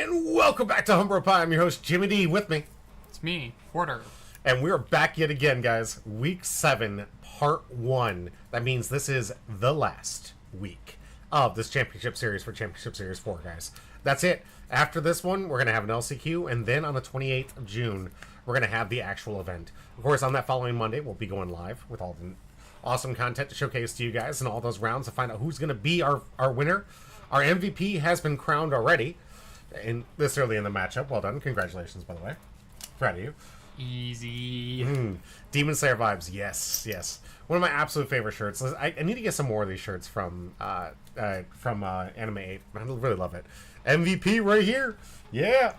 And welcome back to Humbro Pie. I'm your host, Jimmy D. With me. It's me, Porter. And we are back yet again, guys. Week 7, Part 1. That means this is the last week of this Championship Series for Championship Series 4, guys. That's it. After this one, we're going to have an LCQ, and then on the 28th of June, we're going to have the actual event. Of course, on that following Monday, we'll be going live with all the awesome content to showcase to you guys and all those rounds to find out who's going to be our winner. Our MVP has been crowned already, and this early in the matchup. Well done. Congratulations, by the way. Proud of you. Easy. Demon Slayer vibes. Yes, yes. One of my absolute favorite shirts. I need to get some more of these shirts from Anime 8. I really love it. MVP right here. Yeah.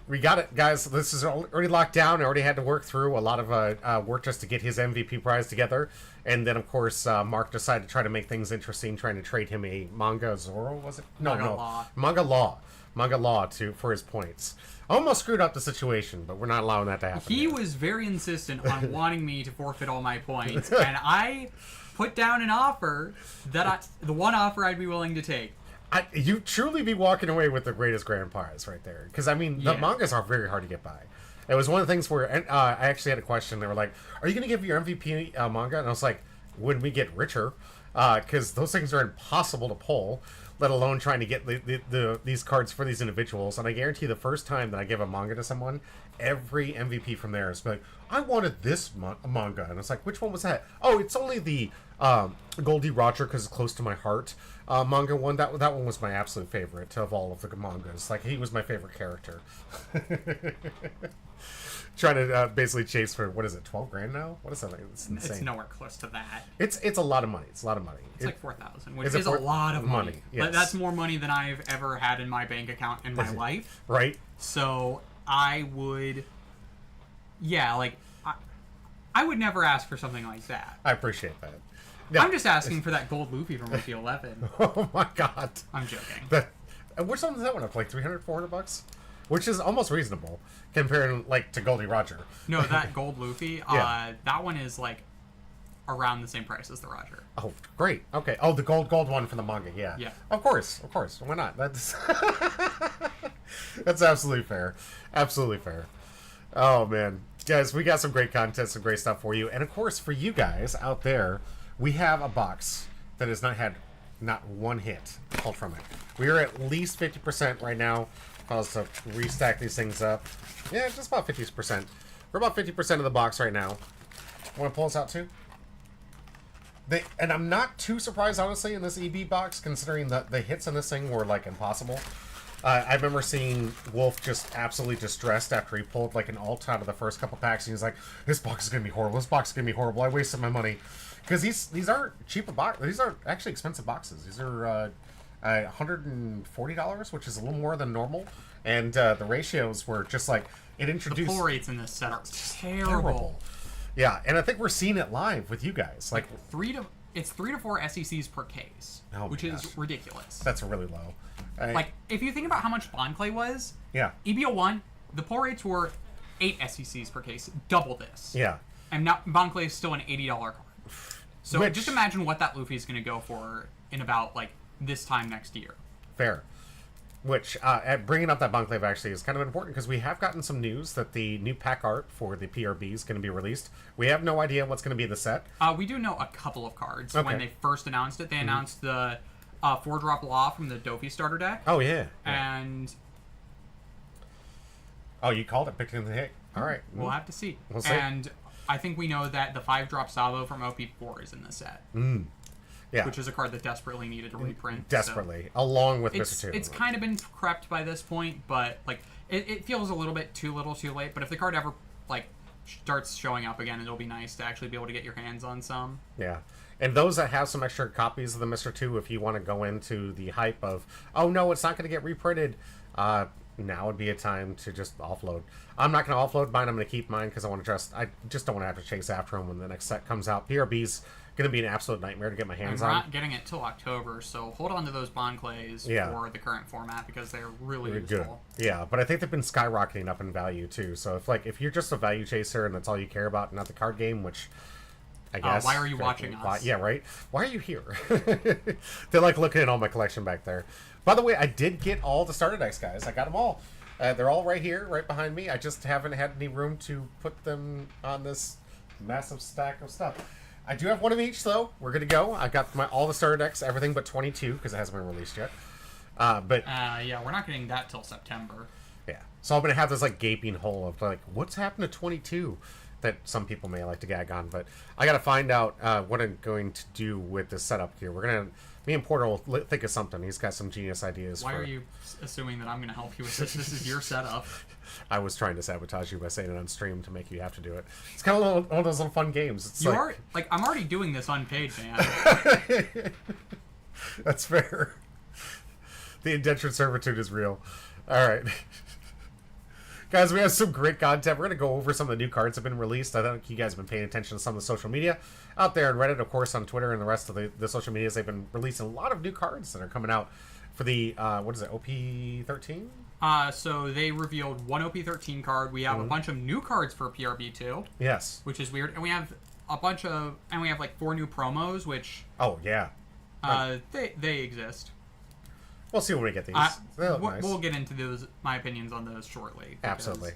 We got it, guys. This is already locked down. I already had to work through a lot of work just to get his MVP prize together. And then, of course, Mark decided to try to make things interesting, trying to trade him a Manga Zoro, was it? Law. Manga Law for his points. Almost screwed up the situation, but we're not allowing that to happen. He was very insistent on wanting me to forfeit all my points, and I put down an offer that the one offer I'd be willing to take. You truly be walking away with the greatest grand prize right there. Because, I mean, the mangas are very hard to get by. It was one of the things where I actually had a question. They were like, are you going to give your MVP manga? And I was like, when we get richer? Because those things are impossible to pull, let alone trying to get these cards for these individuals. And I guarantee the first time that I give a manga to someone, every MVP from there is like, I wanted this manga. And it's like, which one was that? Oh, it's only the Goldie Roger because it's close to my heart manga one. That one was my absolute favorite of all of the mangas. Like, he was my favorite character. Trying to basically chase for, what is it, 12 grand now? What is that? It's insane. It's nowhere close to that. It's a lot of money. It's a lot of money. It's like 4,000, which is a lot of money. Yes. But that's more money than I've ever had in my bank account in my life. Right. So I would, I would never ask for something like that. I appreciate that. No. I'm just asking for that gold Luffy from Luffy 11. Oh my god. I'm joking. Which one does that one up? Like 300, 400 bucks? Which is almost reasonable comparing to Goldie Roger. No, that gold Luffy, that one is like around the same price as the Roger. Oh, great. Okay. Oh, the gold one from the manga. Yeah. Yeah. Of course. Why not? That's that's absolutely fair. Absolutely fair. Oh man, guys, we got some great content, some great stuff for you, and of course for you guys out there, we have a box that has not had not one hit pulled from it. We are at least 50% right now. I'll just restack these things up. Yeah, just about 50%. We're about 50% of the box right now. Want to pull us out too? And I'm not too surprised, honestly, in this EB box, considering that the hits in this thing were, like, impossible. I remember seeing Wolf just absolutely distressed after he pulled, like, an alt out of the first couple packs, and he's like, this box is going to be horrible. This box is going to be horrible. I wasted my money. Because these aren't cheap boxes. These are actually expensive boxes. These are $140, which is a little more than normal. And the ratios were just like, it introduced... The pull rates in this set are terrible. Yeah, and I think we're seeing it live with you guys. Like it's 3 to 4 SECs per case, which is ridiculous. That's really low. Like, if you think about how much Bond Clay was, yeah, EBO1, the pull rates were 8 SECs per case, double this. Yeah. And now Bond Clay is still an $80 card. So just imagine what that Luffy is going to go for in about, like, this time next year. Fair. Which, bringing up that Bonclave actually is kind of important because we have gotten some news that the new pack art for the PRB is going to be released. We have no idea what's going to be in the set. We do know a couple of cards. Okay. When they first announced it, they announced the 4-drop Law from the Dofi starter deck. Oh, yeah. And... Oh, you called it, picked it in the hit. All right. We'll have to see. We'll see. And I think we know that the 5-drop Sabo from OP4 is in the set. Yeah. Which is a card that desperately needed a reprint. Desperately. So along with Mr. 2. It's kind of been prepped by this point, but like it feels a little bit too little too late. But if the card ever like starts showing up again, it'll be nice to actually be able to get your hands on some. Yeah. And those that have some extra copies of the Mr. 2, if you want to go into the hype of, oh no, it's not going to get reprinted, now would be a time to just offload. I'm not going to offload mine. I'm going to keep mine because I just don't want to have to chase after them when the next set comes out. PRB's going to be an absolute nightmare to get my hands on. We're not getting it till October, so hold on to those Bond Clays for the current format because they're really useful. Good. Yeah, but I think they've been skyrocketing up in value too. So if you're just a value chaser and that's all you care about, not the card game, which I guess. Why are you watching us? Yeah, right? Why are you here? They're like looking at all my collection back there. By the way, I did get all the starter decks, guys. I got them all. They're all right here, right behind me. I just haven't had any room to put them on this massive stack of stuff. I do have one of each, though. We're going to go. I got all the starter decks, everything but 22, because it hasn't been released yet. Yeah, we're not getting that till September. Yeah. So I'm going to have this, like, gaping hole of, like, what's happened to 22 that some people may like to gag on. But I got to find out what I'm going to do with this setup here. We're going to... Me and Porter will think of something. He's got some genius ideas. Why are you assuming that I'm going to help you with this? This is your setup. I was trying to sabatage you by saying it on stream to make you have to do it. It's kind of one of those little fun games. It's I'm already doing this unpaid, man. That's fair. The indentured servitude is real. All right. Guys, we have some great content. We're going to go over some of the new cards that have been released. I think you guys have been paying attention to some of the social media out there on Reddit, of course, on Twitter and the rest of the social medias. They've been releasing a lot of new cards that are coming out for the, what is it, OP13? So they revealed one OP13 card. We have a bunch of new cards for PRB2. Yes. Which is weird. And we have like 4 new promos, which... Oh, yeah. They exist. We'll see when we get these. They look nice. We'll get into my opinions on those shortly. Absolutely.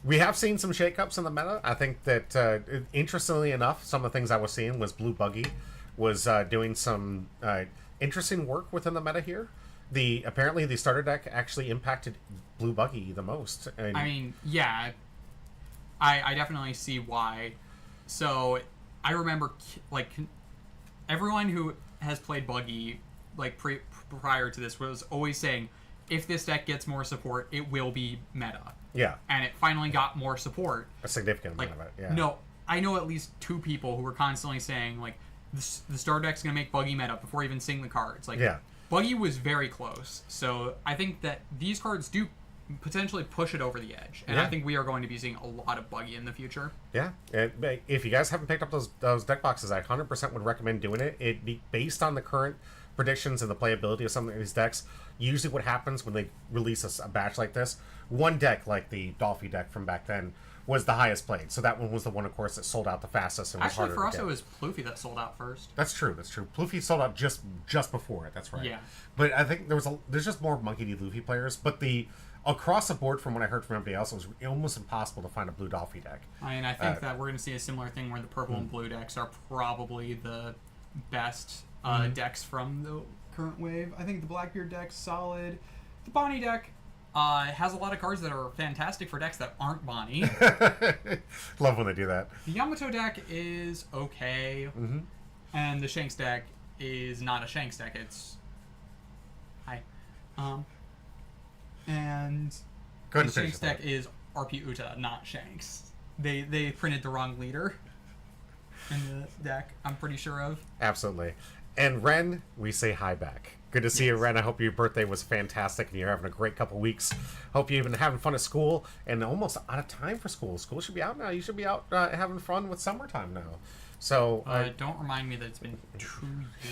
We have seen some shakeups in the meta. I think that, interestingly enough, some of the things I was seeing was Blue Buggy was doing some interesting work within the meta here. Apparently the starter deck actually impacted Blue Buggy the most. And I mean, yeah. I definitely see why. So, I remember, like, everyone who has played Buggy, like, prior to this was always saying, if this deck gets more support, it will be meta. Yeah. And it finally got more support. A significant amount of it, yeah. No, I know at least 2 people who were constantly saying, like, the starter deck's going to make Buggy meta before even seeing the cards. Like, yeah. Buggy was very close. So I think that these cards do potentially push it over the edge. And I think we are going to be seeing a lot of Buggy in the future. Yeah. If you guys haven't picked up those deck boxes, I 100% would recommend doing it. It be based on the current predictions and the playability of some of these decks. Usually what happens when they release a batch like this, one deck, like the Dolphy deck from back then, was the highest played. So that one was the one, of course, that sold out the fastest and was Actually, harder for us, to get. it was Plouffe that sold out first. That's true. Plouffe sold out just before it. That's right. Yeah. But I think there's just more Monkey D. Luffy players. But across the board, from what I heard from everybody else, it was almost impossible to find a blue Dolphy deck. I mean, I think that we're going to see a similar thing where the purple and blue decks are probably the best decks from the current wave. I think the Blackbeard deck's solid. The Bonnie deck has a lot of cards that are fantastic for decks that aren't Bonnie. Love when they do that. The Yamato deck is okay. Mm-hmm. And the Shanks deck is not a Shanks deck. It's... Hi. And the Shanks deck is RP Uta, not Shanks. They printed the wrong leader in the deck, I'm pretty sure of. Absolutely. And Ren, we say hi back. Good to see you, Ren. I hope your birthday was fantastic and you're having a great couple weeks. Hope you've been having fun at school and almost out of time for school. School should be out now. You should be out having fun with summertime now. So don't remind me that it's been 2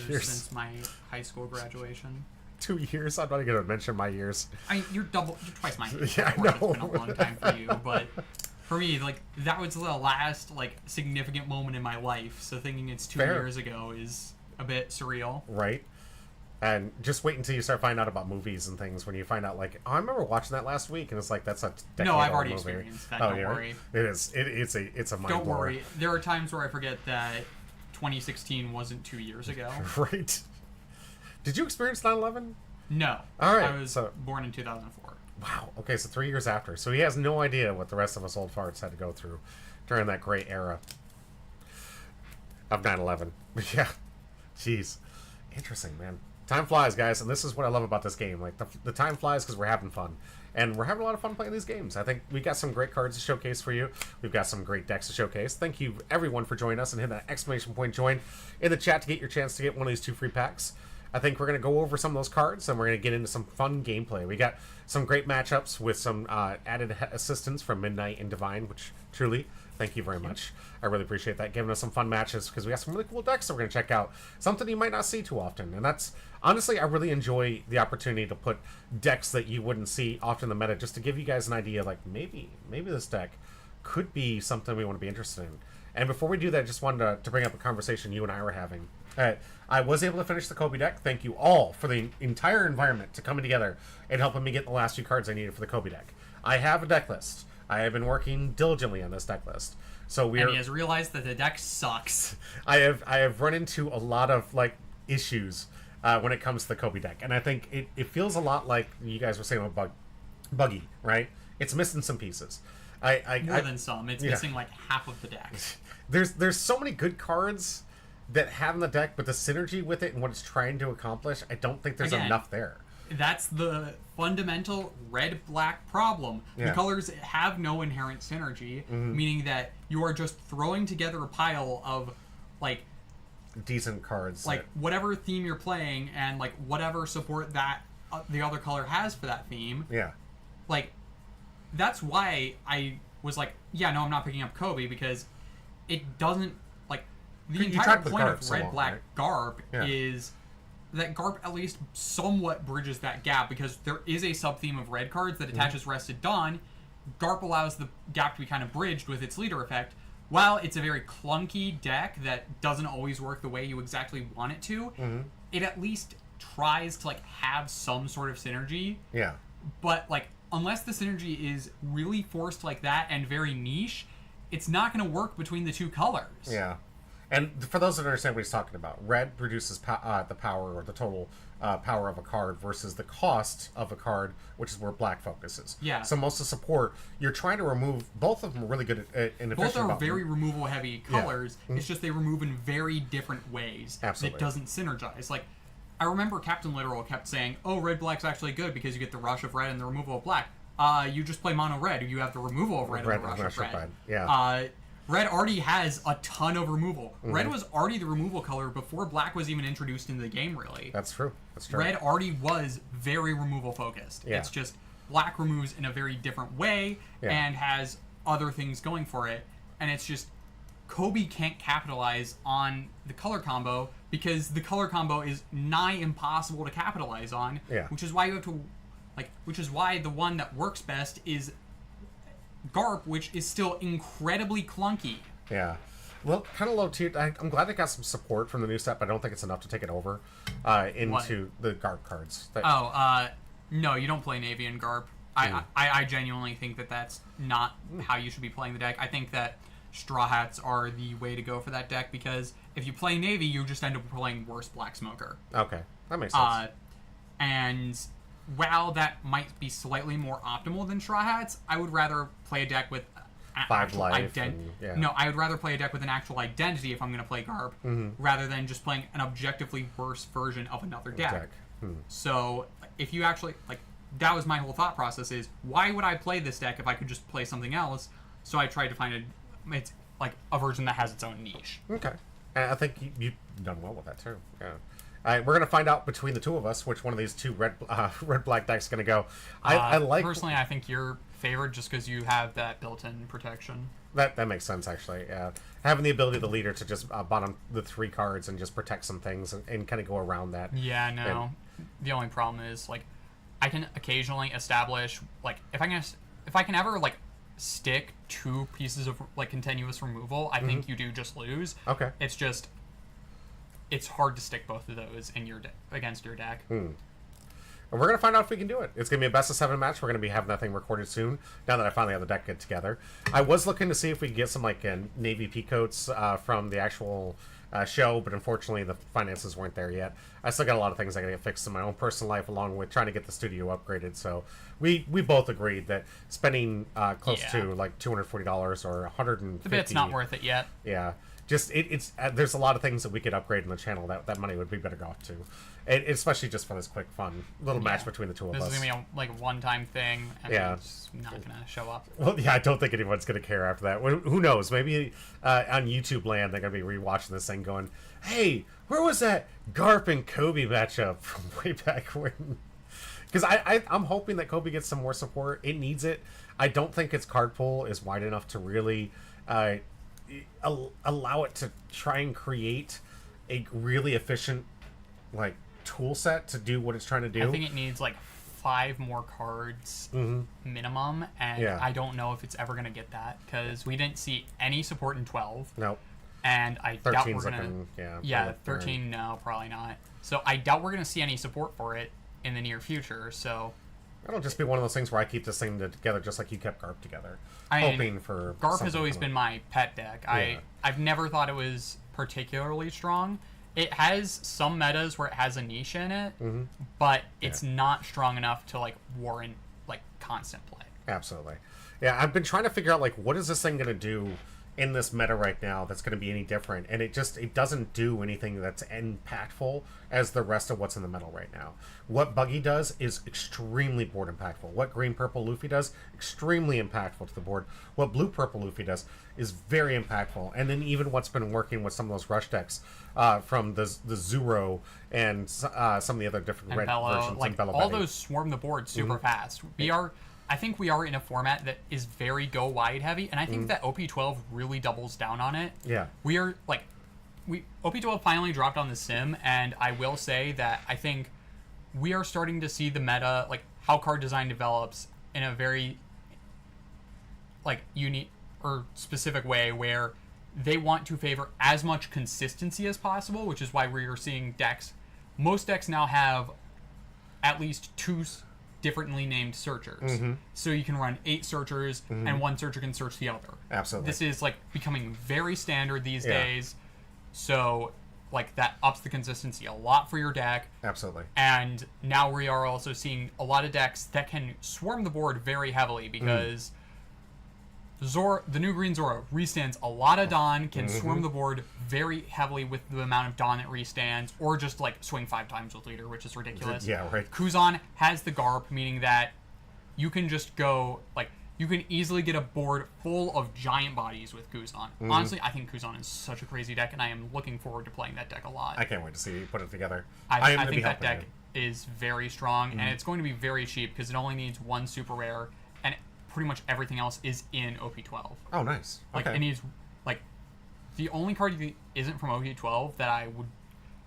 years since my high school graduation. 2 years? I'm not going to mention my years. I mean, you're twice my age. Yeah, I know. It's been a long time for you, but for me, like, that was the last, like, significant moment in my life. So thinking it's 2 years ago is a bit surreal. Right. And just wait until you start finding out about movies and things. When you find out, like, oh, I remember watching that last week, and it's like, that's a decade-old movie. No, I've already experienced that. Don't worry. It is. It's a mind Don't blower. worry. There are times where I forget that 2016 wasn't 2 years ago. Right. Did you experience 9/11? No. All right. I was born in 2004. Wow. Okay, so 3 years after. So he has no idea what the rest of us old farts had to go through during that great era of 9/11. Yeah. Jeez. Interesting, man. Time flies, guys, and this is what I love about this game. Like, the time flies because we're having fun. And we're having a lot of fun playing these games. I think we got some great cards to showcase for you. We've got some great decks to showcase. Thank you, everyone, for joining us, and hit that exclamation point join in the chat to get your chance to get one of these 2 free packs. I think we're going to go over some of those cards, and we're going to get into some fun gameplay. We got some great matchups with some added assistance from Midnight and Divine, which truly, thank you very much. I really appreciate that, giving us some fun matches, because we got some really cool decks that we're going to check out. Something you might not see too often, and that's, honestly, I really enjoy the opportunity to put decks that you wouldn't see often in the meta, just to give you guys an idea, like, maybe this deck could be something we want to be interested in. And before we do that, I just wanted to bring up a conversation you and I were having. I was able to finish the Kobe deck. Thank you all for the entire environment to coming together and helping me get the last few cards I needed for the Kobe deck. I have a deck list. I have been working diligently on this deck list. So And he has realized that the deck sucks. I have run into a lot of like issues when it comes to the Kobe deck, and I think it feels a lot like you guys were saying about Buggy, right? It's missing some pieces. More than some. It's missing like half of the deck. There's so many good cards that have in the deck, but the synergy with it and what it's trying to accomplish, I don't think there's enough there. That's the fundamental red-black problem. Yeah. The colors have no inherent synergy, meaning that you are just throwing together a pile of, like, decent cards. Like, whatever theme you're playing and, like, whatever support that the other color has for that theme. Yeah. Like, that's why I was like, yeah, no, I'm not picking up Kobe, because it doesn't, like, the entire point of red-black Garp is that Garp at least somewhat bridges that gap, because there is a sub-theme of red cards that attaches Rested Dawn. Garp allows the gap to be kind of bridged with its leader effect. While it's a very clunky deck that doesn't always work the way you exactly want it to, it at least tries to, like, have some sort of synergy. Yeah. But, like, unless the synergy is really forced like that and very niche, it's not going to work between the two colors. Yeah. And for those that understand what he's talking about, red produces the power or the total power of a card versus the cost of a card, which is where black focuses. Yeah. So most of the support, you're trying to remove, both of them are really good at and both are very removal heavy colors. Yeah. It's just they remove in very different ways. Absolutely. That doesn't synergize. Like, I remember Captain Literal kept saying, oh, red-black's actually good because you get the rush of red and the removal of black. You just play mono red. You have the removal of red and the rush of red. Yeah. Red already has a ton of removal. Red was already the removal color before black was even introduced into the game, really. That's true. That's true. Red already was very removal focused. Yeah. It's just black removes in a very different way and has other things going for it. And it's just Kobe can't capitalize on the color combo because the color combo is nigh impossible to capitalize on. Yeah. Which is why you have to, like, which is why the one that works best is Garp, which is still incredibly clunky. Yeah. Well, kind of low tier. I'm glad they got some support from the new set, but I don't think it's enough to take it over into the Garp cards. No, you don't play Navy and Garp. I genuinely think that that's not how you should be playing the deck. I think that Straw Hats are the way to go for that deck, because if you play Navy, you just end up playing worse Black Smoker. Okay, that makes sense. And while that might be slightly more optimal than Straw Hats, I would rather play a deck with Five life. No, I would rather play a deck with an actual identity if I'm going to play Garp, rather than just playing an objectively worse version of another deck. So if you actually, like, that was my whole thought process is, why would I play this deck if I could just play something else? So I tried to find it's like a version that has its own niche. Okay. And I think you've done well with that too. Yeah. We're gonna find out between the two of us which one of these two red black decks is gonna go. I like personally. I think you're favored just because you have that built-in protection. That makes sense actually. Yeah, having the ability of the leader to just bottom the 3 cards and just protect some things and kind of go around that. Yeah, no. The only problem is, like, I can occasionally establish, like, if I can ever, like, stick 2 pieces of, like, continuous removal, I think you do just lose. Okay. It's just, it's hard to stick both of those in your against your deck. And we're going to find out if we can do it. It's going to be a best of 7 match. We're going to be having that thing recorded soon, now that I finally have the deck get together. I was looking to see if we could get some, like, Navy Peacoats from the actual show, but unfortunately the finances weren't there yet. I still got a lot of things I got to get fixed in my own personal life, along with trying to get the studio upgraded. So we both agreed that spending close to, like, $240 or $150... The bit's not worth it yet. Yeah. Just it's there's a lot of things that we could upgrade in the channel that money would be better off to, and especially just for this quick fun little match between the two of us. This is gonna be a one-time thing, and it's not gonna show up. Well, yeah, I don't think anyone's gonna care after that. Who knows? Maybe on YouTube land they're gonna be rewatching this thing, going, "Hey, where was that Garp and Kobe matchup from way back when?" Because I'm hoping that Kobe gets some more support. It needs it. I don't think its card pool is wide enough to really allow it to try and create a really efficient, like, tool set to do what it's trying to do. I think it needs, like, 5 more cards minimum, and Yeah. I don't know if it's ever going to get that because we didn't see any support in 12. Nope. And I doubt we're 13's going looking, to... yeah. Yeah, 13, no, probably not. So I doubt we're going to see any support for it in the near future, so... It'll just be one of those things where I keep this thing together just like you kept Garp together. I mean, hoping for Garp has something always from been it. my pet deck. Yeah. I've never thought it was particularly strong. It has some metas where it has a niche in it, but it's not strong enough to like warrant like constant play. Absolutely. Yeah, I've been trying to figure out like what is this thing going to do in this meta right now that's going to be any different, and it doesn't do anything that's impactful as the rest of what's in the meta right now. What Buggy does is extremely board impactful. What green purple Luffy does, extremely impactful to the board. What blue purple Luffy does is very impactful. And then even what's been working with some of those rush decks from the Zuro and some of the other different And red Bello, versions like and Bello all Betty. those swarm the board super fast. I think we are in a format that is very go wide heavy, and I think that OP12 really doubles down on it. Yeah. We are like, OP12 finally dropped on the sim, and I will say that I think we are starting to see the meta, like how card design develops in a very like unique or specific way where they want to favor as much consistency as possible, which is why we are seeing decks. Most decks now have at least 2 differently named searchers. So you can run 8 searchers and 1 searcher can search the other. Absolutely. This is like becoming very standard these Yeah. days. So like that ups the consistency a lot for your deck. Absolutely. And now we are also seeing a lot of decks that can swarm the board very heavily because the new green Zoro restands a lot of Dawn, can swarm the board very heavily with the amount of Dawn that restands, or just like swing 5 times with leader, which is ridiculous. Yeah, right. Kuzan has the Garp, meaning that you can just go like you can easily get a board full of giant bodies with Kuzan. Honestly, I think Kuzan is such a crazy deck, and I am looking forward to playing that deck a lot. I can't wait to see you put it together. I am gonna think be that helping deck is very strong, and it's going to be very cheap because it only needs 1 super rare, and pretty much everything else is in OP12. Oh, nice. Like Okay. it needs like the only card that isn't from OP12 that I would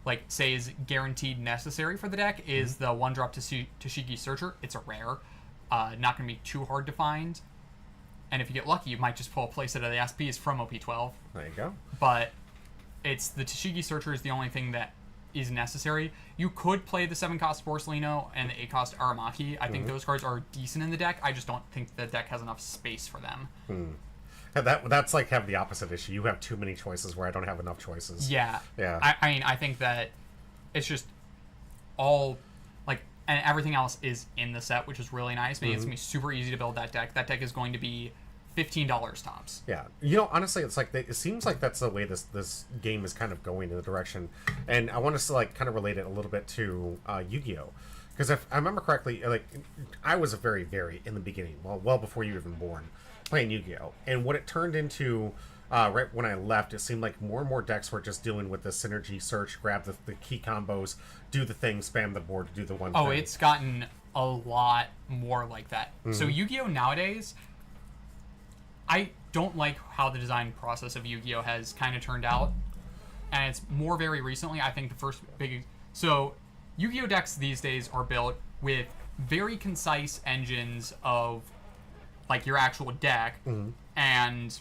like say is guaranteed necessary for the deck is the 1-drop Tashigi Searcher. It's a rare, not going to be too hard to find, and if you get lucky, you might just pull a playset of the SPs from OP12. There you go. But it's the Tashigi Searcher is the only thing that is necessary. You could play the 7-cost Sporcelino and the 8-cost Aramaki. I think those cards are decent in the deck. I just don't think the deck has enough space for them. That's like have the opposite issue. You have too many choices where I don't have enough choices. Yeah. Yeah. I mean, I think that it's just all like, and everything else is in the set, which is really nice. It's gonna be super easy to build that deck. That deck is going to be $15 tops. Yeah, honestly, it's like it seems like that's the way this game is kind of going in the direction, and I want to like kind of relate it a little bit to Yu-Gi-Oh, because if I remember correctly, like I was a very in the beginning, well before you were even born, playing Yu-Gi-Oh, and what it turned into right when I left, it seemed like more and more decks were just dealing with the synergy search, grab the key combos, do the thing, spam the board to do the one. Oh, thing. it's gotten a lot more like that. So Yu-Gi-Oh nowadays, I don't like how the design process of Yu-Gi-Oh has kind of turned out, and it's more very recently. I think the first big Yu-Gi-Oh decks these days are built with very concise engines of like your actual deck, and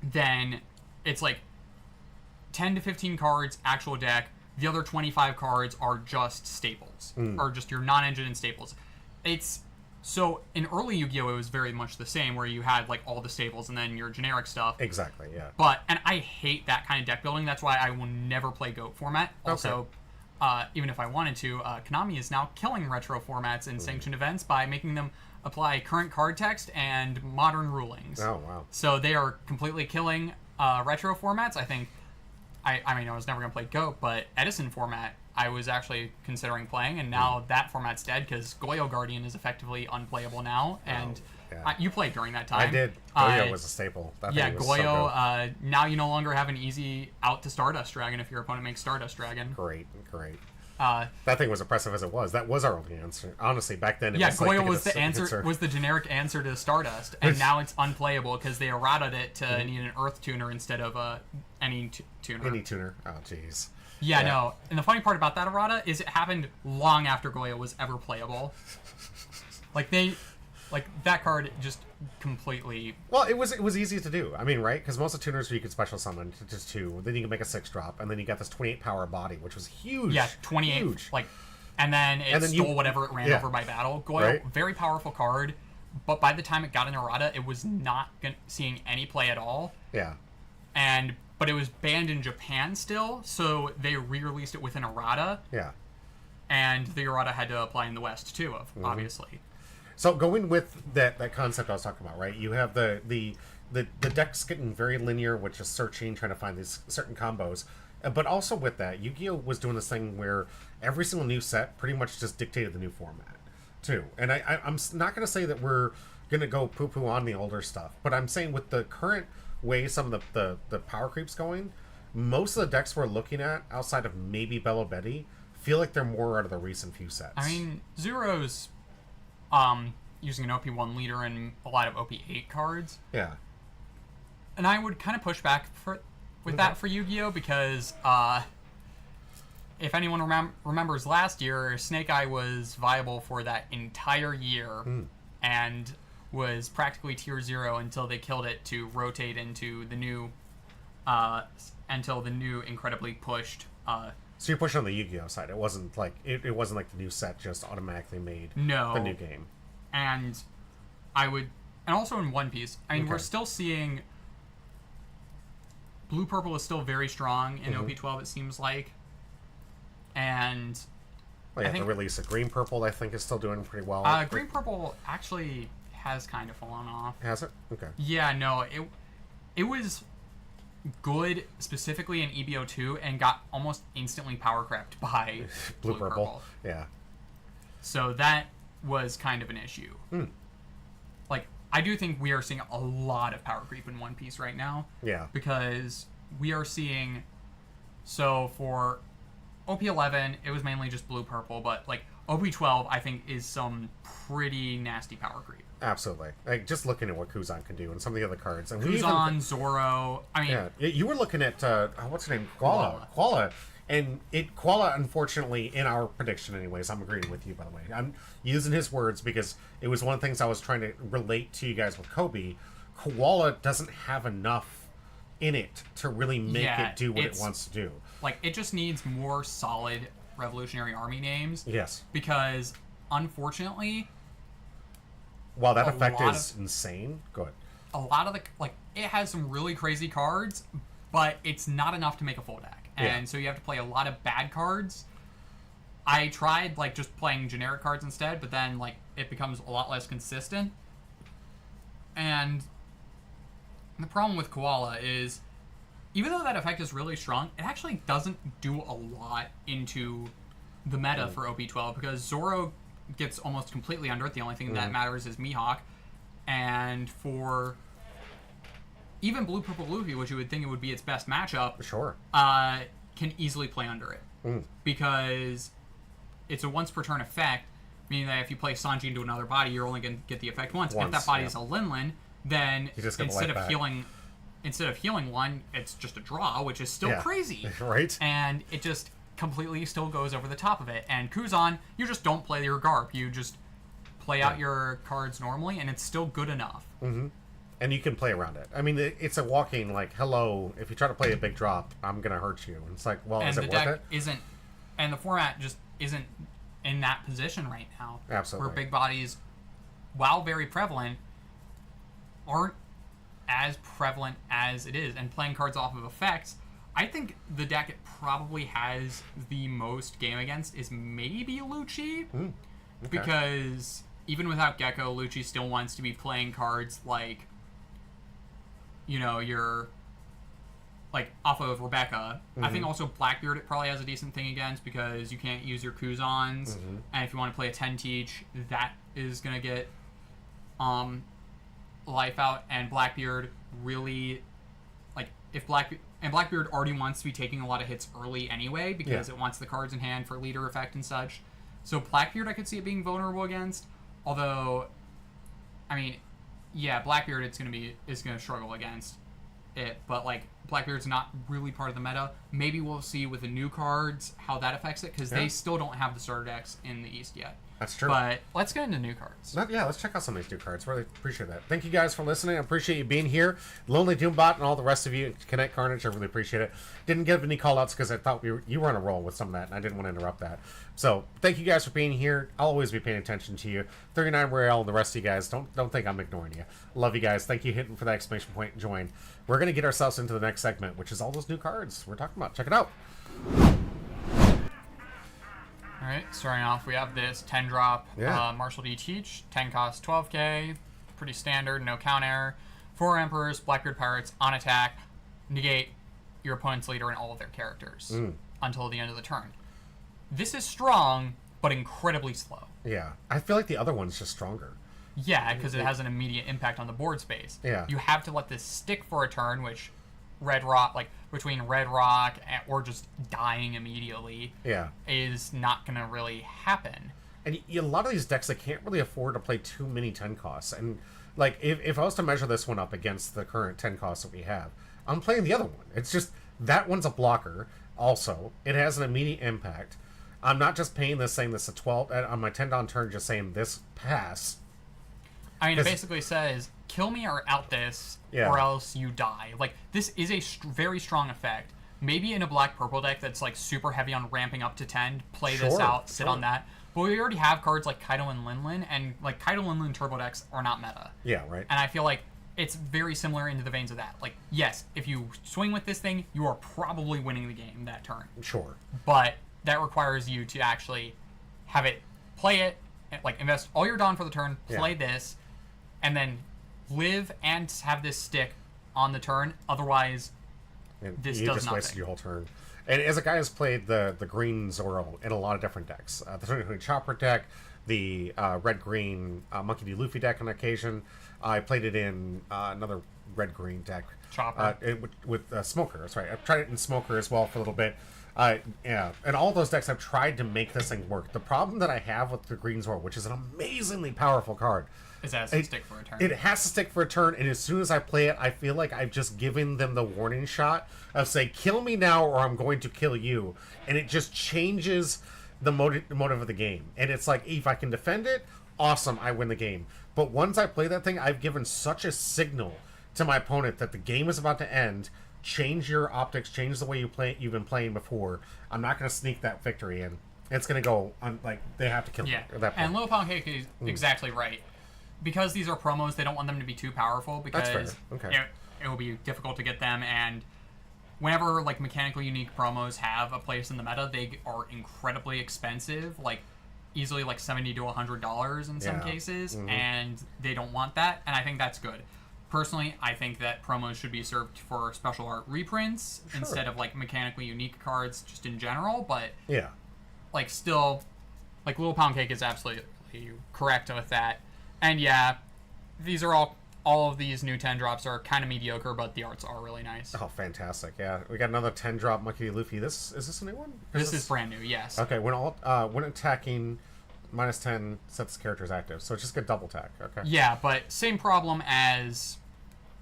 then it's like 10 to 15 cards actual deck. The other 25 cards are just staples, or just your non-engine and staples. So in early Yu-Gi-Oh, it was very much the same, where you had like all the staples and then your generic stuff. Exactly, yeah. And I hate that kind of deck building. That's why I will never play GOAT format. Also, even if I wanted to, Konami is now killing retro formats in sanctioned events by making them apply current card text and modern rulings. Oh, wow. So they are completely killing retro formats. I think, I mean, I was never going to play GOAT, but Edison format, I was actually considering playing, and now that format's dead because Goyo Guardian is effectively unplayable now. And yeah. You played during that time. I did. Goyo was a staple. That Yeah, thing was so Goyo. good. Now you no longer have an easy out to Stardust Dragon if your opponent makes Stardust Dragon. Great. That thing was impressive as it was. That was our only answer. Honestly, back then, it Yeah, was like Goyo to get was the answer. answer. Was the generic answer to Stardust, and now it's unplayable because they errated it to need an Earth tuner instead of any tuner. Any tuner. Oh, jeez. Yeah, Yeah. no. And the funny part about that errata is it happened long after Goyo was ever playable. That card just completely. Well, it was easy to do. I mean, right? Because most of the tuners you could special summon to just 2, then you can make a 6-drop, and then you got this 28 power body, which was huge. Yeah, 28. Huge. And then it stole whatever it ran yeah. over by battle. Goyo, Right. very powerful card, but by the time it got an errata, it was not seeing any play at all. Yeah. But it was banned in Japan still, so they re-released it with an errata, Yeah. and the errata had to apply in the West too, obviously. So going with that concept I was talking about, right? You have the decks getting very linear, which is searching, trying to find these certain combos. But also with that, Yu-Gi-Oh! Was doing this thing where every single new set pretty much just dictated the new format, too. And I'm not going to say that we're going to go poo-poo on the older stuff, but I'm saying with the current way some of the power creep's going, most of the decks we're looking at, outside of maybe Bello Betty, feel like they're more out of the recent few sets. I mean, Zero's using an OP1 leader and a lot of OP8 cards. Yeah. And I would kind of push back with that for Yu-Gi-Oh! Because if anyone remembers last year, Snake Eye was viable for that entire year and was practically tier 0 until they killed it to rotate into the new until the new incredibly pushed So you're pushing on the Yu-Gi-Oh! Side. It wasn't like it wasn't like the new set just automatically made No. the new game. And and also in One Piece, I mean, Okay. we're still seeing Blue Purple is still very strong in OP12, it seems like. And Well, yeah, I think- the release of Green Purple, I think, is still doing pretty well. Green Purple actually has kind of fallen off. Has it? Okay. Yeah, no, it was good specifically in EBO2 and got almost instantly power crept by Blue Purple. Yeah. So that was kind of an issue. Like, I do think we are seeing a lot of power creep in One Piece right now. Yeah. Because we are seeing, so for OP11, it was mainly just blue purple, but like OP12, I think, is some pretty nasty power creep. Absolutely. Like, just looking at what Kuzan can do and some of the other cards. And we even- Kuzan, Zoro, I mean, Yeah, you were looking at what's her name, Koala, and Koala. Unfortunately, in our prediction, anyways, I'm agreeing with you. By the way, I'm using his words because it was one of the things I was trying to relate to you guys with Kobe. Koala doesn't have enough in it to really make Yeah, it do what it it's- wants to do. like, it just needs more solid Revolutionary Army names. Yes. Because, unfortunately, While that a effect lot is insane, good. a lot of the, like, it has some really crazy cards, but it's not enough to make a full deck. And Yeah. so you have to play a lot of bad cards. I tried, like, just playing generic cards instead, but then, like, it becomes a lot less consistent. And the problem with Koala is, even though that effect is really strong, it actually doesn't do a lot into the meta for OP12, because Zoro gets almost completely under it. The only thing that matters is Mihawk. And for even Blue Purple Luffy, which you would think it would be its best matchup, Sure. can easily play under it. Because it's a once per turn effect, meaning that if you play Sanji into another body, you're only going to get the effect once. If that body is a Linlin, then You just get the instead life of back. healing one, it's just a draw, which is still Yeah. crazy. Right? And it just completely still goes over the top of it. And Kuzan, you just don't play your Garp. You just play out your cards normally, and it's still good enough. And you can play around it. I mean, it's a walking, like, hello, if you try to play a big drop, I'm going to hurt you. And it's like, well, And is the it worth deck it? isn't, and the format just isn't in that position right now. Absolutely. Where big bodies, while very prevalent, aren't as prevalent as it is. And playing cards off of effects, I think the deck it probably has the most game against is maybe Lucci. Okay. Because even without Gecko, Lucci still wants to be playing cards like, you know, your, like, off of Rebecca. I think also Blackbeard it probably has a decent thing against, because you can't use your Kuzans. And if you want to play a 10 teach, that is going to get life out. And Blackbeard really, like, if Blackbeard already wants to be taking a lot of hits early anyway, because Yeah. it wants the cards in hand for leader effect and such. So Blackbeard I could see it being vulnerable against. Although, I mean, yeah, Blackbeard is going to struggle against. it, but like Blackbeard's not really part of the meta. Maybe we'll see with the new cards how that affects it, because they still don't have the starter decks in the East yet. That's true. But let's get into new cards. Yeah, let's check out some of these new cards. Really appreciate that. Thank you guys for listening. I appreciate you being here. Lonely Doombot and all the rest of you, Connect Carnage, I really appreciate it. Didn't give any call-outs because I thought you were on a roll with some of that, and I didn't want to interrupt that. So thank you guys for being here. I'll always be paying attention to you. 39 Royale and the rest of you guys, don't think I'm ignoring you. Love you guys. Thank you hitting for that exclamation point and join. We're going to get ourselves into the next segment, which is all those new cards we're talking about. Check it out. Alright, starting off, we have this 10-drop Marshall D. Teach. 10 cost 12k. Pretty standard, no counter. 4 Emperors, Blackbeard Pirates, on attack. Negate your opponent's leader and all of their characters until the end of the turn. This is strong, but incredibly slow. Yeah, I feel like the other one's just stronger. Yeah, because it has an immediate impact on the board space. Yeah. You have to let this stick for a turn, which Red Rock, like between Red Rock or just dying immediately, is not going to really happen. And a lot of these decks, they can't really afford to play too many 10 costs. And like, if I was to measure this one up against the current 10 costs that we have, I'm playing the other one. It's just that one's a blocker. Also, it has an immediate impact. I'm not just paying this saying this a 12 on my 10 down turn, just saying this pass. I mean, it basically says, kill me or out this, or else you die. Like, this is a very strong effect. Maybe in a black-purple deck that's, like, super heavy on ramping up to 10, play this out, sit on that. But we already have cards like Kaido and Linlin, and, like, Kaido and Linlin turbo decks are not meta. Yeah, right. And I feel like it's very similar into the veins of that. Like, yes, if you swing with this thing, you are probably winning the game that turn. Sure. But that requires you to actually have it, play it, like, invest all your Dawn for the turn, play this, and then live and have this stick on the turn. Otherwise, this you does just nothing. wasted your whole turn. And as a guy who's played the green Zoro in a lot of different decks, the 2020 Chopper deck, the red-green Monkey D. Luffy deck on occasion, I played it in another red-green deck. Chopper. With Smoker, that's right. I've tried it in Smoker as well for a little bit. And all those decks, I've tried to make this thing work. The problem that I have with the green Zoro, which is an amazingly powerful card, it has to stick for a turn. It has to stick for a turn, and as soon as I play it, I feel like I've just given them the warning shot of say, kill me now or I'm going to kill you. And it just changes the motive of the game. And it's like, if I can defend it, awesome, I win the game. But once I play that thing, I've given such a signal to my opponent that the game is about to end. Change your optics, change the way you've been playing before. I'm not going to sneak that victory in. It's going to go on, like, they have to kill me at that point. And Little Pound Cake is exactly right. Because these are promos, they don't want them to be too powerful, because it will be difficult to get them, and whenever, like, mechanically unique promos have a place in the meta, they are incredibly expensive, like, easily like $70 to $100 in some cases, and they don't want that, and I think that's good. Personally, I think that promos should be served for special art reprints instead of, like, mechanically unique cards just in general, but, like, still, like, Little Pound Cake is absolutely correct with that. And yeah, these are all of these new 10 drops are kind of mediocre, but the arts are really nice. Oh, fantastic! Yeah, we got another 10 drop Monkey D. Luffy. Is this a new one? This is brand new. Yes. Okay. When attacking, -10 sets characters active, so it's just a double attack. Okay. Yeah, but same problem as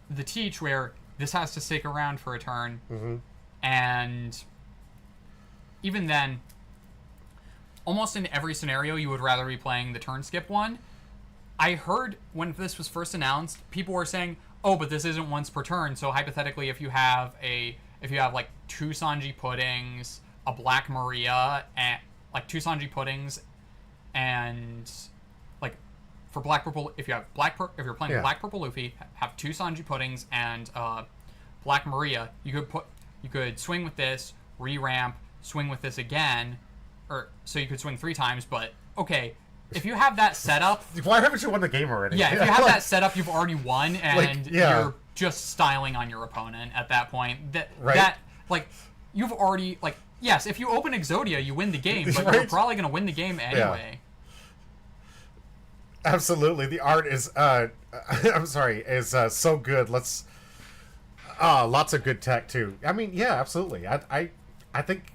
the Teach, where this has to stick around for a turn, and even then, almost in every scenario, you would rather be playing the turn skip one. I heard when this was first announced, people were saying, "Oh, but this isn't once per turn." So hypothetically, if you have like 2 Sanji Puddings, a Black Maria, and like 2 Sanji Puddings, and like for Black Purple, if you're playing Black Purple Luffy, have 2 Sanji Puddings and Black Maria, you could swing with this, re-ramp, swing with this again, or so you could swing 3 times. But okay. If you have that set up... Why haven't you won the game already? Yeah, if you have that set up, you've already won, and you're just styling on your opponent at that point. You've already... Like, yes, if you open Exodia, you win the game, but you're probably going to win the game anyway. Yeah. Absolutely. The art is... is so good. Lots of good tech, too. I mean, yeah, absolutely. I think...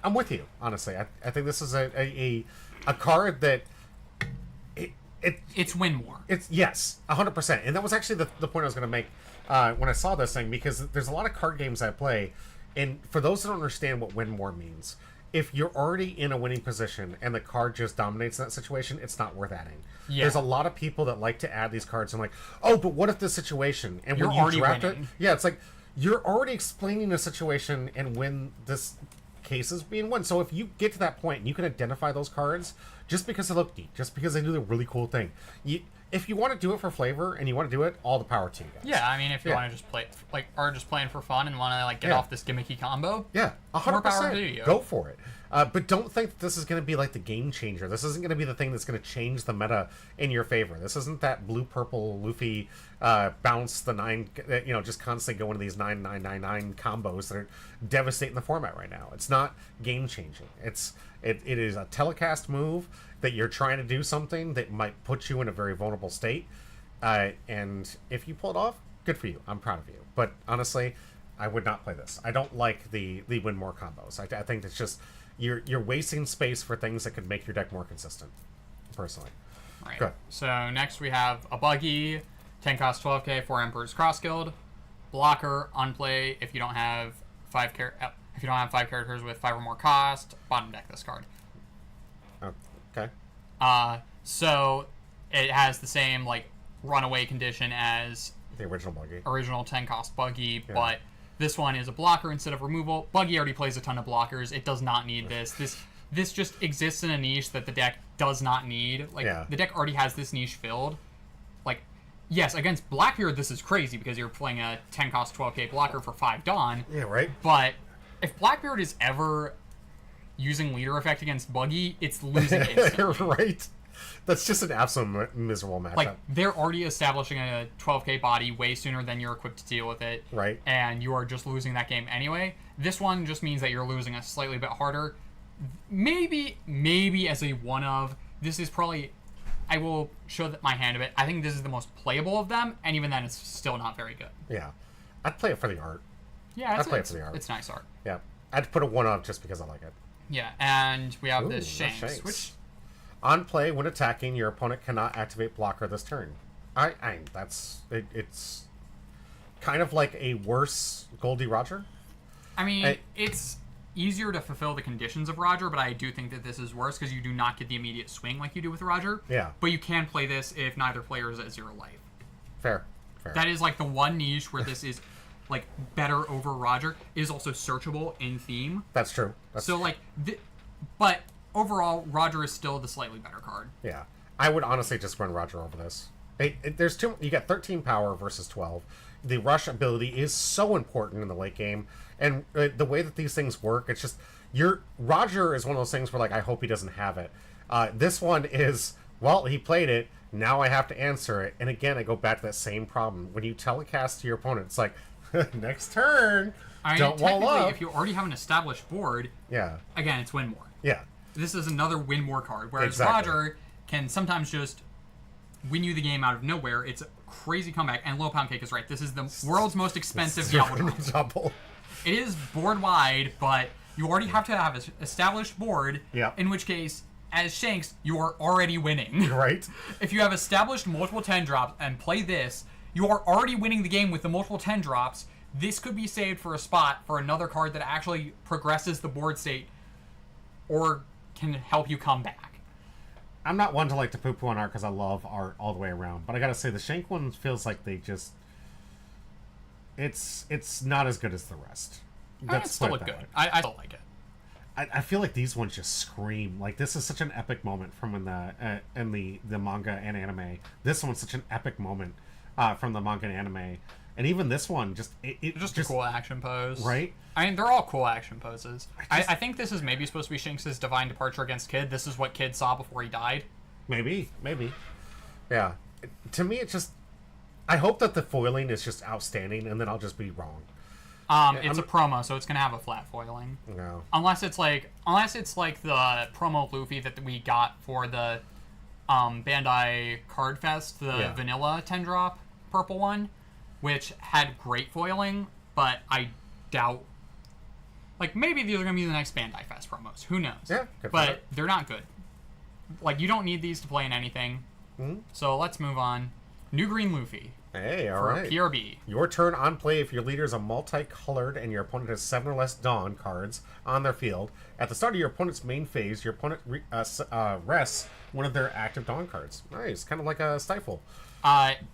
I'm with you, honestly. I think this is a card that It's win more. It's yes, 100%, and that was actually the point I was going to make when I saw this thing, because there's a lot of card games I play, and for those that don't understand what win more means, if you're already in a winning position and the card just dominates that situation, it's not worth adding. Yeah. There's a lot of people that like to add these cards and like, oh, but what if this situation? And You're when you already draft winning. it, yeah, it's like you're already explaining the situation and when this case is being won. So if you get to that point and you can identify those cards just because they look neat, just because they do the really cool thing, if you want to do it for flavor and you want to do it, all the power to you guys. Yeah, I mean, if you Yeah. want to just play, like, are just playing for fun and want to like get Yeah. off this gimmicky combo, Yeah, More power 100%. to you. Go for it. But don't think that this is going to be like the game changer. This isn't going to be the thing that's going to change the meta in your favor. This isn't that blue-purple Luffy bounce the 9, just constantly going to these 9-9-9-9 combos that are devastating the format right now. It's not game changing. It is a telecast move that you're trying to do something that might put you in a very vulnerable state. And if you pull it off, good for you. I'm proud of you. But honestly, I would not play this. I don't like the win more combos. I think it's just you're wasting space for things that could make your deck more consistent. Personally, right? Good. So next we have a buggy, 10 cost 12k for Emperor's Cross Guild, blocker on play if you don't have five characters with 5 or more cost. Bottom deck this card. okay. So it has the same like runaway condition as The original original 10 cost buggy, but this one is a blocker instead of removal. Buggy already plays a ton of blockers. It does not need this. This just exists in a niche that the deck does not need. Like the deck already has this niche filled. Like, yes, against Blackbeard this is crazy because you're playing a 10 cost 12k blocker for 5 Dawn. Yeah, right. But if Blackbeard is ever using leader effect against Buggy, it's losing instantly. Right. That's just an absolute miserable matchup. Like, they're already establishing a 12k body way sooner than you're equipped to deal with it. Right. And you are just losing that game anyway. This one just means that you're losing a slightly bit harder. Maybe as a one of, this is probably, I will show my hand of it. I think this is the most playable of them, and even then it's still not very good. Yeah. I'd play it for the art. Yeah, I'd play it for the art. It's nice art. Yeah. I'd put a 1-up just because I like it. Yeah, and we have Ooh, this the Shanks, which... On play, when attacking, your opponent cannot activate blocker this turn. It's kind of like a worse Goldie Roger. I mean, it's easier to fulfill the conditions of Roger, but I do think that this is worse because you do not get the immediate swing like you do with Roger. Yeah. But you can play this if neither player is at 0 life. Fair. That is like the one niche where this is like better over Roger. It is also searchable in theme. That's true. So like, but overall, Roger is still the slightly better card. Yeah, I would honestly just run Roger over this. There's two. You got 13 power versus 12. The rush ability is so important in the late game, and the way that these things work, it's just Roger is one of those things where like I hope he doesn't have it. This one is he played it. Now I have to answer it, and again I go back to that same problem. When you telecast to your opponent, it's like next turn. Don't wall up. If you already have an established board, again it's win more. Yeah. This is another win more card, whereas Exactly. Roger can sometimes just win you the game out of nowhere. It's a crazy comeback, and Low Pound Cake is right. This is the world's most expensive Diablo. Double. It is board wide, but you already have to have an established board. Yeah. In which case, as Shanks, you are already winning. Right. If you have established multiple 10 drops and play this, you are already winning the game with the multiple 10 drops. This could be saved for a spot for another card that actually progresses the board state or can help you come back. I'm not one to like to poo-poo on art because I love art all the way around, but I gotta say the Shank one feels like they just it's not as good as the rest. It still look good. I still like it. I feel like these ones just scream like this is such an epic moment from in the manga and anime. This one's such an epic moment from the manga and anime, and even this one just just a cool action pose, right? I mean, they're all cool action poses. I think this is maybe supposed to be Shanks' divine departure against Kid. This is what Kid saw before he died. Maybe. Yeah. To me, it's just I hope that the foiling is just outstanding, and then I'll just be wrong. It's a promo, so it's gonna have a flat foiling. No. Unless it's like the promo Luffy that we got for the Bandai Card Fest, the vanilla 10-drop purple one, which had great foiling, but I doubt. Like, maybe these are gonna be the next Bandai Fest promos. Who knows? Yeah, but they're not good. Like, you don't need these to play in anything. So let's move on. New Green Luffy Hey, all for right. PRB. Your turn on play if your leader is a multicolored and your opponent has 7 or less Dawn cards on their field. At the start of your opponent's main phase, your opponent rests one of their active Dawn cards. Nice. Kind of like a Stifle.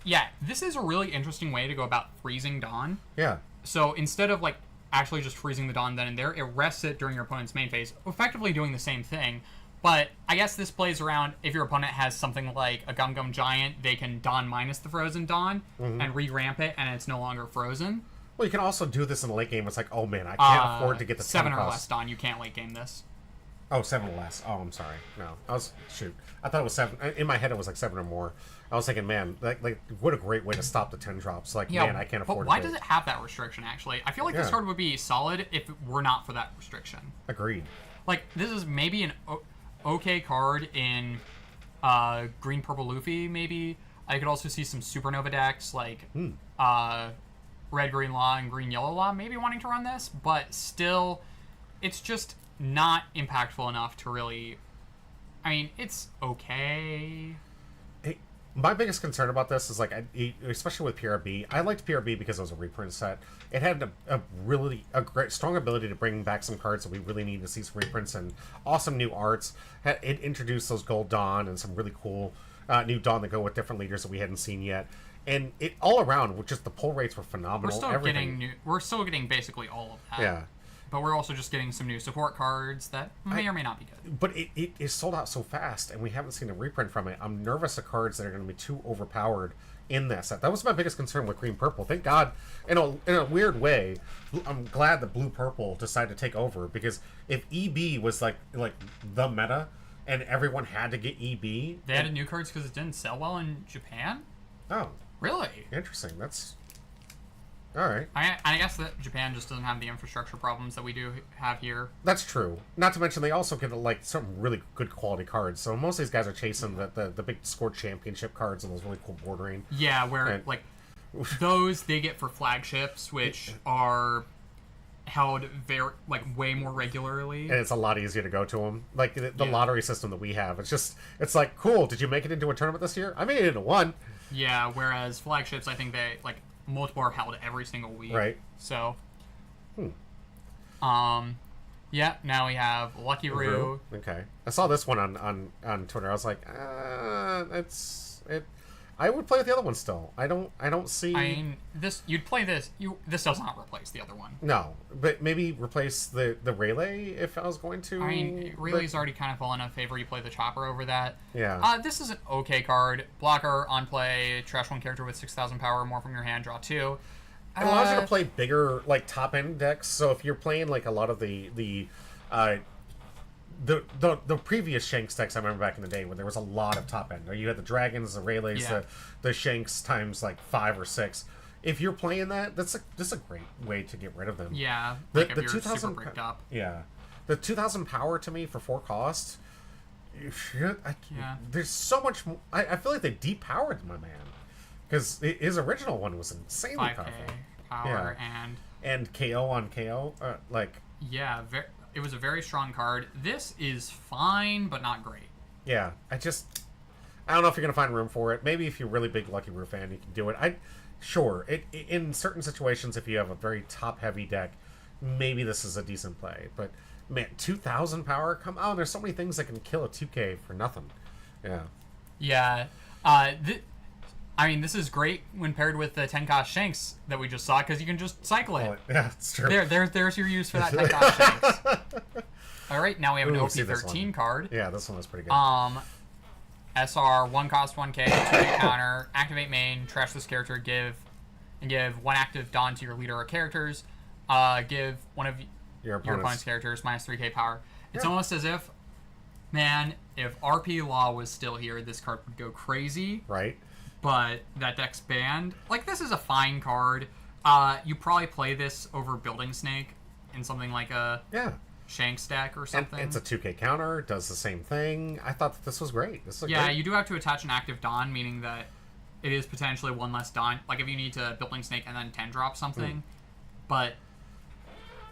Yeah, this is a really interesting way to go about freezing Dawn. Yeah. So instead of like actually just freezing the Dawn then and there, it rests it during your opponent's main phase, effectively doing the same thing. But I guess this plays around if your opponent has something like a Gum Gum Giant, they can Dawn minus the frozen Dawn and re-ramp it, and it's no longer frozen. Well, you can also do this in the late game. It's like, oh man, I can't afford to get the 7 10 or cost. less Dawn. You can't late game this. Oh, 7 or less. Oh, I'm sorry. No, shoot. I thought it was 7. In my head, it was like 7 or more. I was thinking, man, like what a great way to stop the 10 drops. Like, Yeah, man, I can't but afford. why to does it have that restriction? Actually, I feel like this Yeah. card would be solid if it were not for that restriction. Agreed. Like this is maybe an okay card in Green Purple Luffy. Maybe I could also see some Supernova decks like Red Green Law and Green Yellow Law maybe wanting to run this, but still, it's just not impactful enough to really. I mean, it's okay. Hey, my biggest concern about this is like, especially with PRB, I liked PRB because it was a reprint set. It had a great strong ability to bring back some cards that we really need to see some reprints and awesome new arts. It introduced those Gold Dawn and some really cool new Dawn that go with different leaders that we hadn't seen yet. And it all around, just the pull rates were phenomenal. We're still getting basically all of that. Yeah. But we're also just getting some new support cards that may or may not be good. But it is sold out so fast, and we haven't seen a reprint from it. I'm nervous of cards that are going to be too overpowered in that set. That was my biggest concern with Green Purple. Thank God, in a weird way, I'm glad that Blue Purple decided to take over, because if EB was like the meta, and everyone had to get EB, They added new cards because it didn't sell well in Japan? oh, Really? interesting. That's all right. I guess that Japan just doesn't have the infrastructure problems that we do have here. That's true. Not to mention they also get like some really good quality cards. So most of these guys are chasing the big score championship cards and those really cool bordering. Yeah, where Right. like those they get for flagships, which are held very way more regularly. And it's a lot easier to go to them. Like the lottery system that we have, it's like, cool. Did you make it into a tournament this year? I made it into one. Yeah, whereas flagships, I think they multiple are held every single week. Right. So. Yeah. Now we have Lucky Roo. Okay. I saw this one on Twitter. I was like, I would play with the other one still. I don't see. I mean, you'd play this. This does not replace the other one. No, but maybe replace the Rayleigh if I was going to. I mean, Rayleigh's already kind of fallen out of favor. You play the Chopper over that. Yeah. This is an okay card. Blocker, on play, trash one character with 6,000 power, more from your hand, draw 2. It allows you to play bigger, like, top end decks. So if you're playing like a lot of the previous Shanks decks, I remember back in the day when there was a lot of top end. You had the dragons, the Rayleighs, the Shanks times like 5 or 6. If you're playing that, that's a great way to get rid of them. Yeah, The if you're 2000 super bricked up. Yeah, the 2,000 power to me for 4 cost. There's so much. I feel like they depowered my man because his original one was insanely 5k powerful. power And KO on KO, yeah, it was a very strong card. This is fine, but not great. Yeah, I don't know if you're gonna find room for it. Maybe if you're a really big Lucky Roo fan, you can do it. Sure. In certain situations, if you have a very top heavy deck, maybe this is a decent play. But man, 2,000 power, come on! There's so many things that can kill a 2K for nothing. Yeah. Yeah. I mean, this is great when paired with the 10 cost Shanks that we just saw because you can just cycle it. Yeah, it's true. There's your use for that 10 cost Shanks. All right, now we have an OP13 card. Yeah, this one was pretty good. SR 1 cost 1K, 2K counter, activate main, trash this character, give 1 active Dawn to your leader or characters. Give one of your opponent's characters minus 3K power. It's almost as if, man, if RP Law was still here, this card would go crazy. Right. But that deck's banned. Like, this is a fine card. You probably play this over Building Snake in something like a Shanks deck or something. And it's a 2K counter, does the same thing. I thought that this was great. This great. You do have to attach an active Dawn, meaning that it is potentially 1 less Dawn. Like, if you need to Building Snake and then 10 drop something. But...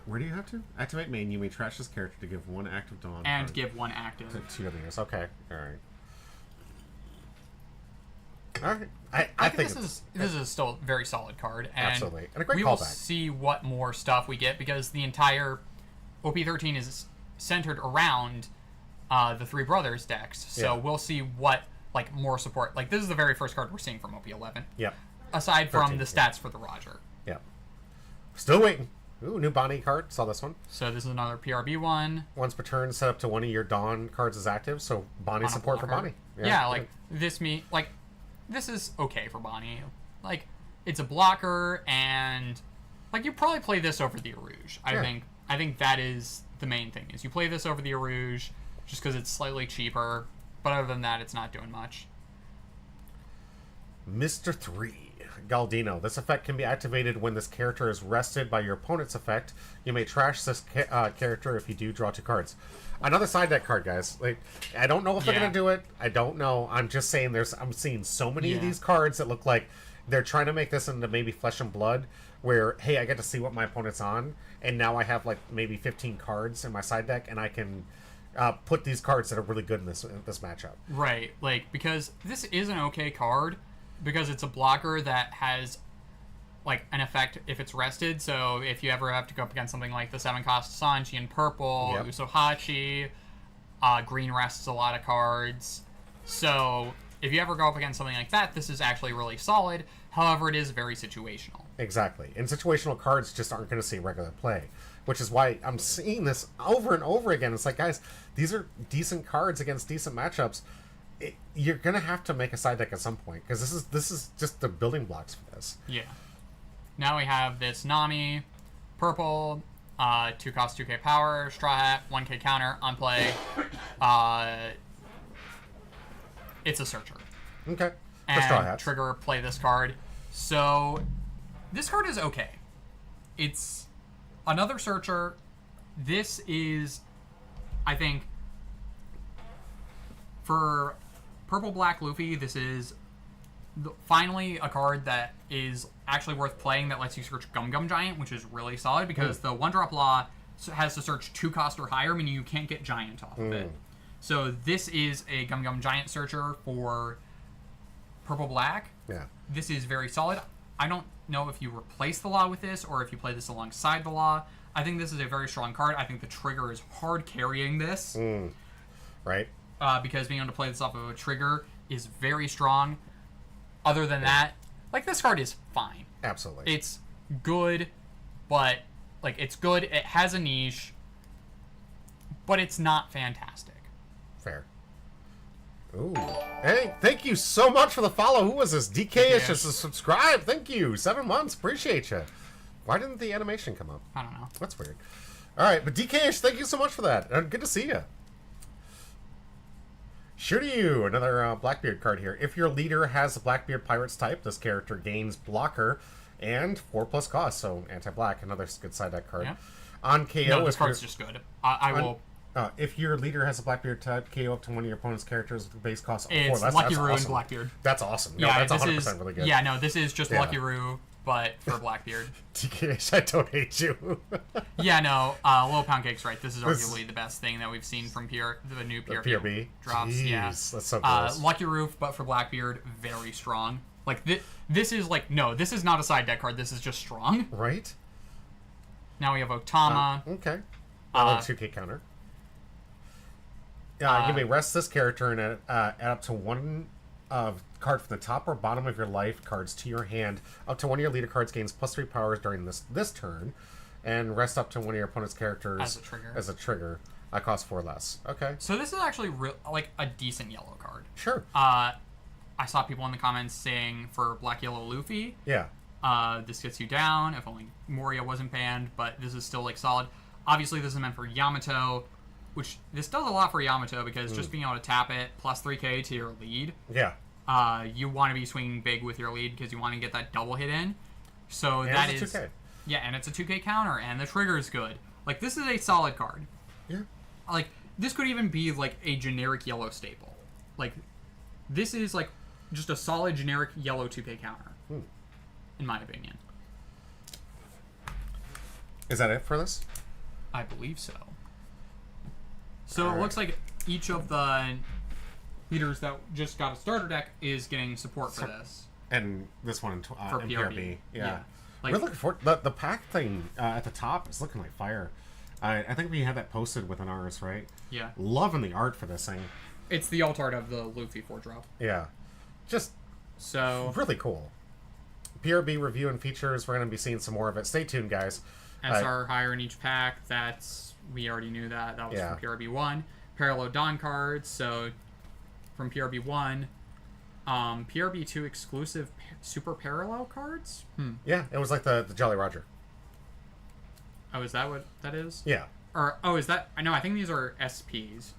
Where do you have to? Activate main, you may trash this character to give 1 active Dawn. And give 1 active. To 2 others. Okay. Alright. All right. I think this is still a very solid card, and absolutely, and a great we will callback. see what more stuff we get because the entire OP13 is centered around the Three Brothers decks. So we'll see what like more support. Like this is the very first card we're seeing from OP11. Yep. Aside from the stats for the Roger. Yep. Still waiting. Ooh, new Bonnie card. Saw this one. So this is another PRB one. Once per turn, set up to one of your Dawn cards is active. So Bonnie support for Bonnie. Yeah, like this this is okay for Bonnie. Like it's a blocker, and like you probably play this over the Arouge. I think that is the main thing. Is you play this over the Arouge just because it's slightly cheaper. But other than that, it's not doing much. Mr. 3. Galdino. This effect can be activated when this character is rested by your opponent's effect. You may trash this character if you do draw 2 cards. Another side deck card, guys. Like, I don't know if they're gonna do it. I don't know. I'm just saying I'm seeing so many of these cards that look like they're trying to make this into maybe Flesh and Blood, where hey, I get to see what my opponent's on, and now I have like maybe 15 cards in my side deck, and I can put these cards that are really good in this matchup. Right, like because this is an okay card because it's a blocker that has like an effect if it's rested. So if you ever have to go up against something like the 7-cost Sanji in purple, Usohachi, green rests a lot of cards. So if you ever go up against something like that, this is actually really solid. However, it is very situational. Exactly. And situational cards just aren't going to see regular play, which is why I'm seeing this over and over again. It's like, guys, these are decent cards against decent matchups. You're going to have to make a side deck at some point because this is just the building blocks for this. Yeah. Now we have this Nami, purple, 2-cost 2k power, Straw Hat, 1k counter, on play. It's a Searcher. Okay. And Straw Hats. trigger, play this card. So this card is okay. It's another Searcher. This is, I think, for purple-black Luffy, this is finally a card that is actually worth playing that lets you search Gum Gum Giant, which is really solid because the 1-drop law has to search 2-cost or higher, meaning you can't get Giant off of it. So this is a Gum Gum Giant searcher for purple-black. Yeah. This is very solid. I don't know if you replace the law with this or if you play this alongside the law. I think this is a very strong card. I think the trigger is hard carrying this. Right. Because being able to play this off of a trigger is very strong. Other than that, like, this card is fine. Absolutely. It's good, but, like, it's good. It has a niche, but it's not fantastic. Fair. Ooh. Hey, thank you so much for the follow. Who was this? DK-ish just subscribed. Thank you. 7 months. Appreciate you. Why didn't the animation come up? I don't know. That's weird. All right, but DK-ish, thank you so much for that. Good to see you. Sure to you. Another Blackbeard card here. If your leader has a Blackbeard Pirates type, this character gains blocker and 4+ cost, so anti-black. Another good side deck card. Yeah. On KO, No, this card's just good. I will... if your leader has a Blackbeard type, KO up to one of your opponent's characters with the base cost of 4. It's Lucky Roo and Blackbeard. That's awesome. No, Yeah, that's this 100% is, really good. Yeah, no, this is just Lucky Roo, but for Blackbeard. DK, I don't hate you. Yeah, no, Little Pound Cake's right. This is arguably the best thing that we've seen from the new PRB drops. Jeez, yeah, that's so gross. Lucky Roof, but for Blackbeard, very strong. Like this is like no, this is not a side deck card. This is just strong. Right. Now we have Otama. Okay. 2k counter. You may rest this character and add up to one card from the top or bottom of your life cards to your hand. Up to one of your leader cards gains +3 powers during this turn, and rest up to one of your opponent's characters as a trigger. I cost 4 less. Okay. So this is actually like a decent yellow card. Sure. I saw people in the comments saying for Black Yellow Luffy. Yeah. This gets you down if only Moria wasn't banned, but this is still like solid. Obviously, this is meant for Yamato, which this does a lot for Yamato because just being able to tap it +3k to your lead. Yeah. You want to be swinging big with your lead because you want to get that double hit in. So and that it's is 2K. Yeah, and it's a 2k counter, and the trigger is good. Like this is a solid card. Yeah. Like this could even be like a generic yellow staple. Like this is like just a solid generic yellow 2k counter, in my opinion. Is that it for this? I believe so. So it looks like each of the leaders that just got a starter deck is getting support for this. And this one in For in PRB. PRB. Yeah. Yeah. Like- We're looking for the pack thing at the top is looking like fire. I think we had that posted within ours, right? Yeah. Loving the art for this thing. It's the alt art of the Luffy 4-drop. Yeah. Just So, really cool. PRB review and features. We're going to be seeing some more of it. Stay tuned, guys. SR higher in each pack. We already knew that. That was Yeah. from PRB 1. Parallel Dawn cards. So, from PRB 1. PRB 2 exclusive Super Parallel cards? Yeah, it was like the Jolly Roger. Oh, is that what that is? Yeah. Or, is that... I know, I think these are SPs.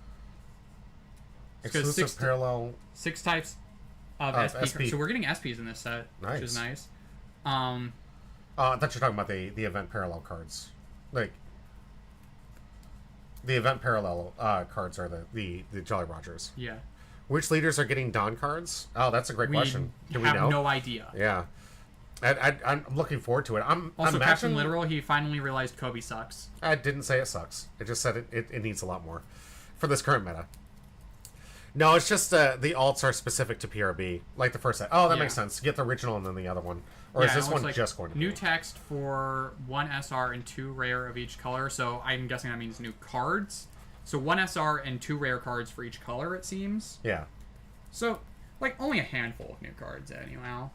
Exclusive parallel. 6 types of SP. SP. So we're getting SPs in this set, which is Nice. nice. I thought you were talking about the event parallel cards. Like, the event parallel cards are the Jolly Rogers. Yeah. Which leaders are getting Dawn cards? Oh, that's a great question. Do we have know? no idea. Yeah. I'm looking forward to it. Also, I'm Captain Literal, he finally realized Kobe sucks. I didn't say it sucks. I just said it needs a lot more for this current meta. No, it's just the alts are specific to PRB, like the first set. Oh, that Yeah. makes sense. Get the original and then the other one. Or Yeah, is it this looks one like just going to new be? text for 1 SR and 2 rare of each color? So I'm guessing that means new cards. So 1 SR and 2 rare cards for each color, it seems. Yeah. So, like, only a handful of new cards, anyhow.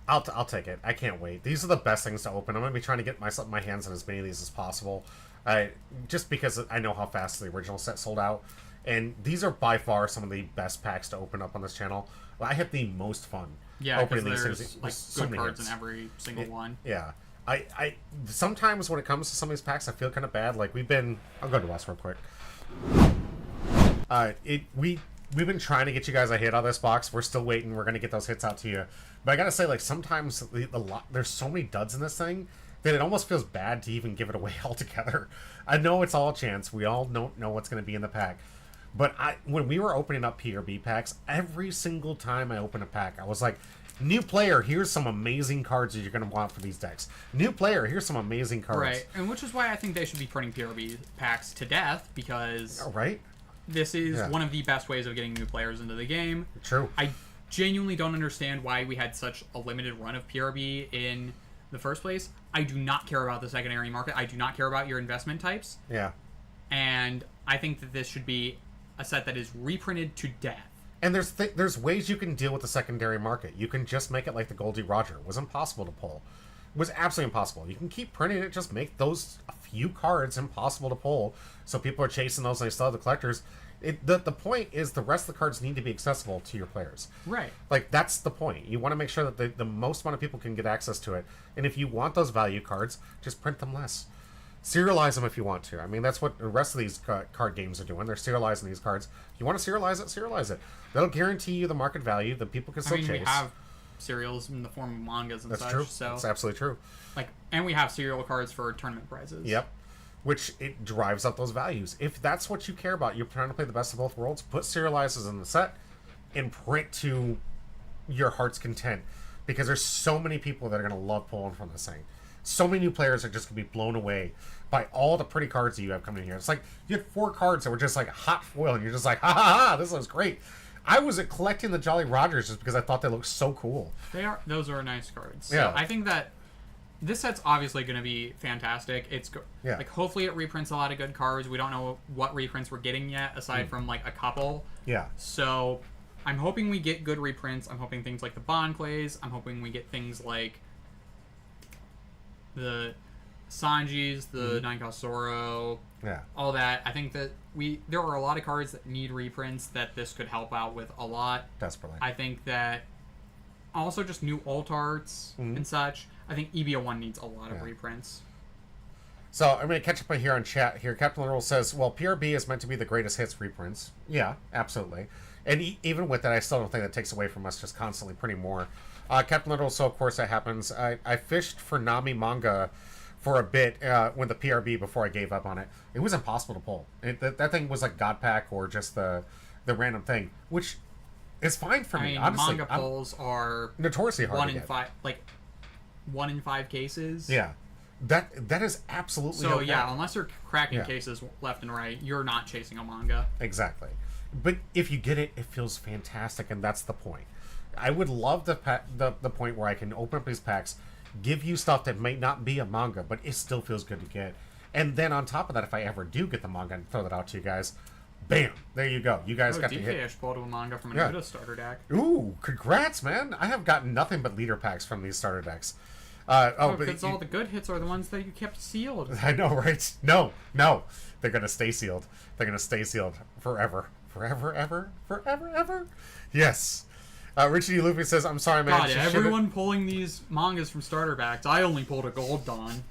I'll take it. I can't wait. These are the best things to open. I'm gonna be trying to get my hands on as many of these as possible. Just because I know how fast the original set sold out, and these are by far some of the best packs to open up on this channel. I had the most fun Yeah, because opening these there's, things. like, So good many cards hits. in every single one. Yeah. I sometimes when it comes to some of these packs, I feel kind of bad. Like I'll go to West real quick. We've been trying to get you guys a hit on this box. We're still waiting. We're gonna get those hits out to you. But I gotta say, like, sometimes there's so many duds in this thing that it almost feels bad to even give it away altogether. I know it's all chance. We all don't know what's gonna be in the pack. But when we were opening up PRB packs, every single time I open a pack, I was like, new player, here's some amazing cards that you're going to want for these decks. New player, here's some amazing cards. Right, and which is why I think they should be printing PRB packs to death, because Oh, right? this is Yeah. one of the best ways of getting new players into the game. True. I genuinely don't understand why we had such a limited run of PRB in the first place. I do not care about the secondary market. I do not care about your investment types. Yeah. And I think that this should be a set that is reprinted to death. And there's ways you can deal with the secondary market. You can just make it like the Goldie Roger. It was impossible to pull. It was absolutely impossible. You can keep printing it, just make those a few cards impossible to pull, so people are chasing those and they still have the collectors. The point is the rest of the cards need to be accessible to your players. Right. Like, that's the point. You want to make sure that the most amount of people can get access to it. And if you want those value cards, just print them less. Serialize them if you want to. I mean, that's what the rest of these card games are doing. They're serializing these cards. If you want to serialize it, serialize it. That'll guarantee you the market value that people can I still mean, chase. we have serials in the form of mangas and That's such. true. So, That's absolutely true. like, and we have serial cards for tournament prizes. Yep. Which it drives up those values. If that's what you care about, you're trying to play the best of both worlds, put serializers in the set and print to your heart's content. Because there's so many people that are going to love pulling from this thing. So many new players are just going to be blown away by all the pretty cards that you have coming in here. It's like you had 4 cards that were just like hot foil, and you're just like, ha ha ha, this looks great. I was collecting the Jolly Rogers just because I thought they looked so cool. Those are nice cards. Yeah. So I think that this set's obviously going to be fantastic. Yeah. Like, hopefully it reprints a lot of good cards. We don't know what reprints we're getting yet, aside from like a couple. Yeah. So I'm hoping we get good reprints. I'm hoping things like the Bond Clays. I'm hoping we get things like the Sanjis, the Nine Zoro, Yeah. all that. I think that there are a lot of cards that need reprints that this could help out with a lot. Desperately. I think that also just new alt arts and such. I think EBO1 needs a lot of Yeah. reprints. So I'm going to catch up on here on chat here. Captain Literal says, well, PRB is meant to be the greatest hits reprints. Yeah, absolutely. And even with that, I still don't think that takes away from us just constantly printing more. Captain Literal, so of course that happens. I fished for Nami manga for a bit with the PRB before I gave up on it. It was impossible to pull. That thing was like God Pack or just the random thing, which is fine for I me. mean, Honestly, manga I'm pulls are notoriously hard 1 to in get. 5, like 1 in 5 cases. Yeah. That is absolutely So okay. yeah, unless you're cracking Yeah. cases left and right, you're not chasing a manga. Exactly. but if you get it, it feels fantastic, and that's the point. I would love the point where I can open up these packs, give you stuff that may not be a manga, but it still feels good to get. And then on top of that, if I ever do get the manga and throw that out to you guys, bam, there you go. You guys got to hit. DK pulled a manga from a Yeah. Naruto starter deck. Ooh, congrats, man! I have gotten nothing but leader packs from these starter decks. But Because all the good hits are the ones that you kept sealed. I know, right? No, they're gonna stay sealed. They're gonna stay sealed forever, forever. Yes. Richie Luffy says, "I'm sorry, man." God, everyone pulling these mangas from starter packs. I only pulled a Gold Dawn.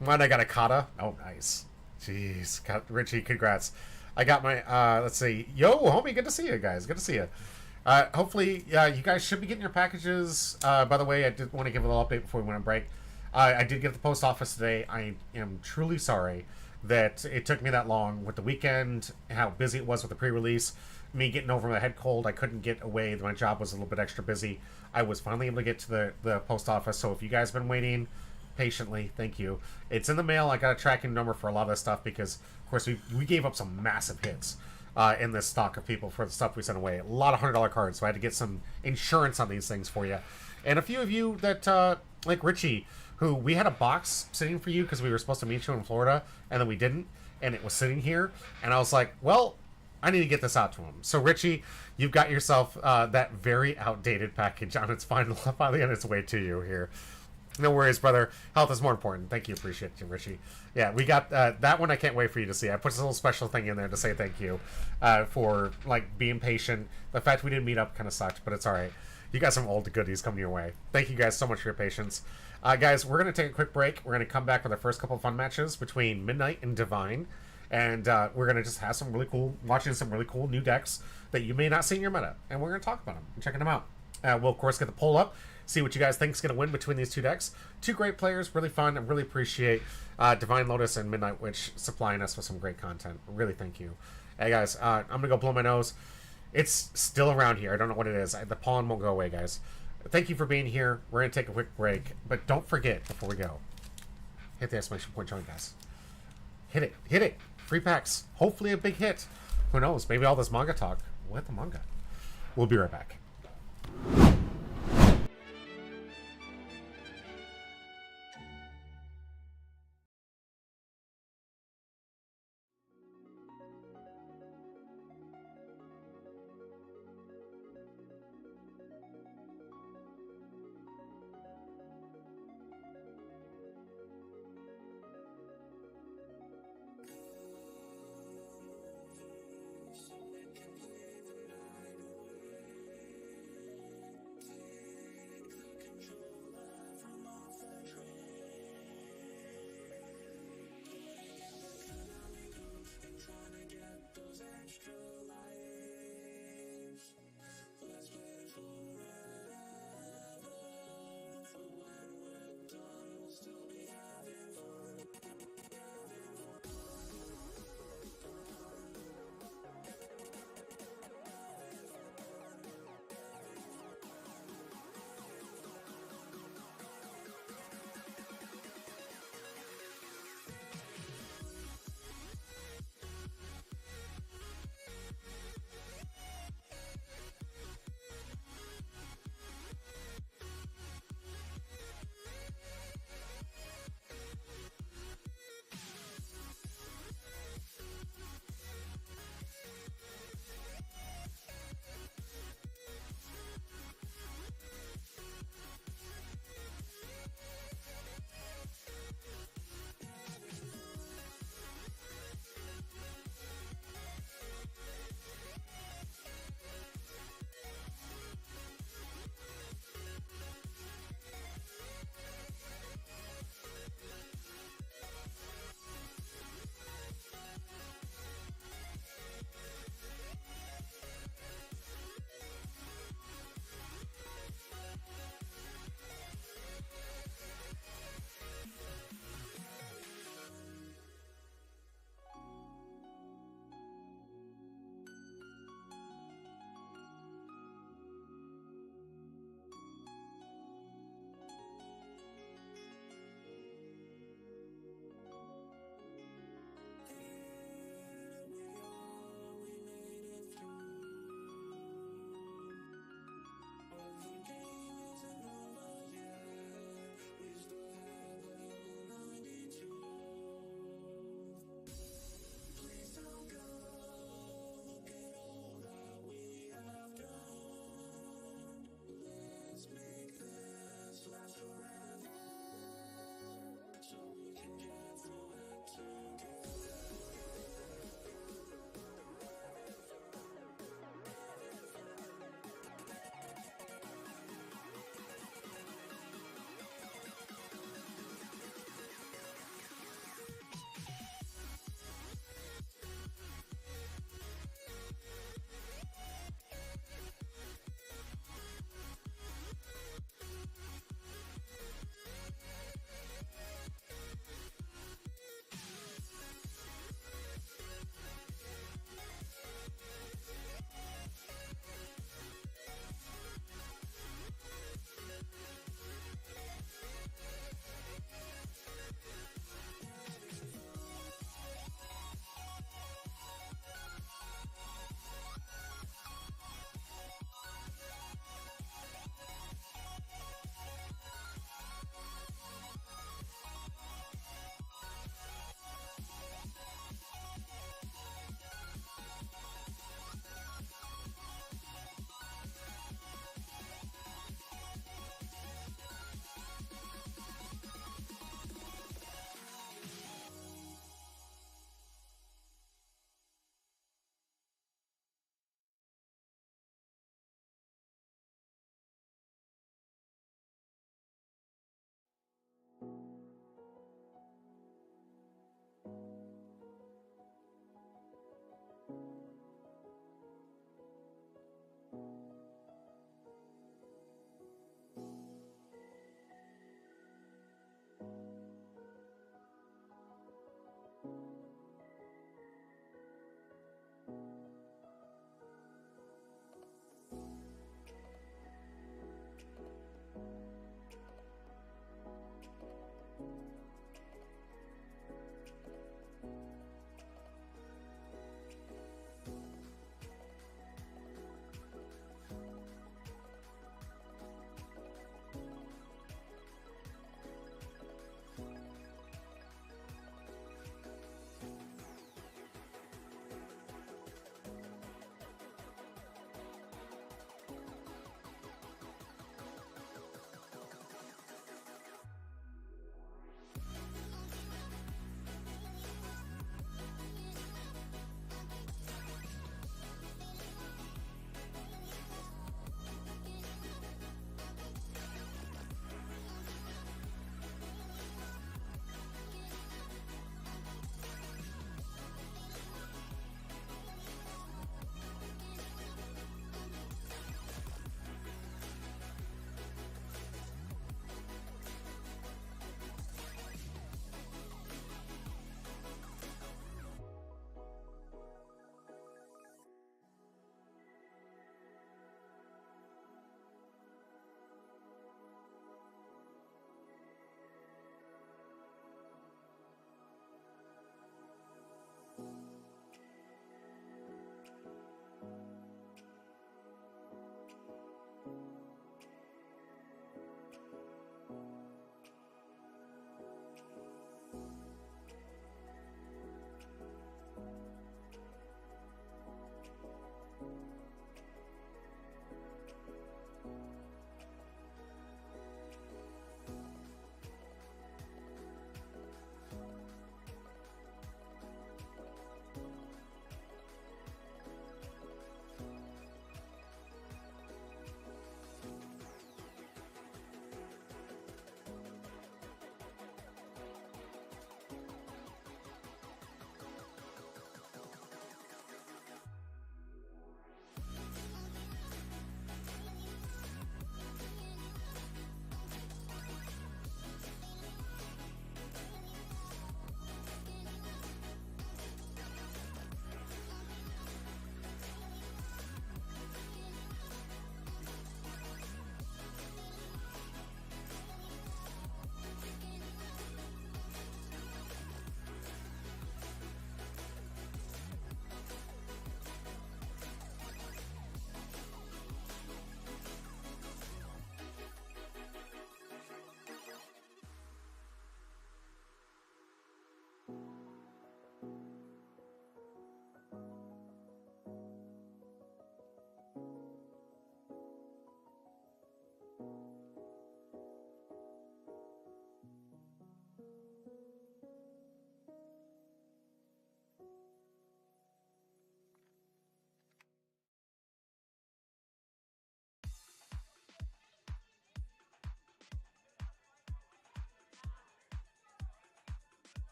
Mine, I got a Kata. Oh, nice. Jeez, Richie, congrats. I got my. Let's see. Yo, homie, good to see you guys. Good to see you. Hopefully, you guys should be getting your packages. By the way, I did want to give a little update before we went on break. I did get to the post office today. I am truly sorry that it took me that long with the weekend, how busy it was with the pre-release, me getting over my head cold. I couldn't get away. My job was a little bit extra busy. I was finally able to get to the post office. So if you guys have been waiting patiently, thank you. It's in the mail. I got a tracking number for a lot of this stuff because, of course, we gave up some massive hits. In this stock of people for the stuff we sent away. A lot of $100 cards, so I had to get some insurance on these things for you. And a few of you that, like Richie, who we had a box sitting for you because we were supposed to meet you in Florida, and then we didn't, and it was sitting here, and I was like, well, I need to get this out to him. So Richie, you've got yourself that very outdated package on its finally on its way to you here. No worries, brother. Health is more important. Thank you. Appreciate you, Richie. Yeah, we got that one. I can't wait for you to see. I put this little special thing in there to say thank you for like being patient. The fact we didn't meet up kind of sucked, but it's all right. You got some old goodies coming your way. Thank you guys so much for your patience. Guys, we're going to take a quick break. We're going to come back with our first couple of fun matches between Midnight and Divine. And we're going to just have some really cool, watching some really cool new decks that you may not see in your meta. And we're going to talk about them and checking them out. We'll, of course, get the poll up. See what you guys think is going to win between these two decks. Two great players, really fun. I really appreciate Divine Lotus and Midnight Witch supplying us with some great content. Really, thank you. Hey, guys, I'm going to go blow my nose. It's still around here. I don't know what it is. The pollen won't go away, guys. Thank you for being here. We're going to take a quick break. But don't forget, before we go, hit the exclamation point join, guys. Hit it. Hit it. Free packs. Hopefully a big hit. Who knows? Maybe all this manga talk will hit the manga. We'll be right back.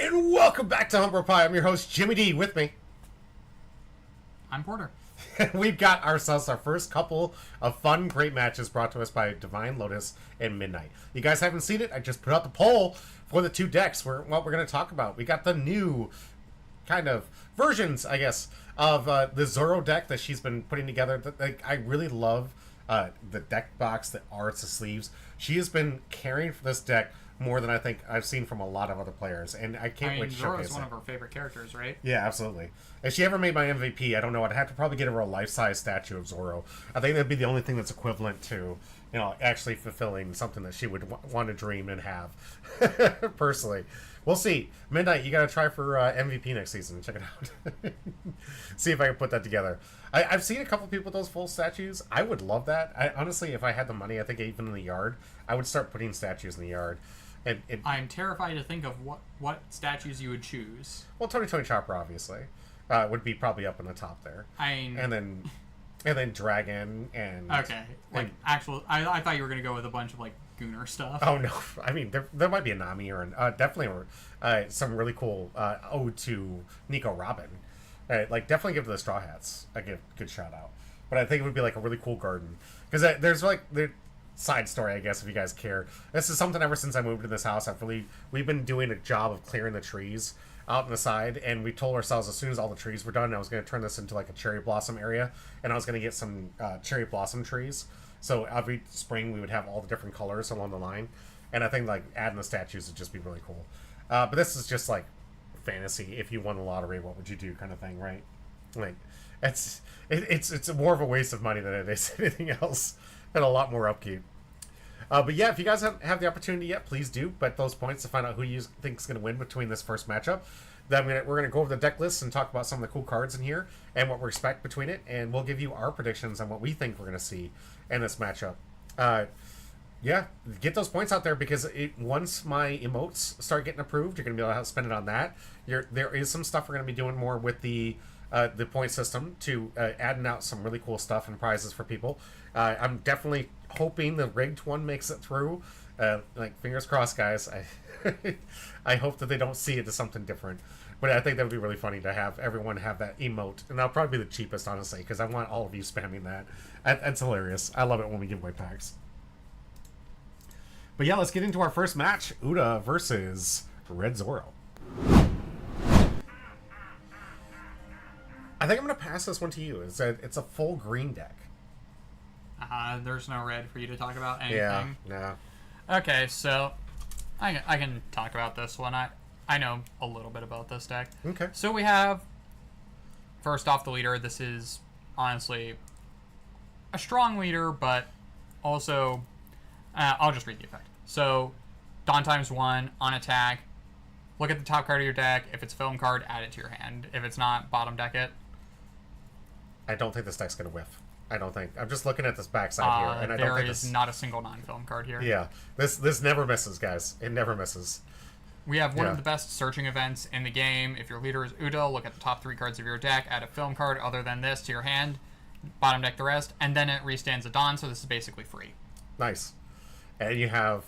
And welcome back to Humber Pie. I'm your host, Jimmy D. With me, I'm Porter. we've got ourselves our first couple of fun, great matches brought to us by Divine Lotus and Midnight. You guys haven't seen it? I just put out the poll for the two decks. What we're going to talk about. We got the new kind of versions, I guess, of the Zoro deck that she's been putting together. I really love the deck box, the arts, the sleeves. She has been caring for this deck more than I think I've seen from a lot of other players, and I can't wait to Zoro showcase is one it. of her favorite characters, right? Yeah, absolutely. If she ever made my MVP, I don't know. I'd have to probably get her a life-size statue of Zoro. I think that'd be the only thing that's equivalent to, actually fulfilling something that she would want to dream and have. Personally, we'll see. Midnight, you got to try for MVP next season. Check it out. See if I can put that together. I've seen a couple people with those full statues. I would love that. Honestly, if I had the money, I think even in the yard, I would start putting statues in the yard. I'm terrified to think of what statues you would choose. Well, Tony Chopper obviously would be probably up in the top there. And then Dragon and okay, actual. I thought you were gonna go with a bunch of Gooner stuff. Oh no, I mean there might be a Nami or definitely some really cool ode to Nico Robin. Definitely give the Straw Hats a good shout out. But I think it would be a really cool garden because there's the side story, I guess, if you guys care. This is something ever since I moved to this house. We've been doing a job of clearing the trees out on the side, and we told ourselves as soon as all the trees were done, I was going to turn this into a cherry blossom area, and I was going to get some cherry blossom trees. So every spring we would have all the different colors along the line, and I think adding the statues would just be really cool. But this is just fantasy. If you won the lottery, what would you do, kind of thing, right? It's more of a waste of money than it is anything else, and a lot more upkeep. But yeah, if you guys haven't have the opportunity yet, please do bet those points to find out who you think is going to win between this first matchup. Then we're going to go over the deck list and talk about some of the cool cards in here and what we expect between it, and we'll give you our predictions on what we think we're going to see in this matchup. Yeah, get those points out there because once my emotes start getting approved, you're going to be able to spend it on that. There is some stuff we're going to be doing more with the point system to adding out some really cool stuff and prizes for people. I'm definitely hoping the rigged one makes it through. Fingers crossed, guys. I hope that they don't see it as something different. But I think that would be really funny to have everyone have that emote. And that'll probably be the cheapest, honestly, because I want all of you spamming that. That's hilarious. I love it when we give away packs. But yeah, let's get into our first match. Uda versus Red Zoro. I think I'm going to pass this one to you. It's a full green deck. There's no red for you to talk about anything. Yeah, no. Okay, so I can talk about this one. I know a little bit about this deck. Okay. So we have, first off, the leader. This is honestly a strong leader, but also, I'll just read the effect. So, Dawn ×1 on attack. Look at the top card of your deck. If it's a film card, add it to your hand. If it's not, bottom deck it. I don't think this deck's going to whiff. I don't think. I'm just looking at this backside here, and I don't think there is not a single non-film card here. Yeah, this never misses, guys. It never misses. We have one of the best searching events in the game. If your leader is Uda, look at the top 3 cards of your deck, add a film card other than this to your hand, bottom deck the rest, and then it restands a Dawn, so this is basically free. Nice. And you have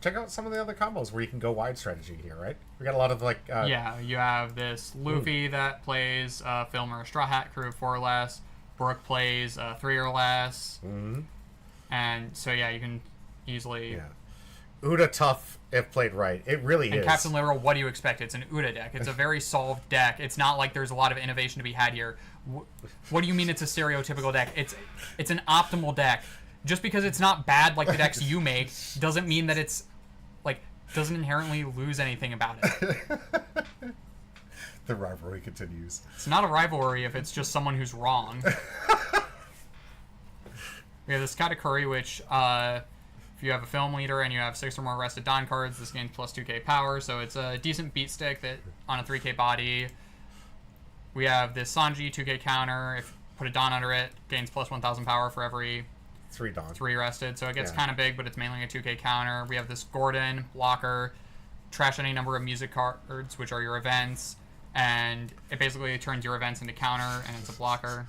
check out some of the other combos where you can go wide strategy here, right? We got a lot of yeah, you have this Luffy that plays film or a Straw Hat crew 4 or less. Brooke plays 3 or less. Mm-hmm. And so yeah, you can easily. Yeah. Uda tough if played right. It really is. And Captain Liberal, what do you expect? It's an Uda deck. It's a very solved deck. It's not like there's a lot of innovation to be had here. What do you mean it's a stereotypical deck? It's an optimal deck. Just because it's not bad like the decks you make doesn't mean that it's doesn't inherently lose anything about it. The rivalry continues. It's not a rivalry if it's just someone who's wrong. We have this Katakuri, which if you have a film leader and you have 6 or more rested Dawn cards, this gains plus 2k power, so it's a decent beat stick that on a 3k body. We have this Sanji 2k counter. If you put a Dawn under it, gains plus 1000 power for every 3 Dawn. 3 rested, so it gets kind of big, but it's mainly a 2k counter. We have this Gordon blocker, trash any number of music cards, which are your events, and it basically turns your events into counter, and it's a blocker.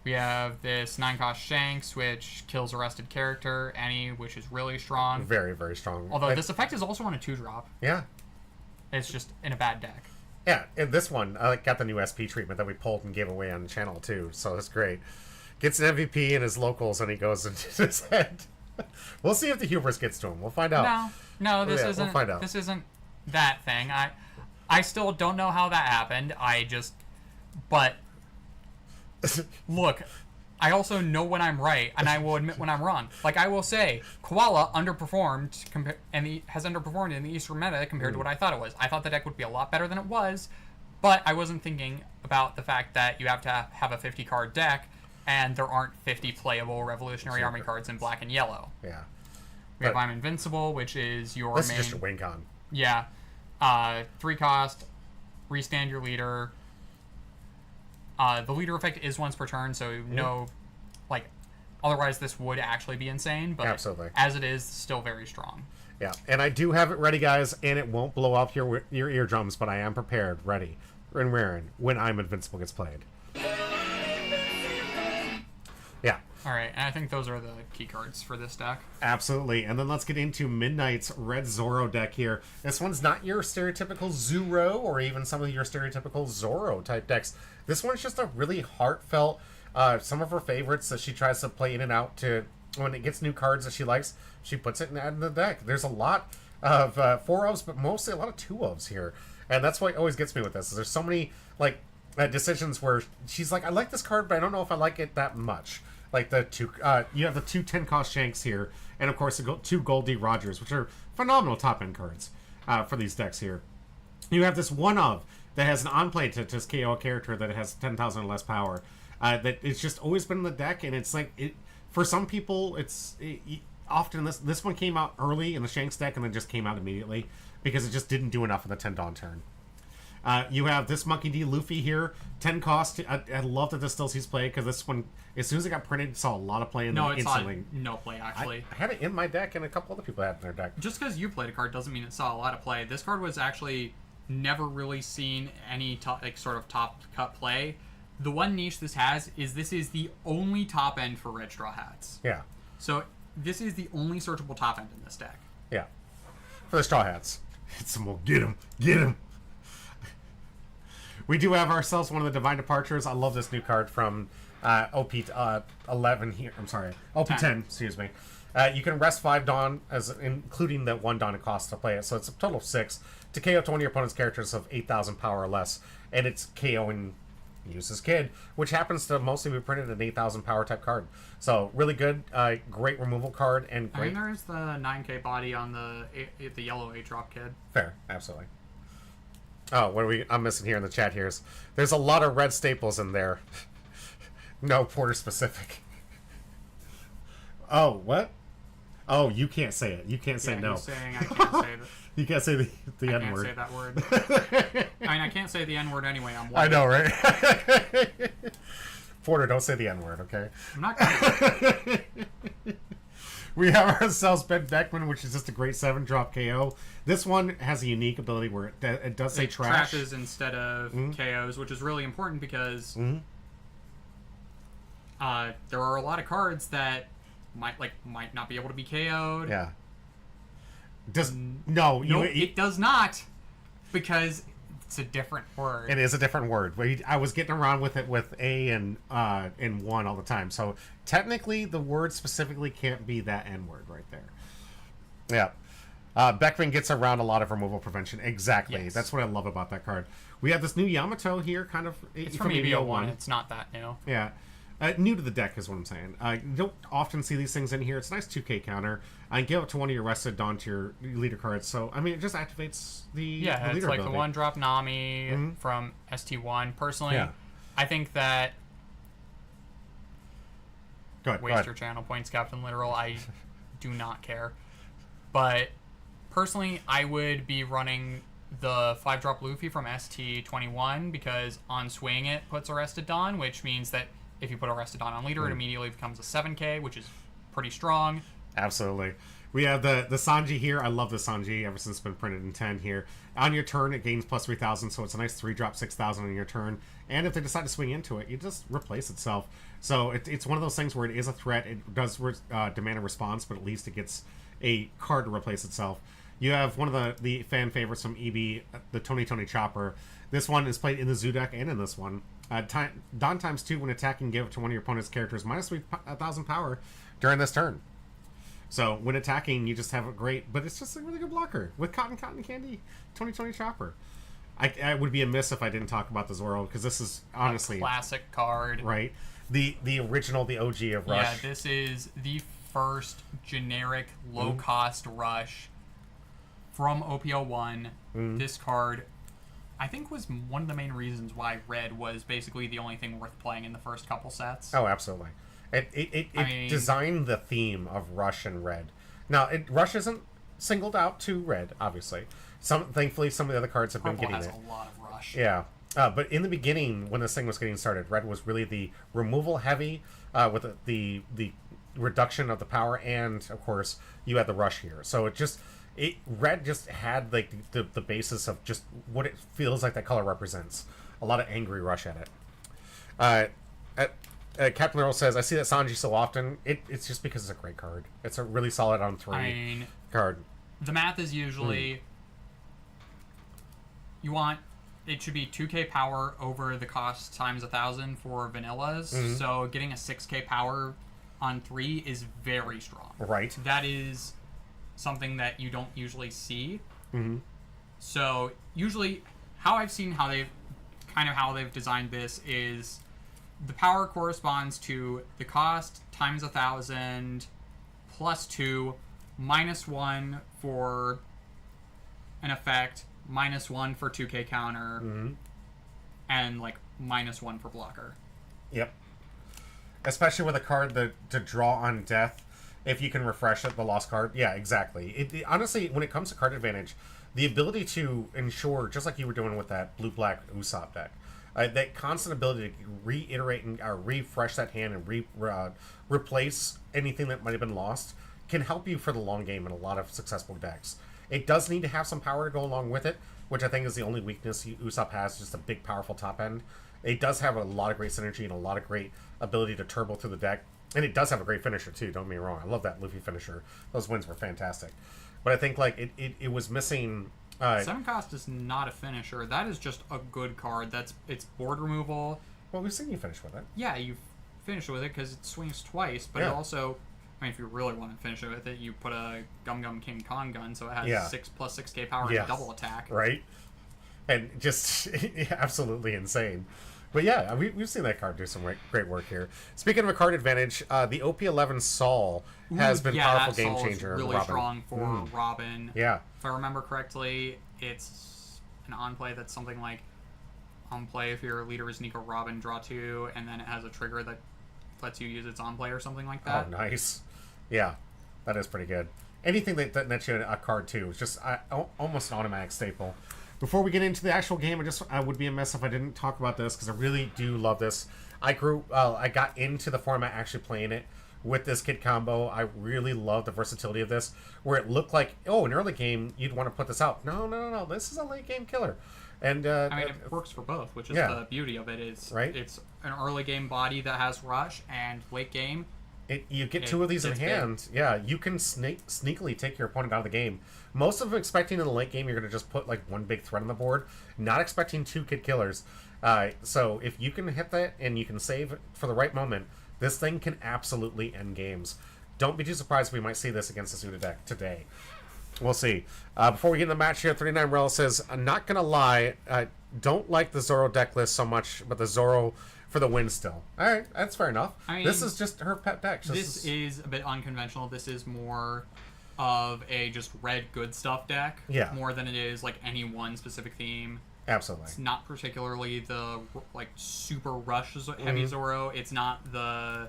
We have this 9-cost Shanks, which kills arrested character, any, which is really strong. Very, very strong. Although this effect is also on a 2-drop. Yeah. It's just in a bad deck. Yeah, and this one, I got the new SP treatment that we pulled and gave away on the channel, too, so it's great. Gets an MVP in his locals, and he goes into his head. We'll see if the hubris gets to him. We'll find out. No, this isn't. We'll find out. This isn't that thing. I still don't know how that happened. But look, I also know when I'm right, and I will admit when I'm wrong. Like I will say, Koala underperformed has underperformed in the Eastern meta compared to what I thought it was. I thought the deck would be a lot better than it was, but I wasn't thinking about the fact that you have to have a 50-card deck, and there aren't 50 playable Revolutionary Army cards in black and yellow. Yeah. We have I'm Invincible, which is your this main... is just a win con. Yeah. 3-cost, restand your leader. The leader effect is once per turn, so no... Like, otherwise this would actually be insane, but Absolutely. As it is, still very strong. Yeah, and I do have it ready, guys, and it won't blow up your eardrums, but I am prepared, ready, and raring when I'm Invincible gets played. Yeah. Alright, and I think those are the key cards for this deck. Absolutely. And then let's get into Midnight's Red Zoro deck here. This one's not your stereotypical Zoro or even some of your stereotypical Zoro type decks. This one's just a really heartfelt, some of her favorites that she tries to play in and out to, when it gets new cards that she likes, she puts it in the deck. There's a lot of 4-ofs, but mostly a lot of 2-ofs here. And that's what always gets me with this. Is there's so many, like, decisions where she's like, I like this card, but I don't know if I like it that much. Like the you have the 2 10-cost Shanks here, and of course the 2 Goldie Rogers, which are phenomenal top-end cards for these decks here. You have this 1-of that has an on-play to just KO a character that has 10,000 or less power. That it's just always been in the deck, and it's like, for some people, often this one came out early in the Shanks deck and then just came out immediately because it just didn't do enough in the 10 Dawn turn. You have this Monkey D. Luffy here, 10 cost. I love that this still sees play because this one, as soon as it got printed, saw a lot of play in there instantly. No play, actually. I had it in my deck, and a couple other people had it in their deck. Just because you played a card doesn't mean it saw a lot of play. This card was actually never really seen any sort of top cut play. The one niche this has is this is the only top end for Red Straw Hats. Yeah. So this is the only searchable top end in this deck. Yeah. For the Straw Hats. Hit some more. Get him. Get him. We do have ourselves one of the Divine Departures. I love this new card from OP 11 here. I'm sorry. OP 10, excuse me. You can rest 5 Dawn, including the 1 Dawn it costs to play it. So it's a total of 6 to KO 20 of your opponent's characters of 8,000 power or less. And it's KOing Uses Kid, which happens to mostly be printed an 8,000 power type card. So really good, great removal card, and great. I mean, there's the 9k body on the yellow 8-drop Kid. Fair, absolutely. Oh, what are I'm missing here in the chat here is there's a lot of red staples in there. No Porter specific. Oh, what? Oh, you can't say it. You can't say no. He's saying I can't say that. You can't say the N word. I can't say that word. I mean, I can't say the N word anyway. I'm white. I know, right? Porter, don't say the N word, okay? I'm not gonna. We have ourselves Ben Beckman, which is just a great 7-drop KO. This one has a unique ability where it does say trash. Trashes instead of KOs, which is really important because there are a lot of cards that might not be able to be KO'd. Yeah. It does not, because it's a different word. It is a different word. I was getting around with it with A and 1 all the time. So technically, the word specifically can't be that N word right there. Yeah. Beckman gets around a lot of removal prevention. Exactly. Yes. That's what I love about that card. We have this new Yamato here, kind of. It's from EVO1. It's not that new. Yeah. New to the deck is what I'm saying. You don't often see these things in here. It's a nice 2k counter. Give up to one of your rested Dawn to your leader cards. So, I mean, it just activates the leader it's like ability. the 1-drop Nami from ST1. Personally, I think that... Go ahead. Waste your channel points, Captain Literal. I do not care. But, personally, I would be running the 5-drop Luffy from ST21 because on swing it puts Arrested Dawn, which means that if you put Arrested Dawn on leader, it immediately becomes a 7k, which is pretty strong. Absolutely. We have the Sanji here. I love the Sanji ever since it's been printed in 10 here. On your turn, it gains plus 3,000, so it's a nice 3-drop 6,000 on your turn. And if they decide to swing into it, you just replace itself. So it's one of those things where it is a threat. It does demand a response, but at least it gets a card to replace itself. You have one of the fan favorites from EB, the Tony Chopper. This one is played in the Zoo deck and in this one. Dawn times 2 when attacking, give it to one of your opponent's characters minus 3,000 power during this turn. So when attacking, you just have a great, but it's just a really good blocker with Cotton Candy, Tony Chopper. I would be amiss if I didn't talk about the Zoro, because this is honestly a classic card. Right, the original, the OG of Rush. Yeah, this is the first generic low cost Rush from OPL1. This card, I think, was one of the main reasons why Red was basically the only thing worth playing in the first couple sets. Oh, absolutely. It designed the theme of Rush and Red. Now, Rush isn't singled out to Red, obviously. Thankfully, some of the other cards have been Purple getting has it. a lot of Rush. Yeah. But in the beginning, when this thing was getting started, Red was really the removal heavy with the reduction of the power, and, of course, you had the Rush here. So Red just had like the basis of just what it feels like that color represents. A lot of angry Rush at it. Captain Earl says, I see that Sanji so often. It's just because it's a great card. It's a really solid on 3 card. The math is usually it should be 2k power over the cost times 1,000 for vanillas. So getting a 6k power on 3 is very strong. Right. That is something that you don't usually see. So usually how they've designed this is the power corresponds to the cost times 1,000 plus 2 minus 1 for an effect, minus 1 for 2k counter, and like minus 1 for blocker. Yep. Especially with a card to draw on death, if you can refresh it, the lost card. Yeah, exactly. Honestly, when it comes to card advantage, the ability to ensure, just like you were doing with that blue-black Usopp deck, that constant ability to reiterate and refresh that hand and replace anything that might have been lost can help you for the long game in a lot of successful decks. It does need to have some power to go along with it, which I think is the only weakness Usopp has, just a big, powerful top end. It does have a lot of great synergy and a lot of great ability to turbo through the deck. And it does have a great finisher, too, don't get me wrong. I love that Luffy finisher. Those wins were fantastic. But I think, like, it was missing... 7 cost is not a finisher. That is just a good card. It's board removal. Well, we've seen you finish with it. Yeah, you finish with it because it swings twice, but it also... I mean, if you really want to finish it with it, you put a Gum King Kong gun, so it has 6 plus 6k power and double attack. Right? And just absolutely insane. But yeah, we've seen that card do some great work here. Speaking of a card advantage, the OP11 Sol has been powerful game changer. Really Robin. Strong for Robin. Yeah. If I remember correctly, it's an on play that's something like on play if your leader is Nico Robin, draw 2, and then it has a trigger that lets you use its on play or something like that. Oh, nice. Yeah, that is pretty good. Anything that nets you a card too is just almost an automatic staple. Before we get into the actual game, I would be amiss if I didn't talk about this because I really do love this. I got into the format actually playing it with this kit combo. I really love the versatility of this, where it looked like, an early game you'd want to put this out. No, this is a late game killer. And I mean, it works for both, which is the beauty of it. It's an early game body that has rush, and late game. You get 2 of these in hand. Yeah, you can sneakily take your opponent out of the game. Most of them expecting in the late game you're going to just put like one big threat on the board, not expecting 2 kid killers. So if you can hit that and you can save for the right moment, this thing can absolutely end games. Don't be too surprised if we might see this against the Suda deck today. We'll see. Before we get into the match here, 39 Rel says, I'm not going to lie, I don't like the Zoro deck list so much, but the Zoro for the win still. All right, that's fair enough. I mean, this is just her pet deck. This is a bit unconventional. This is more of a just red good stuff deck, more than it is like any one specific theme. Absolutely. It's not particularly the like super rush heavy Zoro. It's not the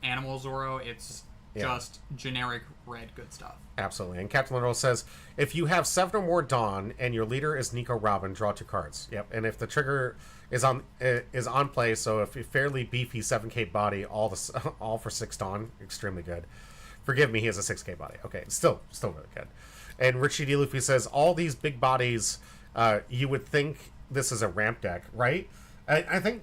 animal Zoro. It's just generic red good stuff. Absolutely. And Captain Little says, if you have 7 or more Dawn and your leader is Nico Robin, draw 2 cards. Yep. And if the trigger is on play, so if a fairly beefy 7k body, all for 6 Dawn, extremely good. Forgive me, he has a 6K body. Okay, still really good. And Richie D. Luffy says, all these big bodies, you would think this is a ramp deck, right? I think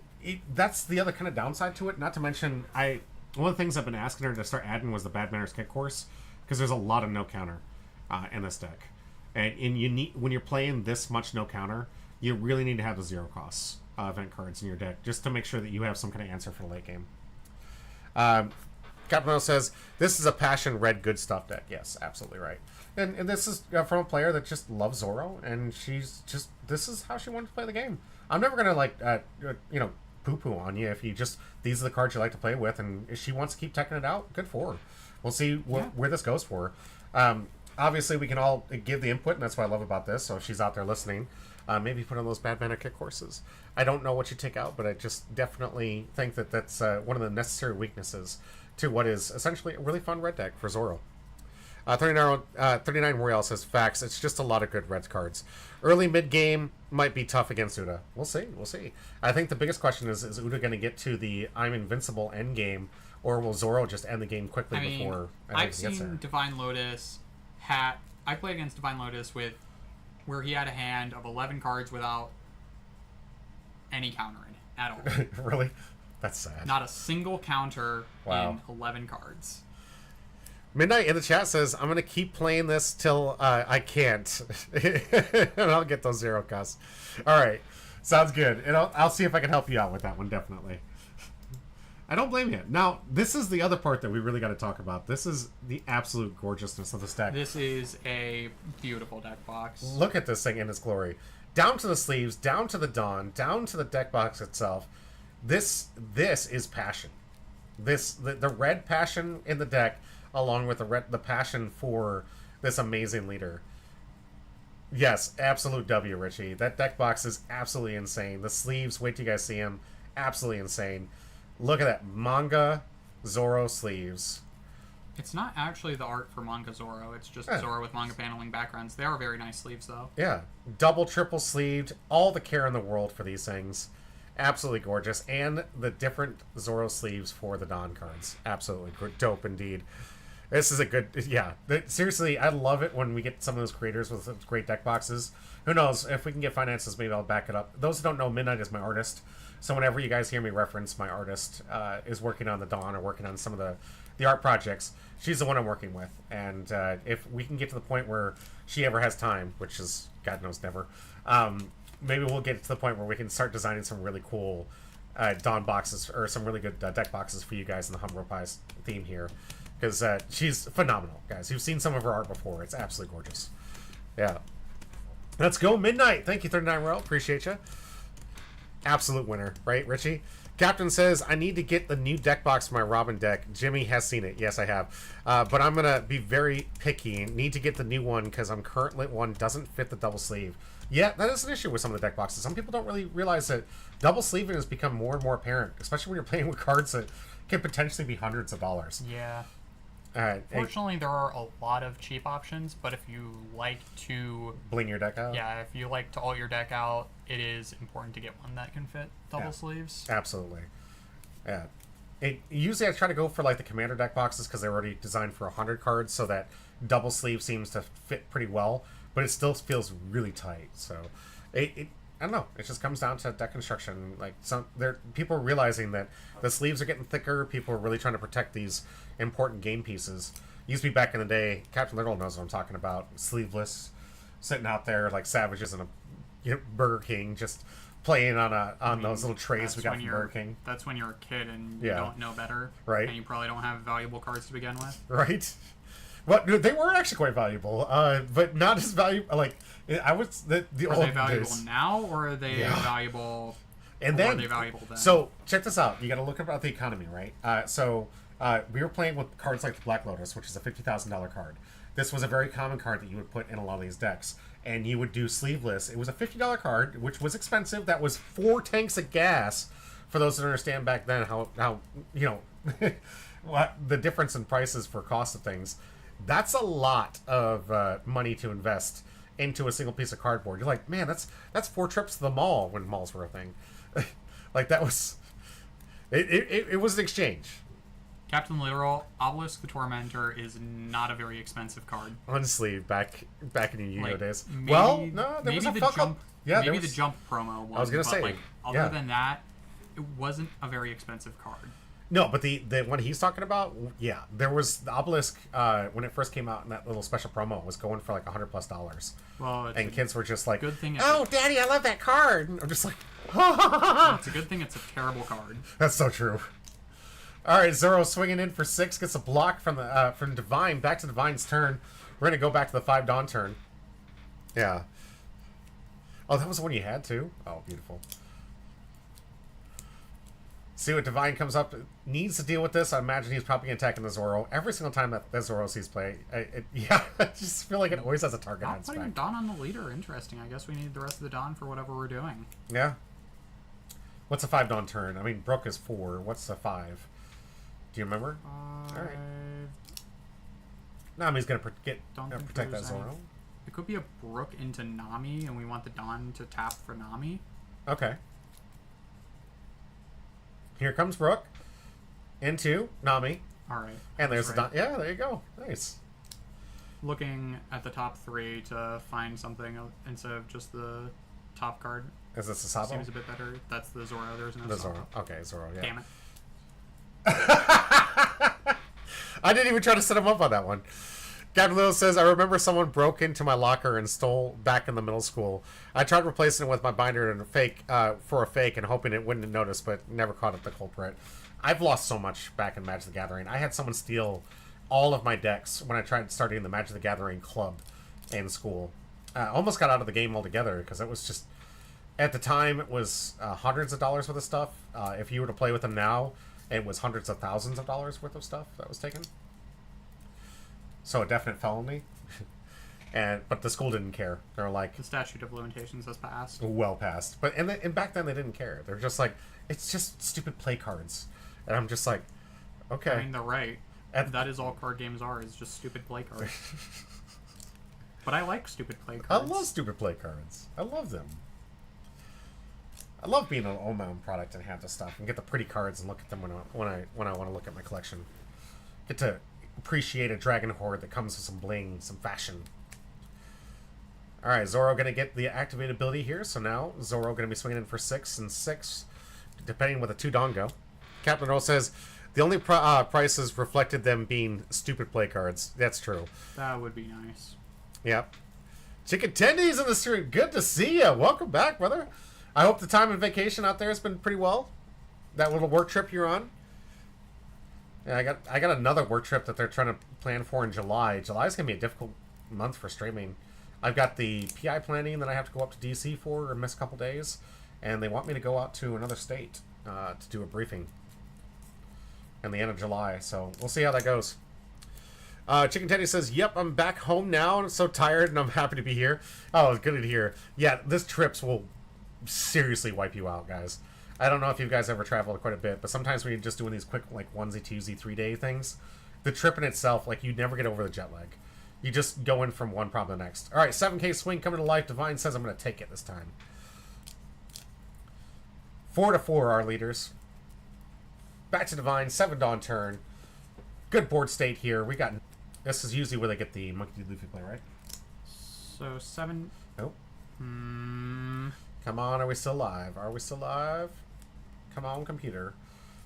that's the other kind of downside to it. Not to mention, one of the things I've been asking her to start adding was the Bad Manners Kick Course, because there's a lot of no counter in this deck. And you need, when you're playing this much no counter, you really need to have the zero costs event cards in your deck, just to make sure that you have some kind of answer for the late game. Captain says, this is a passion red good stuff deck. Yes, absolutely right. And this is from a player that just loves Zoro, and this is how she wanted to play the game. I'm never going to, poo-poo on you if you just, these are the cards you like to play with, and if she wants to keep teching it out, good for her. We'll see where this goes for her. Obviously, we can all give the input, and that's what I love about this, so if she's out there listening, maybe put on those Bad Mana Kick courses. I don't know what you take out, but I just definitely think that that's one of the necessary weaknesses to what is essentially a really fun red deck for Zoro. 39 Royale says, facts, it's just a lot of good red cards. Early mid-game might be tough against Uda. We'll see. I think the biggest question is Uda going to get to the I'm invincible end game, or will Zoro just end the game quickly before I've gets there? seen Divine Lotus I played against Divine Lotus where he had a hand of 11 cards without any countering at all. Really? That's sad. Not a single counter Wow. in 11 cards. Midnight in the chat says, I'm going to keep playing this till I can't. And I'll get those zero costs. All right. Sounds good. And I'll see if I can help you out with that one, definitely. I don't blame you. Now, this is the other part that we really got to talk about. This is the absolute gorgeousness of this deck. This is a beautiful deck box. Look at this thing in its glory. Down to the sleeves, down to the Dawn, down to the deck box itself. This is passion. The red passion in the deck, along with the passion for this amazing leader. Yes, absolute W, Richie. That deck box is absolutely insane. The sleeves, wait till you guys see them. Absolutely insane. Look at that. Manga Zoro sleeves. It's not actually the art for Manga Zoro. It's just Zoro with manga paneling backgrounds. They are very nice sleeves, though. Yeah. Double, triple sleeved. All the care in the world for these things. Absolutely gorgeous. And the different Zoro sleeves for the Dawn cards. Absolutely dope indeed. This is a good... Yeah. Seriously, I love it when we get some of those creators with those great deck boxes. Who knows? If we can get finances, maybe I'll back it up. Those who don't know, Midnight is my artist. So whenever you guys hear me reference my artist is working on the Dawn or working on some of the art projects, she's the one I'm working with. And if we can get to the point where she ever has time, which is God knows never, maybe we'll get to the point where we can start designing some really cool Dawn boxes or some really good deck boxes for you guys in the Humble Pies theme here. Because she's phenomenal, guys. You've seen some of her art before. It's absolutely gorgeous. Yeah. Let's go, Midnight. Thank you, 39 Royal. Appreciate you. Absolute winner, right, Richie? Captain says, I need to get the new deck box for my Robin deck. Jimmy has seen it. Yes, I have. But I'm going to be very picky. Need to get the new one because I'm currently one doesn't fit the double sleeve. Yeah, that is an issue with some of the deck boxes. Some people don't really realize that double sleeving has become more and more apparent, especially when you're playing with cards that can potentially be hundreds of dollars. Yeah. Fortunately, there are a lot of cheap options, but if you like to... Bling your deck out? Yeah, if you like to alt your deck out, it is important to get one that can fit double sleeves. Absolutely. Yeah. Usually I try to go for like the Commander deck boxes because they're already designed for 100 cards, so that double sleeve seems to fit pretty well, but it still feels really tight. So, I don't know. It just comes down to deck construction. Like people are realizing that the sleeves are getting thicker. People are really trying to protect these important game pieces. Used to be back in the day. Captain Little knows what I'm talking about. Sleeveless, sitting out there like savages in a Burger King, just playing on those little trays we got from Burger King. That's when you're a kid and you don't know better, right? And you probably don't have valuable cards to begin with, right? Well, they were actually quite valuable, but not as valuable. Like I was the are old they valuable days. now, or are they valuable? And then, then, are they valuable then? So check this out. You got to look about the economy, right? We were playing with cards like the Black Lotus, which is a $50,000 card. This was a very common card that you would put in a lot of these decks, and you would do sleeveless. It was a $50 card, which was expensive. That was 4 tanks of gas. For those that understand back then how what the difference in prices for cost of things. That's a lot of money to invest into a single piece of cardboard. You're like, man, that's 4 trips to the mall when malls were a thing. Like that was, it was an exchange. Captain Literal, Obelisk the Tormentor is not a very expensive card. Honestly, back in the Yu-Gi-Oh days. Maybe, Well, no, there was maybe a the fuck up. jump. Yeah, maybe the jump promo one. I was gonna but, say, like, other yeah. than that, it wasn't a very expensive card. No, but the one he's talking about, yeah, there was the Obelisk when it first came out in that little special promo was going for like $100+. Well, it's And kids were just like, good thing. "Oh, Daddy, I love that card." And I'm just like, It's a good thing it's a terrible card. That's so true. All right, Zoro swinging in for 6, gets a block from Divine. Back to Divine's turn. We're gonna go back to the 5 Dawn turn. Yeah. Oh, that was the one you had too. Oh, beautiful. See what Divine comes up, needs to deal with this. I imagine he's probably attacking the Zoro every single time that Zoro sees play. Yeah, I just feel like it always has a target on Not its putting back. Dawn on the leader. Interesting. I guess we need the rest of the Dawn for whatever we're doing. Yeah. What's a 5 Dawn turn? I mean, Brook is 4. What's a 5? Do you remember? All right. Nami's gonna protect that there's Zoro. any- It could be a Brook into Nami, and we want the Dawn to tap for Nami. Okay. Here comes Brook into Nami, All right. and there's that's the right. Dawn. Yeah, there you go. Nice. Looking at the top 3 to find something instead of just the top card Is this a Sabo? seems a bit better. That's the Zoro. There's no The Sabo. Zoro. Okay, Zoro. Yeah. Damn it. I didn't even try to set him up on that one. Captain Little says, I remember someone broke into my locker and stole back in the middle school. I tried replacing it with my binder and for a fake and hoping it wouldn't notice, but never caught up the culprit. I've lost so much back in Magic the Gathering. I had someone steal all of my decks when I tried starting the Magic the Gathering club in school. I almost got out of the game altogether because it was just, at the time, it was hundreds of dollars worth of stuff. If you were to play with them now, it was hundreds of thousands of dollars worth of stuff that was taken. So a definite felony. But the school didn't care. They were like, The statute of limitations has passed. well past. But and back then they didn't care. They're just like, it's just stupid play cards. And I'm just like, okay. I mean, they're right. At- That is all card games are, is just stupid play cards. But I like stupid play I cards. love stupid play cards. I love them. I love being an own my own product and have the stuff and get the pretty cards and look at them when I want to look at my collection. Get to appreciate a dragon horde that comes with some bling, some fashion. All right, Zoro gonna get the activated ability here. So now Zoro gonna be swinging in for 6 and 6, depending with a 2 Dawn go. Captain Earl says the only prices reflected them being stupid play cards. That's true. That would be nice. Yep. Chicken Tendies in the stream. Good to see you. Welcome back, brother. I hope the time and vacation out there has been pretty well. That little work trip you're on. Yeah, I got another work trip that they're trying to plan for in July. July's gonna be a difficult month for streaming. I've got the PI planning that I have to go up to DC for and miss a couple days, and they want me to go out to another state to do a briefing in the end of July. So we'll see how that goes. Chicken Teddy says, yep, I'm back home now, and I'm so tired, and I'm happy to be here. Oh, it's good to hear. Yeah, this trips will seriously wipe you out, guys. I don't know if you guys ever traveled quite a bit, but sometimes when you're just doing these quick, like, onesie, twosie, 3-day things, the trip in itself, like, you never get over the jet lag. You just go in from one problem to the next. All right, 7K swing coming to life. Divine says I'm going to take it this time. 4-4 our leaders. Back to Divine, 7 Dawn turn. Good board state here. We got... This is usually where they get the Monkey D. Luffy play, right? So 7. Nope. Hmm. Come on, are we still live? Are we still live? Come on, computer.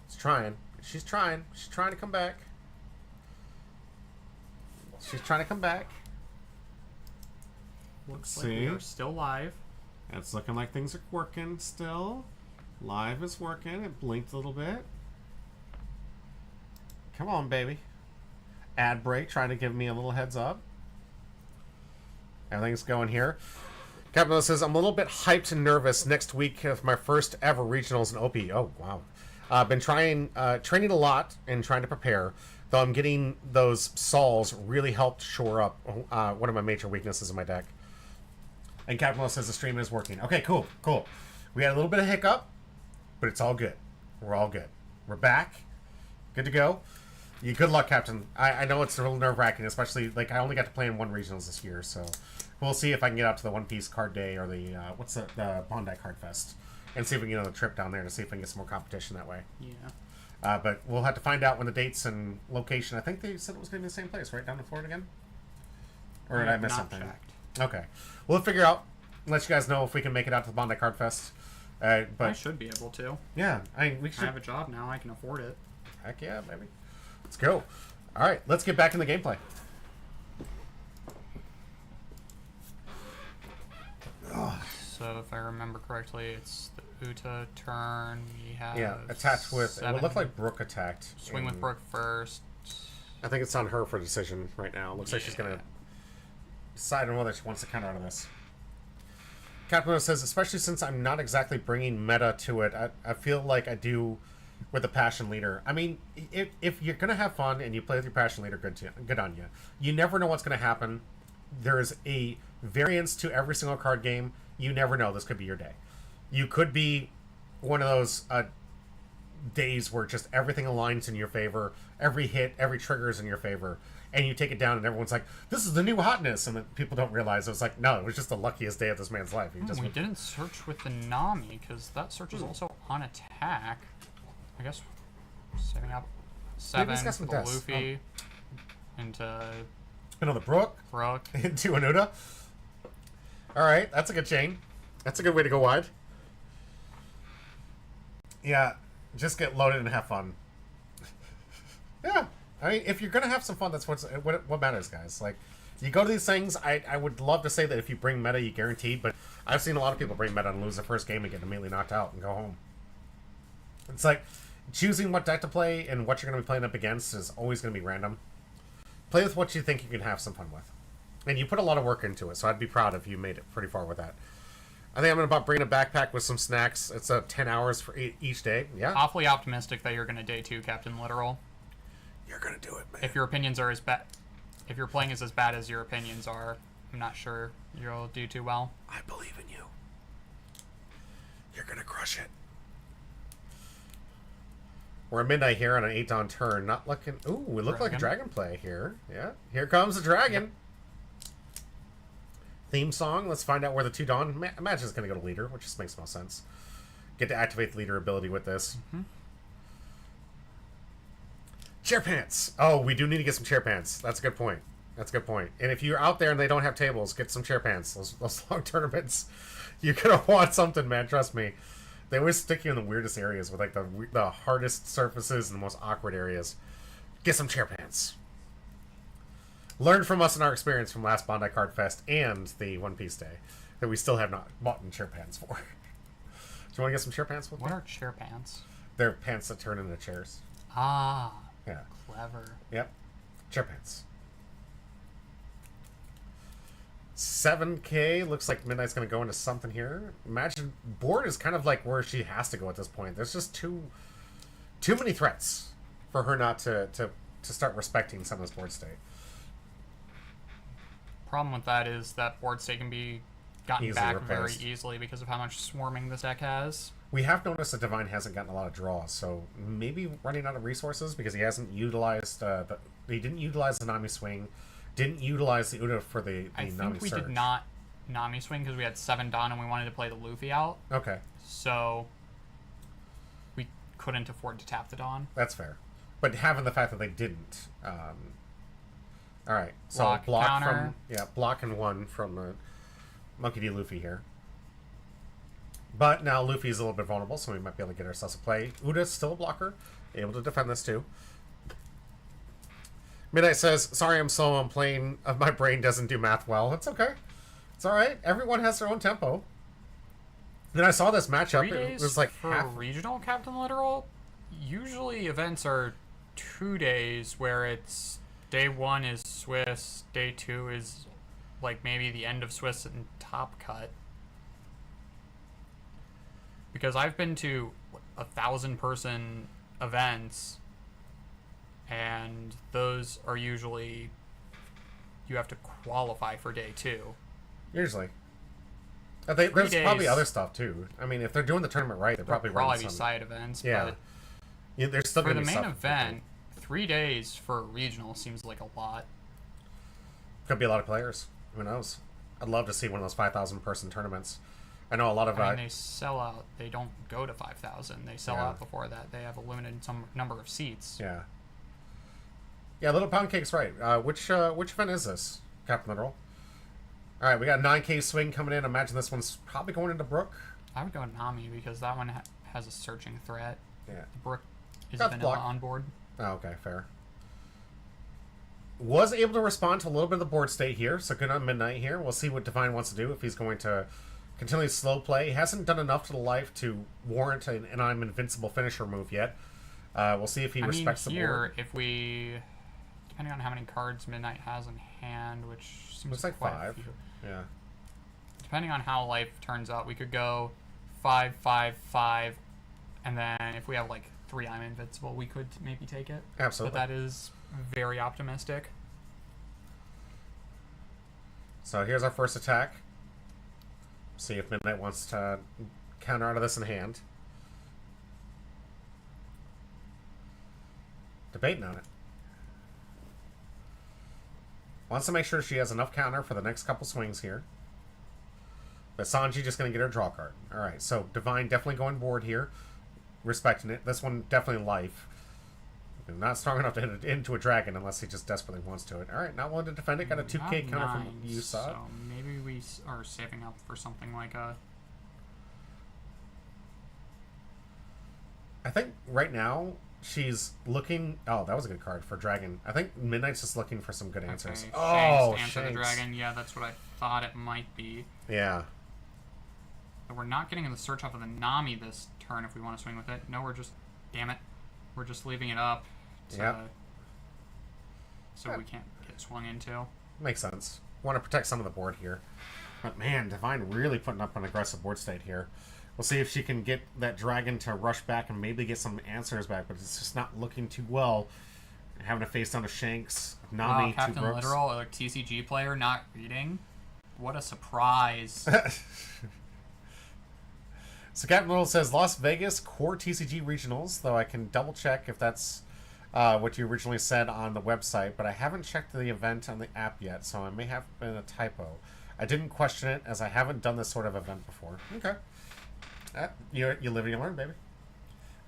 It's trying. She's trying. She's trying to come back. She's trying to come back. Looks Let's like we see. are still live. It's looking like things are working still. Live is working. It blinked a little bit. Come on, baby. Ad break, trying to give me a little heads up. Everything's going here. Captain says, I'm a little bit hyped and nervous next week of my first ever regionals in OP. Oh, wow. I've been training a lot and trying to prepare, though I'm getting those Sauls really helped shore up one of my major weaknesses in my deck. And Captain says the stream is working. Okay, cool. We had a little bit of hiccup, but it's all good. We're all good. We're back. Good to go. Good luck, Captain. I know it's a little nerve-wracking, especially, like, I only got to play in one regionals this year, so we'll see if I can get out to the One Piece card day or the, the Bondi Card Fest, and see if we can get on the trip down there to see if we can get some more competition that way. Yeah. But we'll have to find out when the dates and location. I think they said it was going to be the same place, right? Down in Florida again? Or did I miss something? Checked. Okay. We'll figure out, let you guys know if we can make it out to the Bondi Card Fest. But I should be able to. yeah, we should. I have a job now. I can afford it. Heck yeah, baby. Let's go. All right, let's get back in the gameplay. So if I remember correctly, it's the Uta turn. We have attached with. It 7. would look like Brooke attacked. Swing with Brooke first. I think it's on her for decision right now. Looks like she's gonna decide on whether she wants to counter out of this. Captain says, especially since I'm not exactly bringing meta to it, I feel like I do with the Passion Leader. I mean, if you're going to have fun and you play with your Passion Leader, good on you. You never know what's going to happen. There's a variance to every single card game. You never know. This could be your day. You could be one of those days where just everything aligns in your favor. Every hit, every trigger is in your favor. And you take it down and everyone's like, this is the new hotness. And then people don't realize it was like, no, it was just the luckiest day of this man's life. We didn't search with the Nami because that search is also on attack. I guess setting up 7 got some for deaths. Luffy into Another Brooke Brooke. into Anuda. All right, that's a good chain. That's a good way to go wide. Yeah, just get loaded and have fun. Yeah. I mean, if you're gonna have some fun, that's what matters, guys. Like, you go to these things. I would love to say that if you bring meta, you guaranteed, but I've seen a lot of people bring meta and lose the first game and get immediately knocked out and go home. It's like choosing what deck to play and what you're gonna be playing up against is always gonna be random. Play with what you think you can have some fun with, and you put a lot of work into it. So I'd be proud if you made it pretty far with that. I think I'm about bringing a backpack with some snacks. It's 10 hours for each day. Yeah. Awfully optimistic that you're gonna day 2 Captain Literal. You're gonna do it, man. If your opinions are as bad, if your playing is as bad as your opinions are, I'm not sure you'll do too well. I believe in you. You're gonna crush it. We're at midnight here on an 8 dawn turn. Not looking. Ooh, we look like a dragon play here. Yeah, here comes the dragon. Theme song. Let's find out where the 2 dawn. Imagine it's gonna go to leader, which just makes no sense. Get to activate the leader ability with this. Chair pants. Oh, we do need to get some chair pants. That's a good point. That's a good point. And if you're out there and they don't have tables, get some chair pants. Those long tournaments, you're gonna want something, man. Trust me. They always stick you in the weirdest areas with like the hardest surfaces and the most awkward areas. Get some chair pants. Learn from us and our experience from last Bondi Card Fest and the One Piece Day that we still have not bought in chair pants for. Do you want to get some chair pants with me? What are chair pants? They're pants that turn into chairs. Ah. Yeah. Clever. Yep. Chair pants. 7K. Looks like Midnight's going to go into something here. Imagine board is kind of like where she has to go at this point. There's just too many threats for her not to start respecting some of this board state. Problem with that is that board state can be gotten Easily back replaced. very easily because of how much swarming this deck has. We have noticed that Divine hasn't gotten a lot of draws, so maybe running out of resources because he hasn't utilized he didn't utilize the Nami swing, didn't utilize the Uda for the I Nami think we surge. did not Nami swing because we had 7 Dawn and we wanted to play the Luffy out, Okay, so we couldn't afford to tap the Dawn. that's fair. But having the fact that they didn't, all right. So Block, counter. Block and 1 from Monkey D. Luffy here. But now Luffy's a little bit vulnerable, so we might be able to get ourselves a play. Uda's still a blocker, able to defend this too. Midnight says, sorry I'm slow, I'm playing, my brain doesn't do math well. It's okay. It's alright. Everyone has their own tempo. Then I saw this matchup, 3 days it was like for half... regional Captain Literal. Usually events are 2 days where it's day 1 is Swiss, day 2 is like maybe the end of Swiss and Top Cut. Because I've been to 1,000-person events, and those are usually you have to qualify for day 2. Usually. There's 3 probably days. other stuff too. I mean, if they're doing the tournament right, they're probably There'll running probably be some... side events, Yeah. but Yeah, there's still for gonna the be main stuff. event, 3 days for a regional seems like a lot. Could be a lot of players. Who knows? I'd love to see one of those 5,000 person tournaments. I know a lot of I mean, they sell out. They don't go to 5,000. They sell Yeah. out before that. They have a limited number of seats. yeah. Yeah, Little Pound Cake's right. Which event is this, Captain Literal? All right, we got a 9K swing coming in. Imagine this one's probably going into Brook. I would go Nami because that one has a searching threat. Yeah. The Brook is That's vanilla block. on board. Oh, okay, fair. Was able to respond to a little bit of the board state here, so good on Midnight here. We'll see what Divine wants to do, if he's going to continue slow play. He hasn't done enough to the life to warrant an I'm invincible finisher move yet. We'll see if he respects the board. If we, depending on how many cards Midnight has in hand, which seems Looks like quite 5. a few. Yeah. Depending on how life turns out, we could go 5, 5, 5, and then if we have like 3 I'm invincible, we could maybe take it. Absolutely. But that is very optimistic. So here's our first attack. See if Midnight wants to counter out of this in hand. Debating on it. Wants to make sure she has enough counter for the next couple swings here. But Sanji just going to get her draw card. Alright, so Divine definitely going board here. Respecting it. This one definitely life. Not strong enough to hit it into a dragon unless he just desperately wants to it. Alright, not willing to defend it. Got a 2K counter from Yusa. So maybe we are saving up for something like a... I think right now she's looking... Oh, that was a good card for dragon. I think Midnight's just looking for some good answers. Okay, Oh, Shanks to answer the Shanks. dragon. Yeah, that's what I thought it might be. Yeah. But we're not getting in the search off of the Nami this turn if we want to swing with it. No, we're just... Damn it. We're just leaving it up to... Yep. So we can't get swung into. Makes sense. Want to protect some of the board here. But man, Divine really putting up an aggressive board state here. We'll see if she can get that dragon to rush back and maybe get some answers back, but it's just not looking too well. Having to face down to Shanks, Nami, Captain two Brooks. Literal, a TCG player not reading. What a surprise. So Captain Literal says Las Vegas core TCG regionals, though I can double check if that's what you originally said on the website, but I haven't checked the event on the app yet, so it may have been a typo. I didn't question it as I haven't done this sort of event before. Okay. You live and you learn, baby.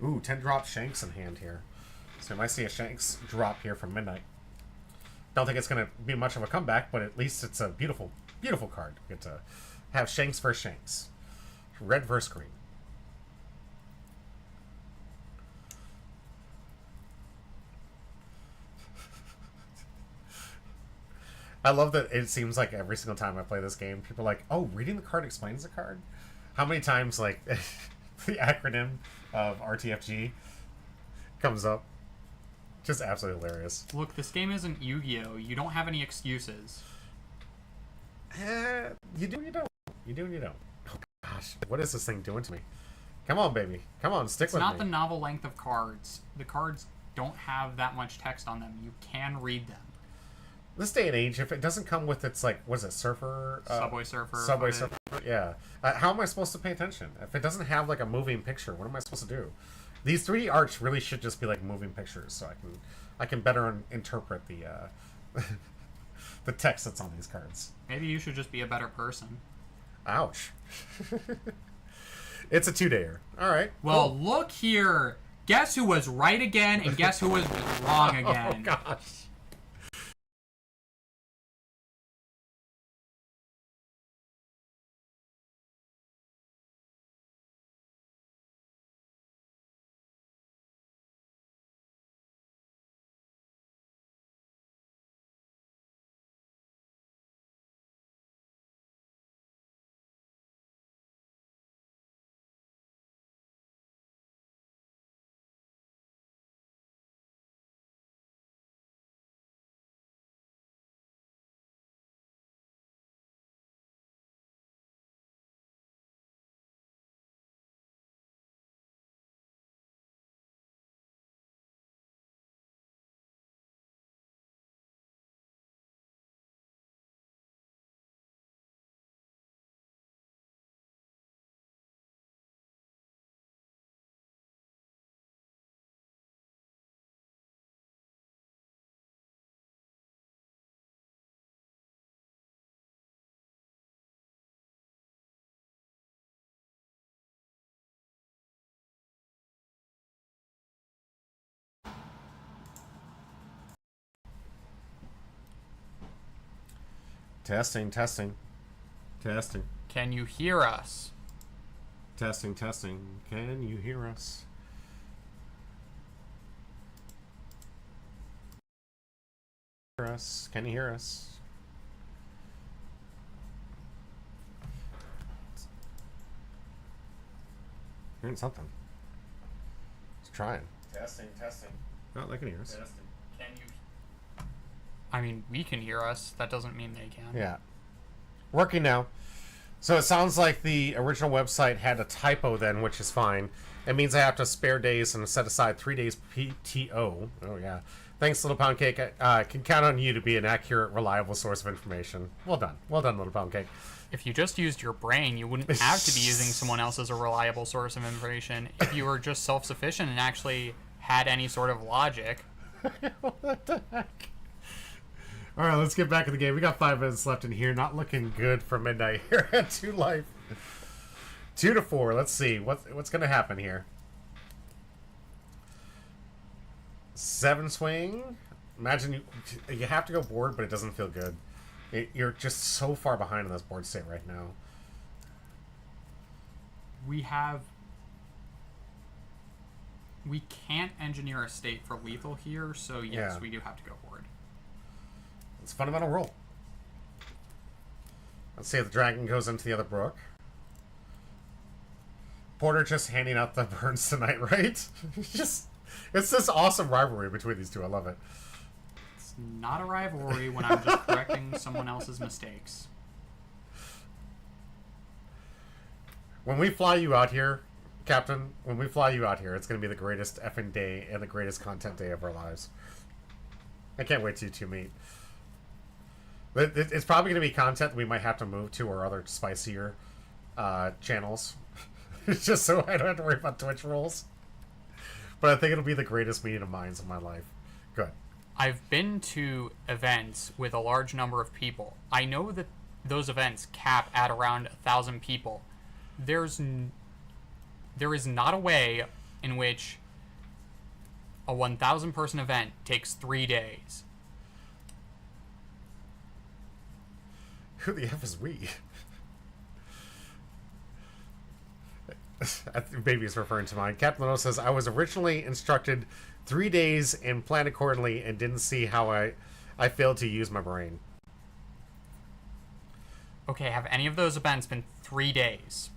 Ooh, 10 drop Shanks in hand here. So we might see a Shanks drop here from Midnight. Don't think it's going to be much of a comeback, but at least it's a beautiful, beautiful card. Get to have Shanks versus Shanks. Red versus green. I love that it seems like every single time I play this game, people are like, oh, reading the card explains the card? How many times, like, the acronym of RTFG comes up? Just absolutely hilarious. Look, this game isn't Yu-Gi-Oh! You don't have any excuses. You do and you don't. You do and you don't. Oh, gosh. What is this thing doing to me? Come on, baby. Come on, stick It's with me. not the novel length of cards. The cards don't have that much text on them. You can read them. This day and age, if it doesn't come with its, like, what is it, Surfer? Subway Surfer. Subway Surfer, yeah. How am I supposed to pay attention? If it doesn't have, like, a moving picture, what am I supposed to do? These 3D arts really should just be, like, moving pictures, so I can better interpret the, the text that's on these cards. Maybe you should just be a better person. Ouch. It's a 2-dayer. All right. Well, cool. look here. Guess who was right again, and guess who was wrong again. Oh, gosh. Testing, testing. Testing. Can you hear us? Testing, testing. Can you hear us? Hear us? Can you hear us? Hearing something. It's trying. Testing, testing. Oh, they can hear us. Testing. Can you? I mean, we can hear us. That doesn't mean they can. Yeah. Working now. So it sounds like the original website had a typo then, which is fine. It means I have to spare days and set aside 3 days PTO. Oh, yeah. Thanks, Little Pound Cake. I can count on you to be an accurate, reliable source of information. Well done. Well done, Little Pound Cake. If you just used your brain, you wouldn't have to be using someone else as a reliable source of information. If you were just self-sufficient and actually had any sort of logic. What the heck? All right, let's get back in the game. We got 5 minutes left in here. Not looking good for Midnight here at 2 life. 2 to 4. Let's see what's going to happen here. 7 swing. Imagine you have to go board, but it doesn't feel good. You're just so far behind in this board state right now. We can't engineer a state for lethal here, so yes, Yeah. we do have to go board. It's a fundamental rule. Let's see if the dragon goes into the other brook. Porter just handing out the burns tonight, right? It's this awesome rivalry between these two. I love it. It's not a rivalry when I'm just correcting someone else's mistakes. When we fly you out here, Captain, when we fly you out here, it's going to be the greatest effing day and the greatest content day of our lives. I can't wait till you two meet. It's probably going to be content that we might have to move to our other spicier channels. Just so I don't have to worry about Twitch rules. But I think it'll be the greatest meeting of minds of my life. Good. I've been to events with a large number of people. I know that those events cap at around 1,000 people. There is not a way in which a 1,000 person event takes 3 days. Who the F is we? I think Baby is referring to mine. Captain Leno says, I was originally instructed 3 days and planned accordingly and didn't see how I failed to use my brain. Okay, have any of those events been 3 days?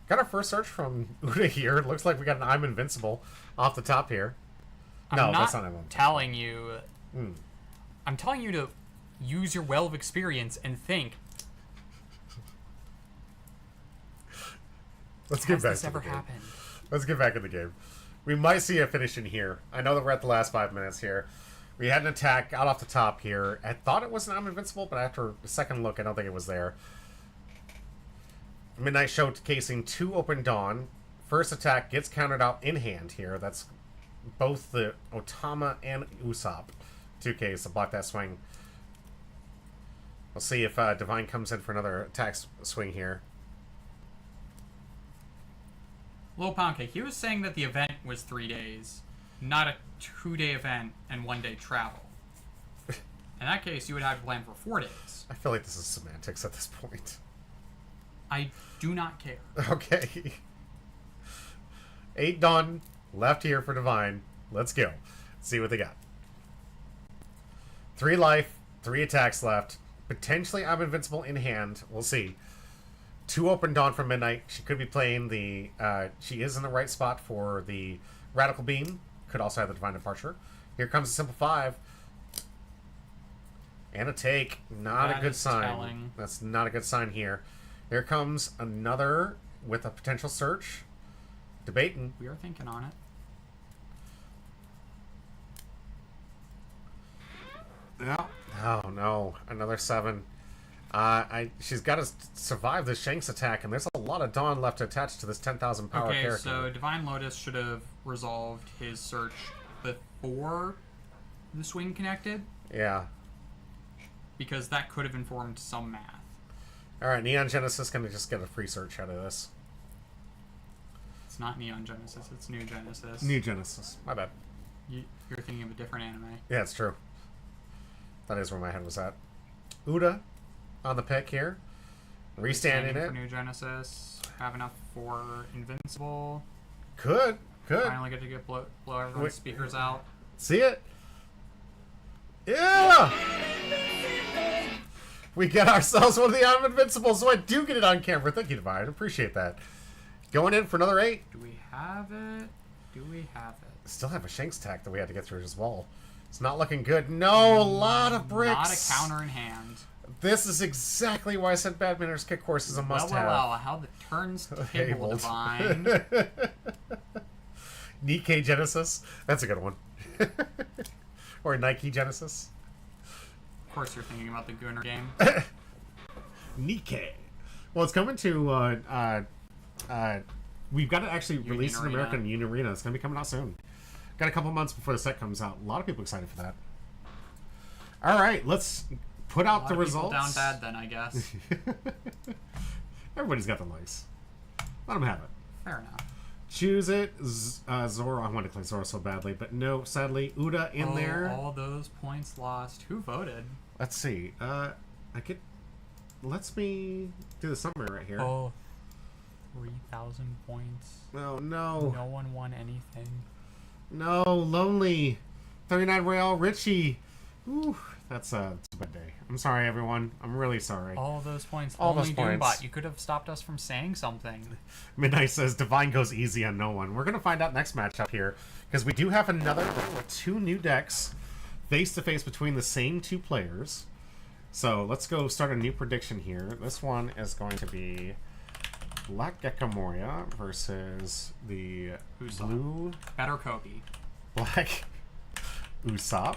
Got our first search from Uda here. It looks like we got an I'm Invincible off the top here. No, that's not him. Telling you. I'm telling you to use your well of experience and think. Let's get Has back this to ever the game. happened? Let's get back in the game. We might see a finish in here. I know that we're at the last 5 minutes here. We had an attack out off the top here. I thought it was an I'm Invincible, but after a second look, I don't think it was there. Midnight showcasing 2 Open Dawn. First attack gets countered out in hand here. That's both the Otama and Usopp 2Ks to block that swing. We'll see if Divine comes in for another attack swing here. Lil Poundcake, he was saying that the event was 3 days, not a 2-day event and 1-day travel. In that case, you would have to plan for 4 days. I feel like this is semantics at this point. I do not care. Okay. 8 Dawn left here for Divine. Let's go. See what they got. 3 life, 3 attacks left. Potentially I'm Invincible in hand. We'll see. 2 Open Dawn from Midnight. She could be playing the... she is in the right spot for the Radical Beam. Could also have the Divine Departure. Here comes a Simple 5. And a take. Not That a good is sign. telling. That's not a good sign here. Here comes another with a potential search. Debating. We are thinking on it. Yeah. Oh no, another 7. She's got to survive this Shanks attack, and there's a lot of Dawn left attached to this 10,000 power Okay, character. so Divine Lotus should have resolved his search before the swing connected, Yeah. because that could have informed some math. All right, Neon Genesis gonna just get a free search out of this. It's not Neon Genesis, it's New Genesis. New Genesis. My bad. You're thinking of a different anime. Yeah, it's true. That is where my head was at. Uda on the pick here. Restanding it. For New Genesis. Have enough for Invincible. Could. Finally get to blow everyone's speakers out. See it? Yeah! We get ourselves one of the I'm Invincible, so I do get it on camera. Thank you, Divine. Appreciate that. Going in for another 8. Do we have it? Still have a Shanks tack that we had to get through as well. It's not looking good. No, a lot of bricks. Not a counter in hand. This is exactly why I said Badminton's Kick Course is a must-have. Well, how the turns table Divine. Nikkei Genesis. That's a good one. Or Nike Genesis. Of course you're thinking about the Gunner game. Nikkei. Well, it's coming to... we've got to actually release in America in Union Arena. It's going to be coming out soon. Got a couple months before the set comes out. A lot of people excited for that. All right, let's put out the results. Down bad then, I guess. Everybody's got the likes. Let them have it. Fair enough. Choose it. Zoro. I want to play Zoro so badly, but no, sadly, Uda in there. All those points lost. Who voted? Let's see. Lets me do the summary right here. 3,000 points. Oh, no. No one won anything. No, Lonely. 39 Royale Richie. Ooh, that's a bad day. I'm sorry, everyone. I'm really sorry. All those points. All those points. Doombot, you could have stopped us from saying something. Midnight says Divine goes easy on no one. We're going to find out next matchup here, because we do have another 2 new decks face-to-face between the same 2 players. So let's go start a new prediction here. This one is going to be Black Gecko Moria versus the Usopp. blue... Better Kobe. Black Usopp.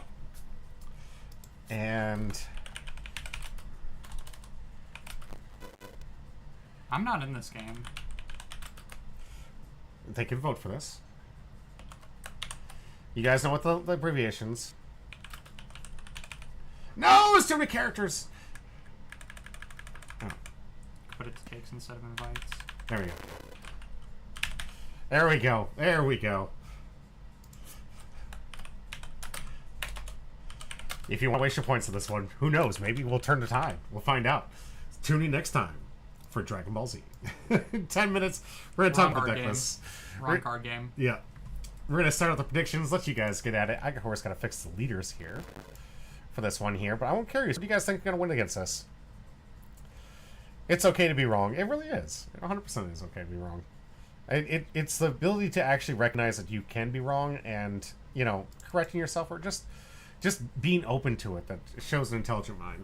And... I'm not in this game. They can vote for this. You guys know what the abbreviations. No, it's too many characters. Oh. Put it to takes instead of invites. There we go. There we go. There we go. If you want to waste your points on this one, who knows? Maybe we'll turn the tide. We'll find out. Tune in next time for Dragon Ball Z. 10 minutes. We're going to talk about the deck list. Wrong card game. Yeah. We're going to start with the predictions. Let you guys get at it. I, of course, got to fix the leaders here for this one here. But I'm curious. What do you guys think are going to win against us? It's okay to be wrong. It really is. 100% is okay to be wrong. It's the ability to actually recognize that you can be wrong and, you know, correcting yourself or just being open to it that shows an intelligent mind.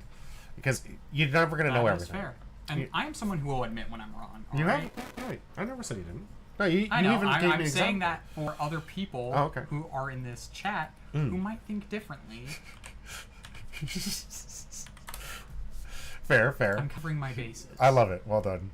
Because you're never going to know everything. That's fair. And I am someone who will admit when I'm wrong. You right? have? Right. I never said you didn't. No, you I know. even gave me I'm an saying example. that for other people who are in this chat who might think differently. Fair. I'm covering my bases. I love it. Well done.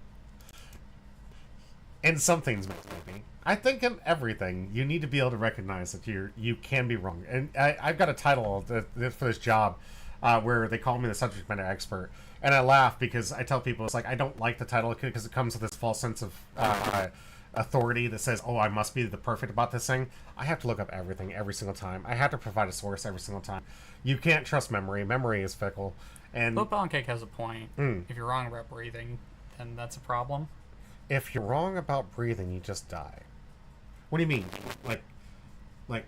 In some things, maybe. I think in everything, you need to be able to recognize that you can be wrong. And I've got a title for this job where they call me the subject matter expert. And I laugh because I tell people, it's like, I don't like the title because it comes with this false sense of authority that says, oh, I must be the perfect about this thing. I have to look up everything every single time. I have to provide a source every single time. You can't trust memory. Memory is fickle. And Flip Cake has a point. If you're wrong about breathing, then that's a problem. If you're wrong about breathing, you just die. What do you mean? Like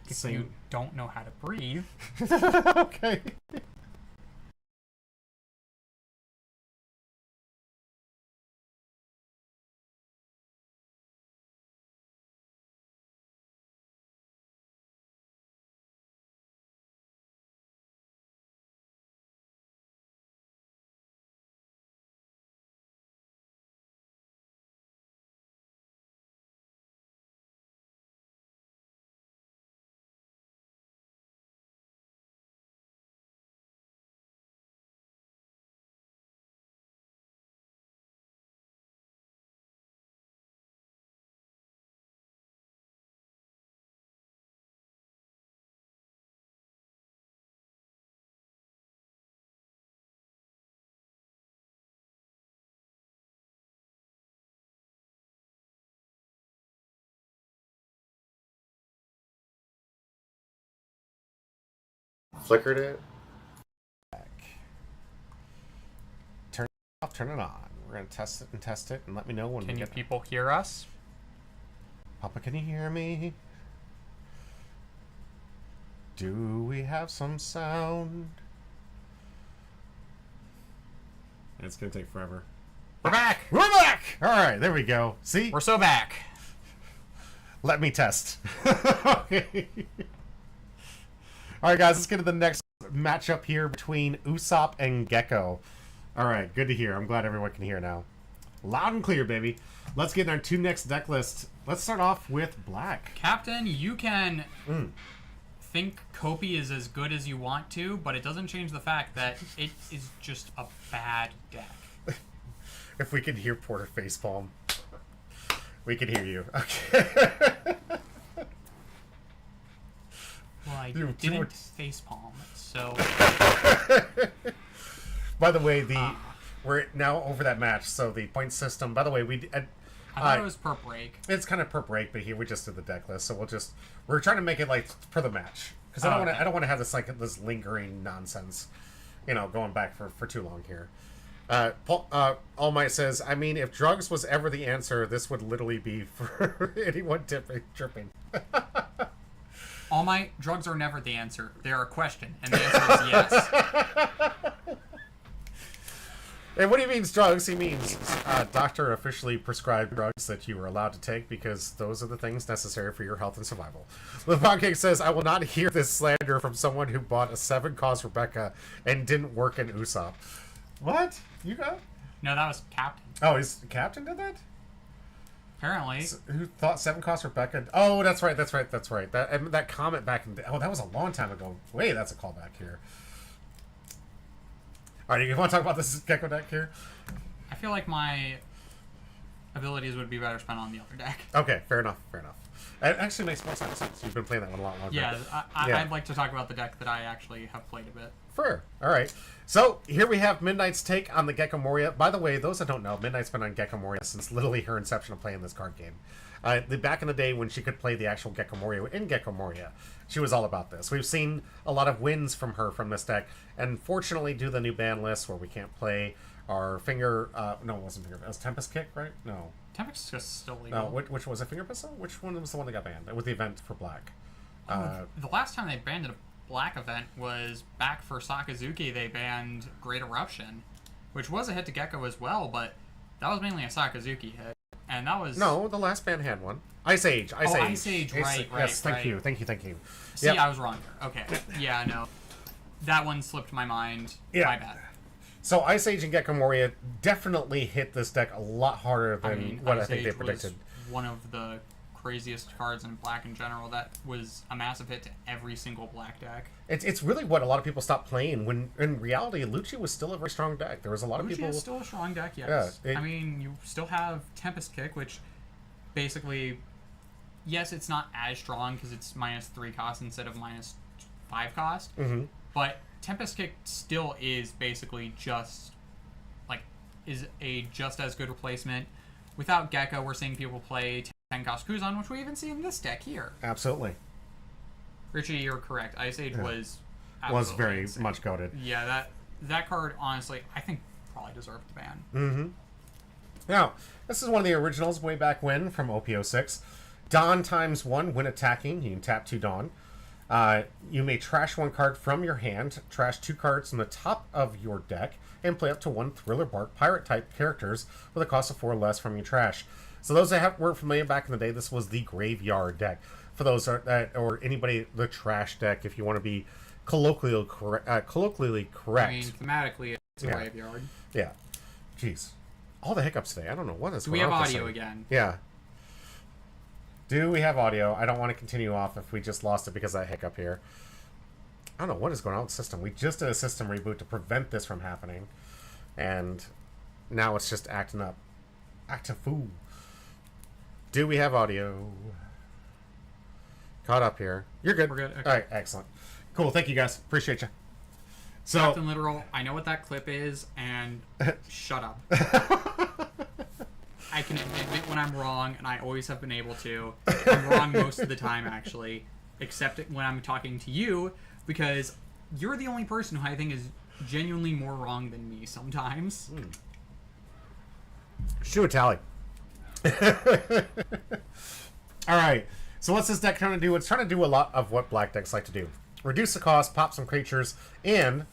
if saying... you don't know how to breathe. Okay. Flickered it. I'll turn it on. We're gonna test it and let me know when Can we you get people hear us? Papa, can you hear me? Do we have some sound? It's gonna take forever. We're back! We're back! Alright, there we go. See? We're so back. Let me test. Okay. Alright guys, let's get to the next matchup here between Usopp and Gecko. Alright, good to hear. I'm glad everyone can hear now. Loud and clear, baby. Let's get our two next deck lists. Let's start off with Black. Captain, you can think Kopi is as good as you want to, but it doesn't change the fact that it is just a bad deck. If we can hear Porter facepalm, we can hear you. Okay. Well, I Dude, didn't facepalm, so... By the way, we're now over that match, so the point system. By the way, I thought it was per break. It's kind of per break, but here we just did the deck list, so we're trying to make it like per the match because I don't want to have this like this lingering nonsense, going back for too long here. All Might says, I mean, if drugs was ever the answer, this would literally be for anyone tripping. All Might, drugs are never the answer. They're a question, and the answer is yes. And what he means drugs, he means doctor officially prescribed drugs that you were allowed to take because those are the things necessary for your health and survival. LeBron says, I will not hear this slander from someone who bought a 7-cost Rebecca and didn't work in Usopp. What? You got? No, that was Captain. Oh, his captain did that? Apparently. Who thought 7-cost Rebecca? Oh, that's right. That comment back in that was a long time ago. Wait, that's a callback here. All right, you want to talk about this Gecko deck here? I feel like my abilities would be better spent on the other deck. Okay, fair enough. It actually makes more sense. You've been playing that one a lot longer. Yeah, I'd like to talk about the deck that I actually have played a bit. Fair. All right. So here we have Midnight's take on the Gecko Moria. By the way, those that don't know, Midnight's been on Gecko Moria since literally her inception of playing this card game. Back in the day when she could play the actual Gecko Moria in Gecko Moria, she was all about this. We've seen a lot of wins from her from this deck, and fortunately, due to the new ban list where we can't play our finger. No, it wasn't finger. It was Tempest Kick, right? No. Tempest is still legal. No, which was a finger pistol? Which one was the one that got banned with the event for Black? The last time they banned a Black event was back for Sakazuki. They banned Great Eruption, which was a hit to Gecko as well, but that was mainly a Sakazuki hit. And that was... No, the last ban had one. Ice Age. Ice Age, right. Yes, thank you. See, yep. I was wrong there. Okay. Yeah, no. That one slipped my mind. Yeah. My bad. So Ice Age and Gecko Moria definitely hit this deck a lot harder than what I think they predicted. Was one of the craziest cards in Black in general. That was a massive hit to every single Black deck. It's really what a lot of people stopped playing when in reality Lucci was still a very strong deck. There was a lot of people. Lucci is still a strong deck, yes. Yeah, I mean, you still have Tempest Kick, which basically, yes, it's not as strong because it's -3 cost instead of -5 cost. Mm-hmm. But Tempest Kick still is basically just as good replacement. Without Gecko, we're seeing people play 10-cost Kuzan, which we even see in this deck here. Absolutely. Richie, you're correct. Ice Age was very insane. much goated. Yeah, that card, honestly, I think probably deserved the ban. Mm-hmm. Now, this is one of the originals way back when from OP06. Dawn ×1 when attacking. You can tap 2 Dawn. You may trash 1 card from your hand, trash 2 cards from the top of your deck, and play up to 1 Thriller Bark Pirate type characters with a cost of 4 less from your trash. So those that weren't familiar back in the day, this was the Graveyard deck. For those or anybody, the trash deck, if you want to be colloquially correct. I mean, thematically, it's a graveyard. Yeah. Jeez. All the hiccups today. I don't know what is going on. Do we have audio again? Yeah. Do we have audio? I don't want to continue off if we just lost it because of that hiccup here. I don't know what is going on with the system. We just did a system reboot to prevent this from happening. And now it's just acting up. Acting fool. Do we have audio? Caught up here. You're good. We're good. Okay. All right, excellent. Cool. Thank you, guys. Appreciate you. So, Captain Literal, I know what that clip is, and shut up. I can admit when I'm wrong, and I always have been able to. I'm wrong most of the time, actually, except when I'm talking to you, because you're the only person who I think is genuinely more wrong than me sometimes. Should do a tally. All right. So what's this deck trying to do? It's trying to do a lot of what black decks like to do. Reduce the cost, pop some creatures, and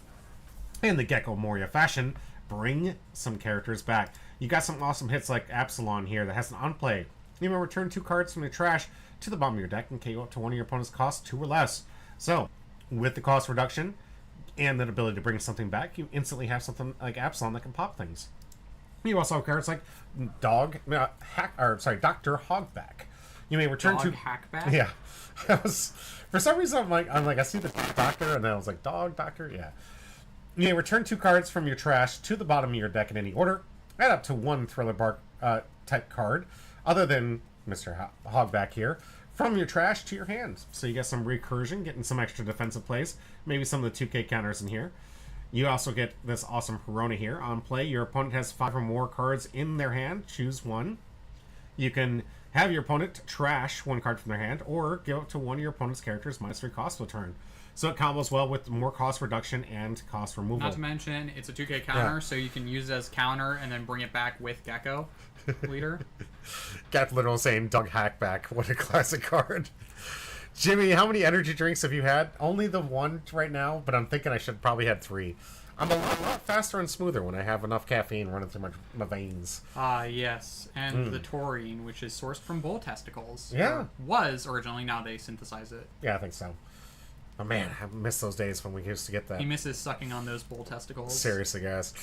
in the Gecko Moria fashion, bring some characters back. You got some awesome hits like Absalon here that has an on-play. You may return 2 cards from your trash to the bottom of your deck and KO up to one of your opponent's cost 2 or less. So, with the cost reduction and the ability to bring something back, you instantly have something like Absalon that can pop things. You also have cards like Dr. Hogback. You may return Dog to Hackback? Yeah. For some reason I'm like I see the doctor and then I was like doctor, yeah. You may return 2 cards from your trash to the bottom of your deck in any order. Add up to 1 Thriller Bark type card, other than Mr. Hogback here, from your trash to your hand. So you get some recursion, getting some extra defensive plays, maybe some of the 2K counters in here. You also get this awesome Perona here. On play, your opponent has 5 or more cards in their hand. Choose 1. You can have your opponent trash 1 card from their hand, or give up to one of your opponent's characters minus 3 cost of a turn. So it combos well with more cost reduction and cost removal. Not to mention, it's a 2K counter, so you can use it as counter and then bring it back with Gecko leader. Got literal saying Doug Hackback. What a classic card. Jimmy, how many energy drinks have you had? Only the 1 right now, but I'm thinking I should probably had 3. I'm a lot faster and smoother when I have enough caffeine running through my veins. Ah, yes. And the taurine, which is sourced from bull testicles. Yeah. Or was originally, now they synthesize it. Yeah, I think so. Oh man, I miss those days when we used to get that. He misses sucking on those bull testicles. Seriously, guys.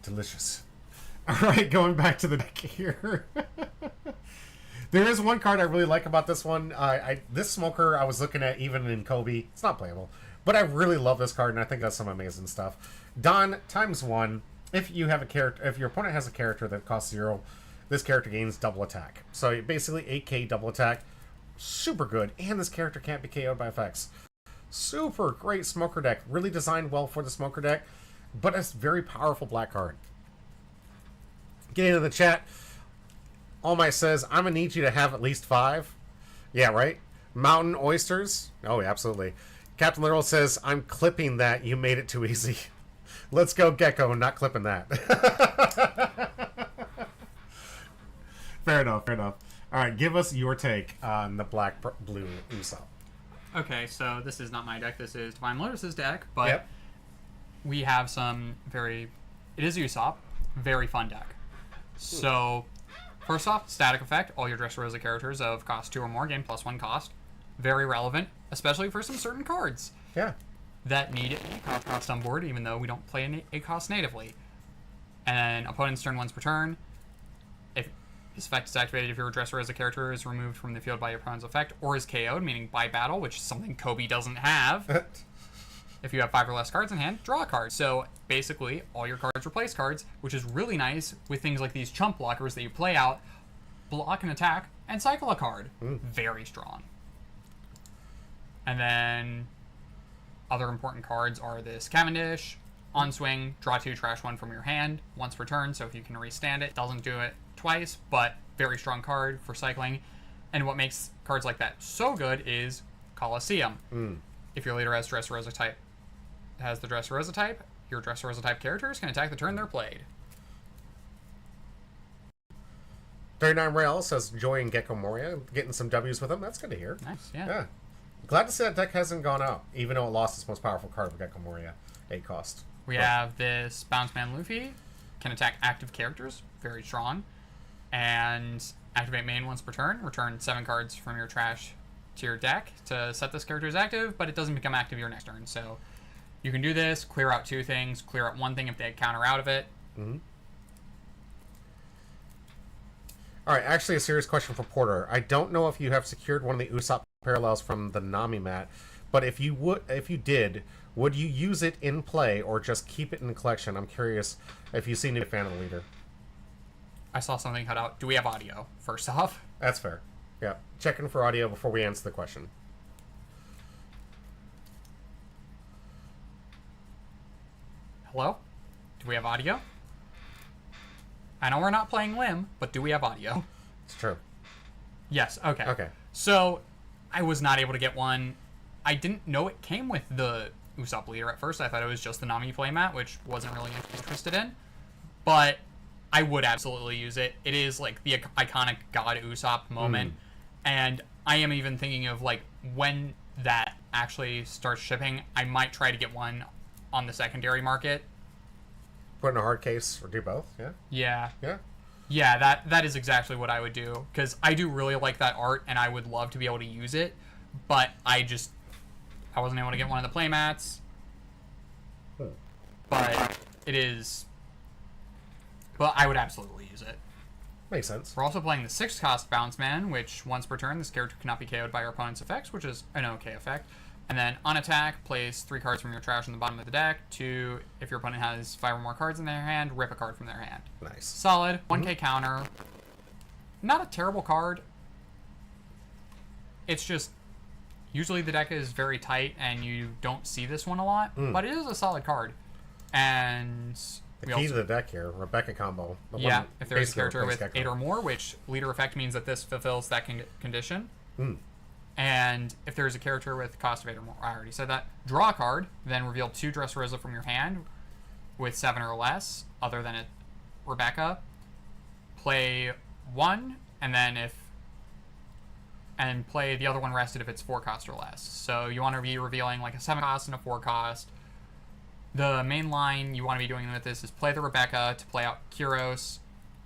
Delicious. Alright, going back to the deck here. There is one card I really like about this one. This Smoker I was looking at even in Kobe. It's not playable. But I really love this card, and I think that's some amazing stuff. Don, ×1. If you have a character, if your opponent has a character that costs 0, this character gains double attack. So basically 8k double attack. Super good. And this character can't be KO'd by effects. Super great Smoker deck. Really designed well for the Smoker deck. But it's a very powerful black card. Get into the chat. All Might says, I'm going to need you to have at least 5. Yeah, right? Mountain Oysters. Oh, yeah, absolutely. Captain Literal says, I'm clipping that. You made it too easy. Let's go, Gecko. Not clipping that. Fair enough, fair enough. All right, give us your take on the black-blue Usopp. Okay, so this is not my deck. This is Divine Lotus's deck, but Yep. we have some very... It is Usopp. Very fun deck. So, first off, static effect. All your Dressrosa characters of cost 2 or more gain +1 cost. Very relevant, especially for some certain cards Yeah. that need a cost on board, even though we don't play a cost natively. And then opponent's turn once per turn. If this effect is activated, if your Dressrosa character is removed from the field by your opponent's effect, or is KO'd, meaning by battle, which is something Kobe doesn't have. If you have 5 or less cards in hand, draw a card. So basically, all your cards replace cards, which is really nice with things like these chump blockers that you play out, block an attack, and cycle a card. Very strong. And then other important cards are this Cavendish, on swing, draw 2, trash 1 from your hand once per turn. So if you can restand it, doesn't do it twice, but very strong card for cycling. And what makes cards like that so good is Colosseum. If your leader has Dressrosa type, has the Dressrosa type, your Dressrosa type characters can attack the turn they're played. 39 Rail says enjoying Gecko Moria, getting some W's with him. That's good to hear. Nice, yeah. Yeah. Glad to see that deck hasn't gone out, even though it lost its most powerful card with Gecko Moria, 8 cost. We have this Bounce Man Luffy, can attack active characters, very strong, and activate main once per turn. Return 7 cards from your trash to your deck to set this character as active, but it doesn't become active your next turn. So you can do this, clear out 2 things, clear out 1 thing if they counter out of it. All right, actually a serious question for Porter. I don't know if you have secured one of the Usopp parallels from the Nami mat, but if you did, would you use it in play or just keep it in the collection? I'm curious if you seem to be a fan of the leader. I saw something cut out. Do we have audio, first off? That's fair. Yeah. Checking for audio before we answer the question. Hello? Do we have audio? I know we're not playing Lim, but do we have audio? It's true. Yes, okay. Okay. So, I was not able to get one. I didn't know it came with the Usopp leader at first. I thought it was just the Nami playmat, which wasn't really interested in. But I would absolutely use it. It is like the iconic God Usopp moment, and I am even thinking of like when that actually starts shipping, I might try to get one on the secondary market. Put in a hard case or do both. Yeah. Yeah. Yeah. Yeah, that is exactly what I would do, because I do really like that art and I would love to be able to use it, but I wasn't able to get one of the playmats. But it is, but I would absolutely use it. Makes sense. We're also playing the 6 cost Bounce Man, which once per turn this character cannot be KO'd by your opponent's effects, which is an okay effect. And then on attack, place 3 cards from your trash on the bottom of the deck. 2, if your opponent has 5 or more cards in their hand, rip a card from their hand. Nice. Solid. 1k counter. Not a terrible card. It's just, usually the deck is very tight and you don't see this one a lot, but it is a solid card. And The key to the deck here, Rebecca combo. Yeah, if there's a character with 8 or more, which leader effect means that this fulfills that condition. And if there's a character with cost of 8 or more, I already said that. Draw a card, then reveal 2 Dressrosa from your hand with 7 or less, other than Rebecca. Play 1, and then and play the other one rested if it's 4 cost or less. So you want to be revealing like a 7 cost and a 4 cost. The main line you want to be doing with this is play the Rebecca to play out Kyros,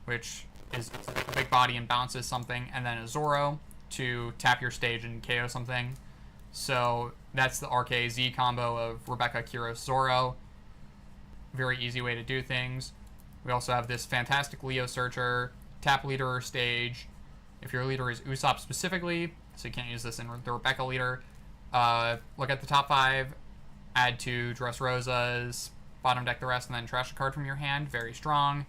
which is a big body and bounces something, and then a Zoro to tap your stage and KO something. So that's the RKZ combo of Rebecca, Kyros, Zoro. Very easy way to do things. We also have this fantastic Leo Searcher, tap leader or stage. If your leader is Usopp specifically, so you can't use this in the Rebecca leader, look at the top 5, add 2 Dressrosas, bottom deck the rest, and then trash a card from your hand. Very strong.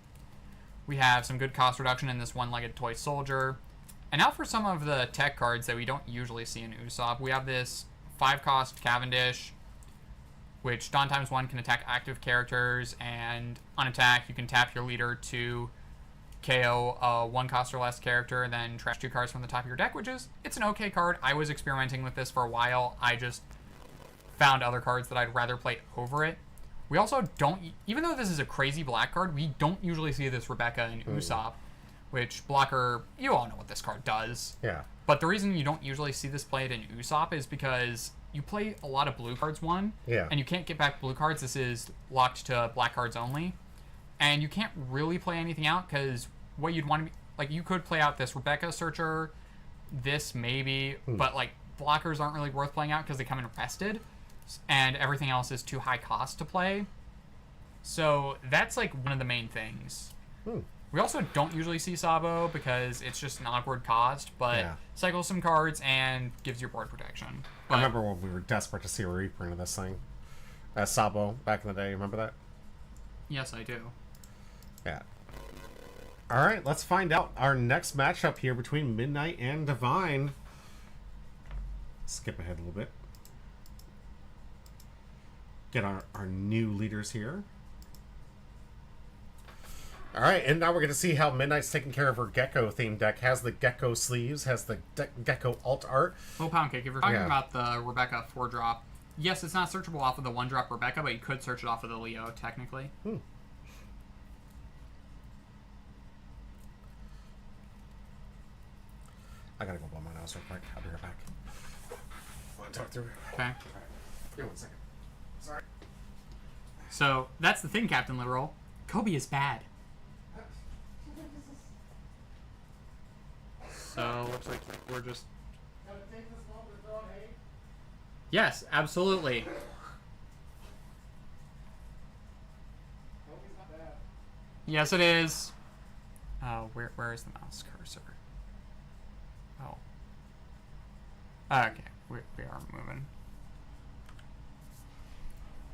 We have some good cost reduction in this one-legged toy soldier. And now for some of the tech cards that we don't usually see in Usopp. We have this 5-cost Cavendish, which Dawn times 1 can attack active characters, and on attack you can tap your leader to KO a 1-cost or less character, and then trash 2 cards from the top of your deck, which is, it's an okay card. I was experimenting with this for a while. I just found other cards that I'd rather play over it. We also don't, even though this is a crazy black card, we don't usually see this Rebecca in Usopp, which blocker, you all know what this card does. Yeah. But the reason you don't usually see this played in Usopp is because you play a lot of blue cards, and you can't get back blue cards. This is locked to black cards only. And you can't really play anything out, because what you'd want to be, like, you could play out this Rebecca Searcher, this maybe, but, like, blockers aren't really worth playing out because they come in rested, and everything else is too high cost to play. So that's, like, one of the main things. We also don't usually see Sabo because it's just an awkward cost, but cycles some cards and gives your board protection. But I remember when we were desperate to see a reprint of this thing. Sabo, back in the day, remember that? yes, I do. Yeah. Alright, let's find out our next matchup here between Midnight and Divine. Skip ahead a little bit. Get our new leaders here. Alright, and now we're going to see how Midnight's taking care of her Gecko themed deck. Has the Gecko sleeves, has the Gecko alt art. Oh, Pound Cake, if you're talking about the Rebecca 4-drop, yes, it's not searchable off of the 1-drop Rebecca, but you could search it off of the Leo, technically. I gotta go blow my nose real quick. I'll be right back. I want to talk through it. Okay. Give me 1 second. Sorry. So, that's the thing, Captain Literal. Kobe is bad. So, looks like we're just... Yes, absolutely. Yes, it is. Oh, where is the mouse cursor? Oh. Okay, we are moving.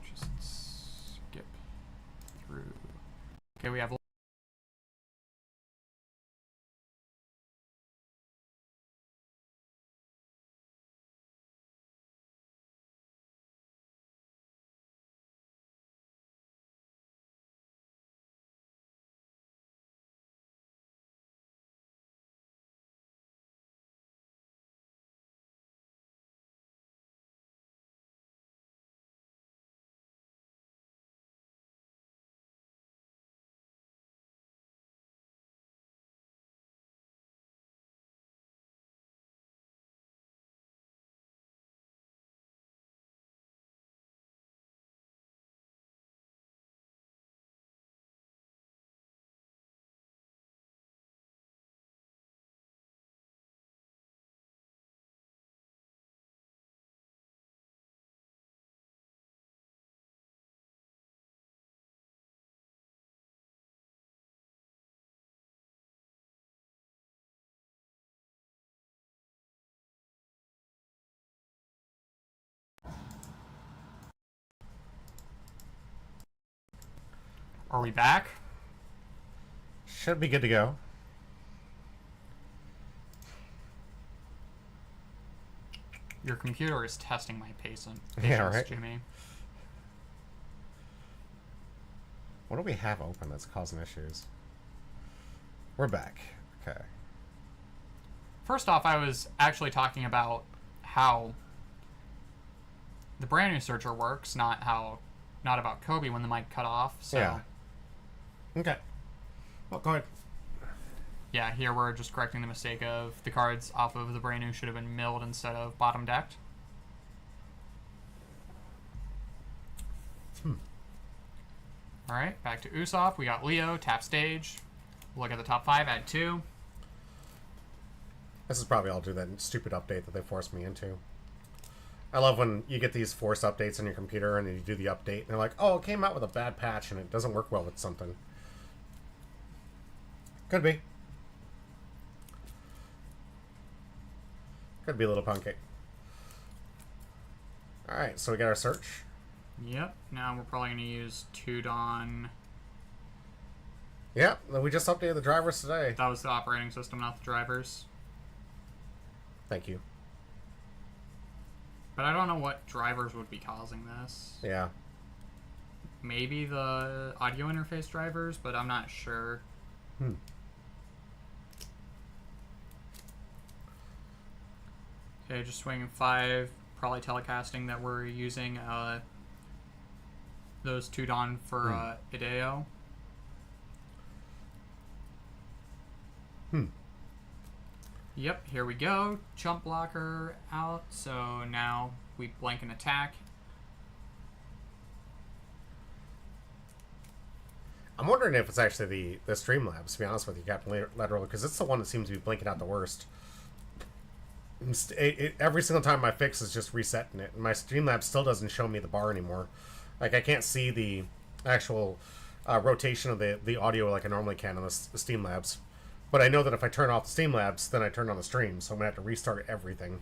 Just skip through. Okay, we have Are we back? Should be good to go. Your computer is testing my patience, Yeah, right. Jimmy. What do we have open that's causing issues? We're back. Okay. First off, I was actually talking about how the brand new searcher works, not about Kobe when the mic cut off. So Yeah. Okay. Well, go ahead. yeah, here we're just correcting the mistake of the cards off of the brand new should have been milled instead of bottom decked. All right, back to Usopp. We got Leo, tap stage. Look at the top 5, add 2. This is probably I'll do that stupid update that they forced me into. I love when you get these forced updates on your computer and then you do the update and they're like, oh, it came out with a bad patch and it doesn't work well with something. Could be. Could be a little punky. Alright, so we got our search. Yep, now we're probably going to use Tudon. Yep, we just updated the drivers today. That was the operating system, not the drivers. Thank you. But I don't know what drivers would be causing this. Yeah. Maybe the audio interface drivers, but I'm not sure. Okay, just swinging 5. Probably telecasting that we're using those Tudon for Ideo. Yep, here we go. Chump blocker out. So now we blank an attack. I'm wondering if it's actually the Streamlabs, to be honest with you, Captain Lateral, because it's the one that seems to be blinking out the worst. Every single time I fix is just resetting it, and my Streamlabs still doesn't show me the bar anymore. Like, I can't see the actual rotation of the audio like I normally can on the Streamlabs. But I know that if I turn off the Streamlabs, then I turn on the stream, so I'm going to have to restart everything.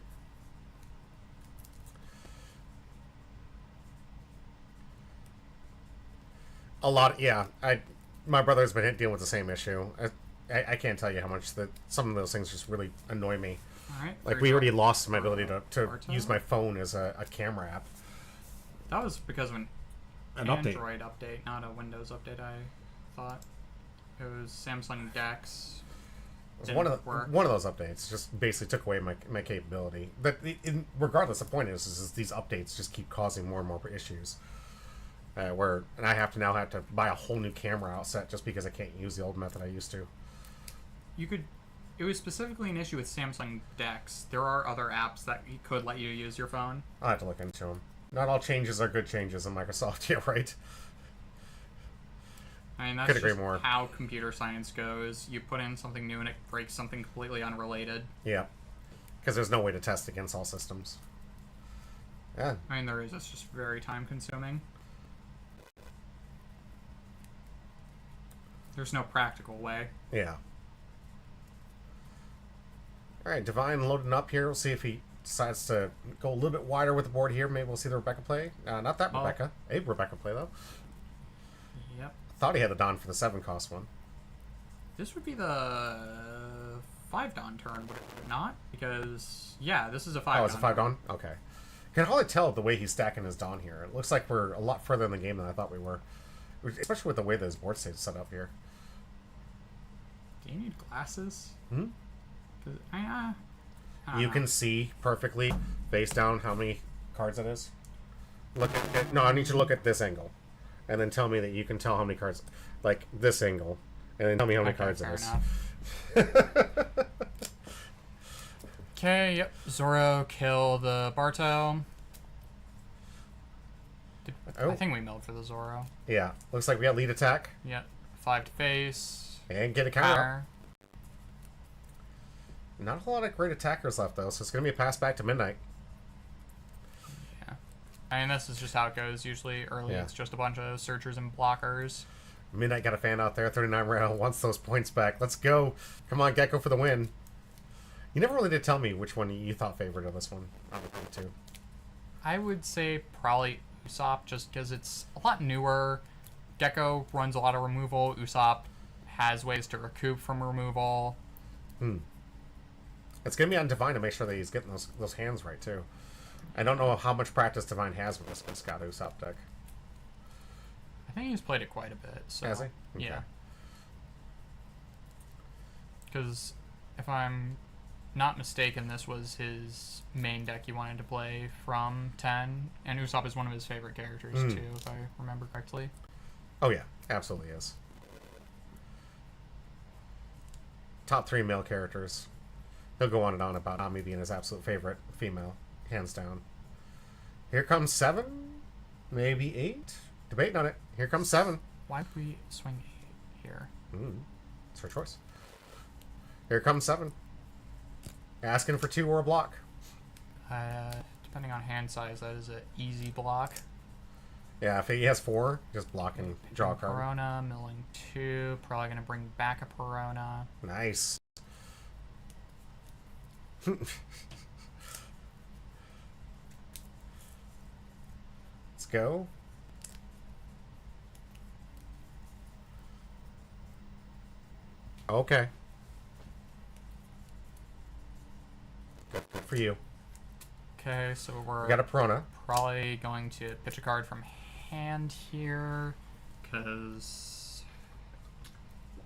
A lot, yeah. My brother's been dealing with the same issue. I can't tell you how much that some of those things just really annoy me. All right. Like, we already lost my ability to Barto. use my phone as a camera app. That was because of an update. Android update, not a Windows update, I thought. It was Samsung DeX. It was one of those updates just basically took away my capability. But regardless, the point is these updates just keep causing more and more issues. And I have to buy a whole new camera outset just because I can't use the old method I used to. It was specifically an issue with Samsung DeX. There are other apps that could let you use your phone. I'll have to look into them. Not all changes are good changes in Microsoft, yeah, right? I mean, that's Could agree just more. how computer science goes. You put in something new and it breaks something completely unrelated. Yeah. Because there's no way to test against all systems. Yeah. I mean, there is. It's just very time consuming. There's no practical way. Yeah. Alright, Divine loading up here. We'll see if he decides to go a little bit wider with the board here. Maybe we'll see the Rebecca play. Not that Rebecca. A Rebecca play, though. Yep. Thought he had the Don for the 7-cost one. This would be the 5 Don turn, would it not? Because, yeah, this is a 5 Don. Oh, it's a 5 Don? Okay. Can hardly tell the way he's stacking his Don here. It looks like we're a lot further in the game than I thought we were. Especially with the way this board state's set up here. Do you need glasses? Hmm? 'Cause I You don't can know. see perfectly, face down, how many cards it is. Look at... No, I need you to look at this angle. And then tell me that you can tell how many cards... Like, this angle. And then tell me how many Okay, cards it fair is. enough. Okay, yep. Zoro kill the Barto. I think we milled for the Zoro. Yeah. Looks like we got lead attack. Yep. 5 to face. And get a counter. Fire. Not a whole lot of great attackers left, though, so it's going to be a pass back to Midnight. Yeah. I mean, this is just how it goes. Usually early, Yeah. it's just a bunch of searchers and blockers. Midnight got a fan out there, 39 round, wants those points back. Let's go. Come on, Gecko for the win. You never really did tell me which one you thought favored of this one. Out of the two. I would say probably Usopp, just because it's a lot newer. Gecko runs a lot of removal. Usopp has ways to recoup from removal. It's going to be on Divine to make sure that he's getting those hands right, too. I don't know how much practice Divine has with this Scott Usopp deck. I think he's played it quite a bit. So, has he? Okay. Yeah. Because if I'm not mistaken, this was his main deck he wanted to play from 10. And Usopp is one of his favorite characters, too, if I remember correctly. Oh, yeah. Absolutely is. Top 3 male characters. He'll go on and on about Nami being his absolute favorite female. Hands down. Here comes 7. Maybe 8. Debating on it. Here comes 7. Why'd we swing 8 here? It's her choice. Here comes 7. Asking for 2 or a block. Depending on hand size, that is an easy block. Yeah, if he has 4, just block and draw a card. Perona, milling 2. Probably going to bring back a Perona. Nice. Let's go. Okay. Good for you. Okay, so We got a Perona. probably going to pitch a card from hand here, because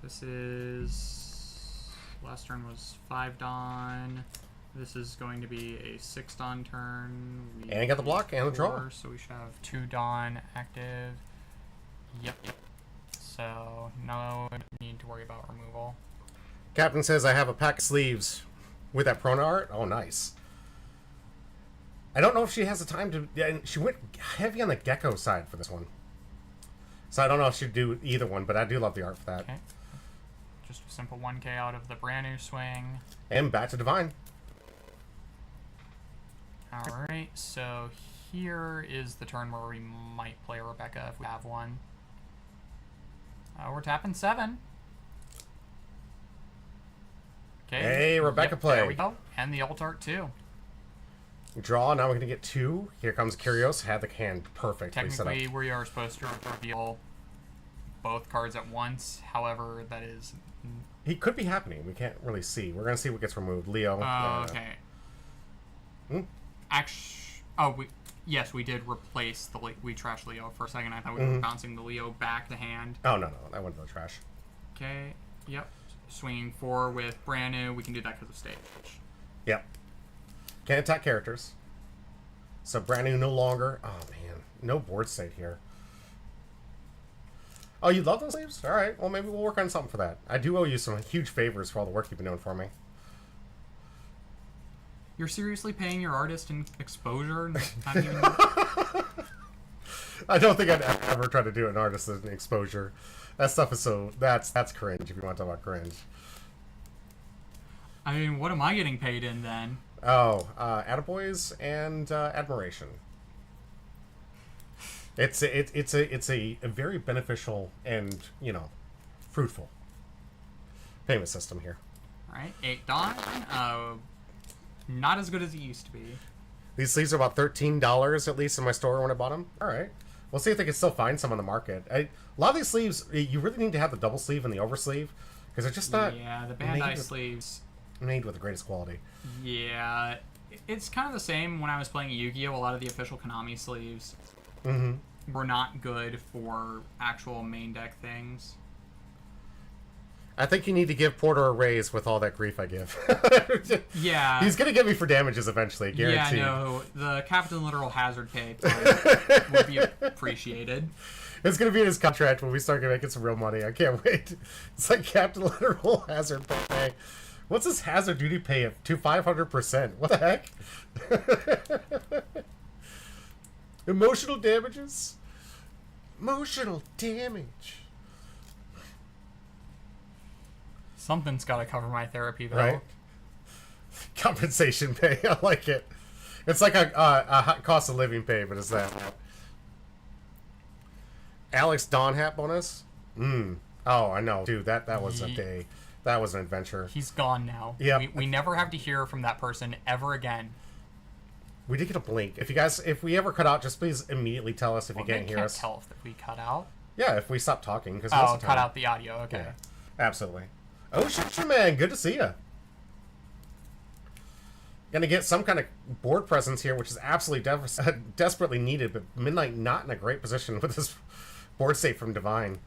this is... Last turn was 5 Dawn. This is going to be a 6 Dawn turn. And got the block and the draw. 4, so we should have 2 Dawn active. Yep. So, no need to worry about removal. Captain says I have a pack of sleeves with that Perona art. Oh, nice. I don't know if she has the time to... Yeah, she went heavy on the Gecko side for this one. So I don't know if she'd do either one, but I do love the art for that. Okay. Just a simple 1k out of the brand new swing. And back to Divine. Alright, so here is the turn where we might play Rebecca if we have one. We're tapping 7. Okay. Hey, Rebecca play. There we go. And the alt art too. Draw, now we're going to get 2. Here comes Kyrios. Had the hand perfectly set up. Technically, we are supposed to reveal both cards at once. However, that is... He could be happening. We can't really see. We're going to see what gets removed. Leo. Okay. Hmm? Actually... Yes, we did replace the... We trashed Leo for a second. I thought we were bouncing the Leo back to hand. Oh, no. That went to the trash. Okay. Yep. Swinging 4 with brand new. We can do that because of stage. Yep. Can't attack characters. So brand new no longer. Oh, man. No board state here. Oh, you love those sleeves? All right. Well, maybe we'll work on something for that. I do owe you some huge favors for all the work you've been doing for me. You're seriously paying your artist in exposure? Not even... I don't think I'd ever try to do an artist as an exposure. That stuff is so... That's cringe, if you want to talk about cringe. I mean, what am I getting paid in, then? Oh, attaboys and admiration. It's a very beneficial and, fruitful payment system here. Alright, 8 Dawn. Not as good as it used to be. These sleeves are about $13 at least in my store when I bought them. All right. We'll see if they can still find some on the market. A lot of these sleeves, you really need to have the double sleeve and the over sleeve because they're just not... Yeah, the Bandai sleeves... Made with the greatest quality. Yeah, it's kind of the same when I was playing Yu-Gi-Oh! A lot of the official Konami sleeves were not good for actual main deck things. I think you need to give Porter a raise with all that grief I give. Yeah. He's going to get me for damages eventually, guaranteed. Yeah, no, the Captain Literal Hazard pay would be appreciated. It's going to be in his contract when we start making some real money. I can't wait. It's like Captain Literal Hazard pay. What's this hazard duty pay of to 500%? What the heck? Emotional damages? Emotional damage. Something's got to cover my therapy, though. Right? Compensation pay. I like it. It's like a cost of living pay, but it's that. Alex Dawn hat bonus? Oh, I know. Dude, that was a day. That was an adventure. He's gone now. Yeah. We never have to hear from that person ever again. We did get a blink. If we ever cut out, just please immediately tell us if you can't hear us. Tell if we cut out. Yeah, if we stop talking, because Oh, cut out the audio. Okay. Yeah, absolutely. Oh, shit, man, good to see you. Gonna get some kind of board presence here, which is absolutely desperately needed, but Midnight not in a great position with this board state from Divine.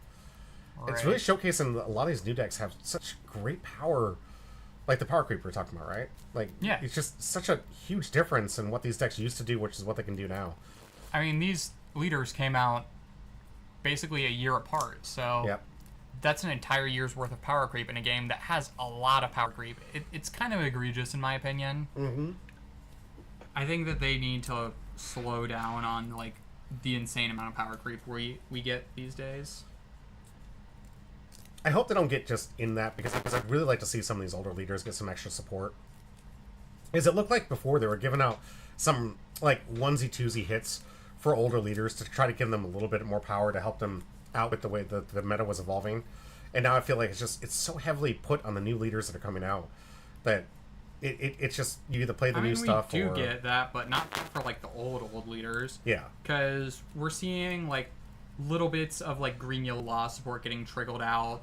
Right. It's really showcasing a lot of these new decks have such great power, like the Power Creep we're talking about, right? Like, Yeah. it's just such a huge difference in what these decks used to do, which is what they can do now. I mean, these leaders came out basically a year apart, so Yep. that's an entire year's worth of power creep in a game that has a lot of power creep. It's kind of egregious, in my opinion. Mm-hmm. I think that they need to slow down on, like, the insane amount of power creep we get these days. I hope they don't get just in that, because I'd really like to see some of these older leaders get some extra support. Because it looked like before they were giving out some, like, onesie-twosie hits for older leaders to try to give them a little bit more power to help them out with the way the meta was evolving. And now I feel like it's so heavily put on the new leaders that are coming out that it's just, you either play the new stuff we do or... get that, but not for, like, the old leaders. Yeah. Because we're seeing, like, little bits of, like, green yellow law support getting trickled out.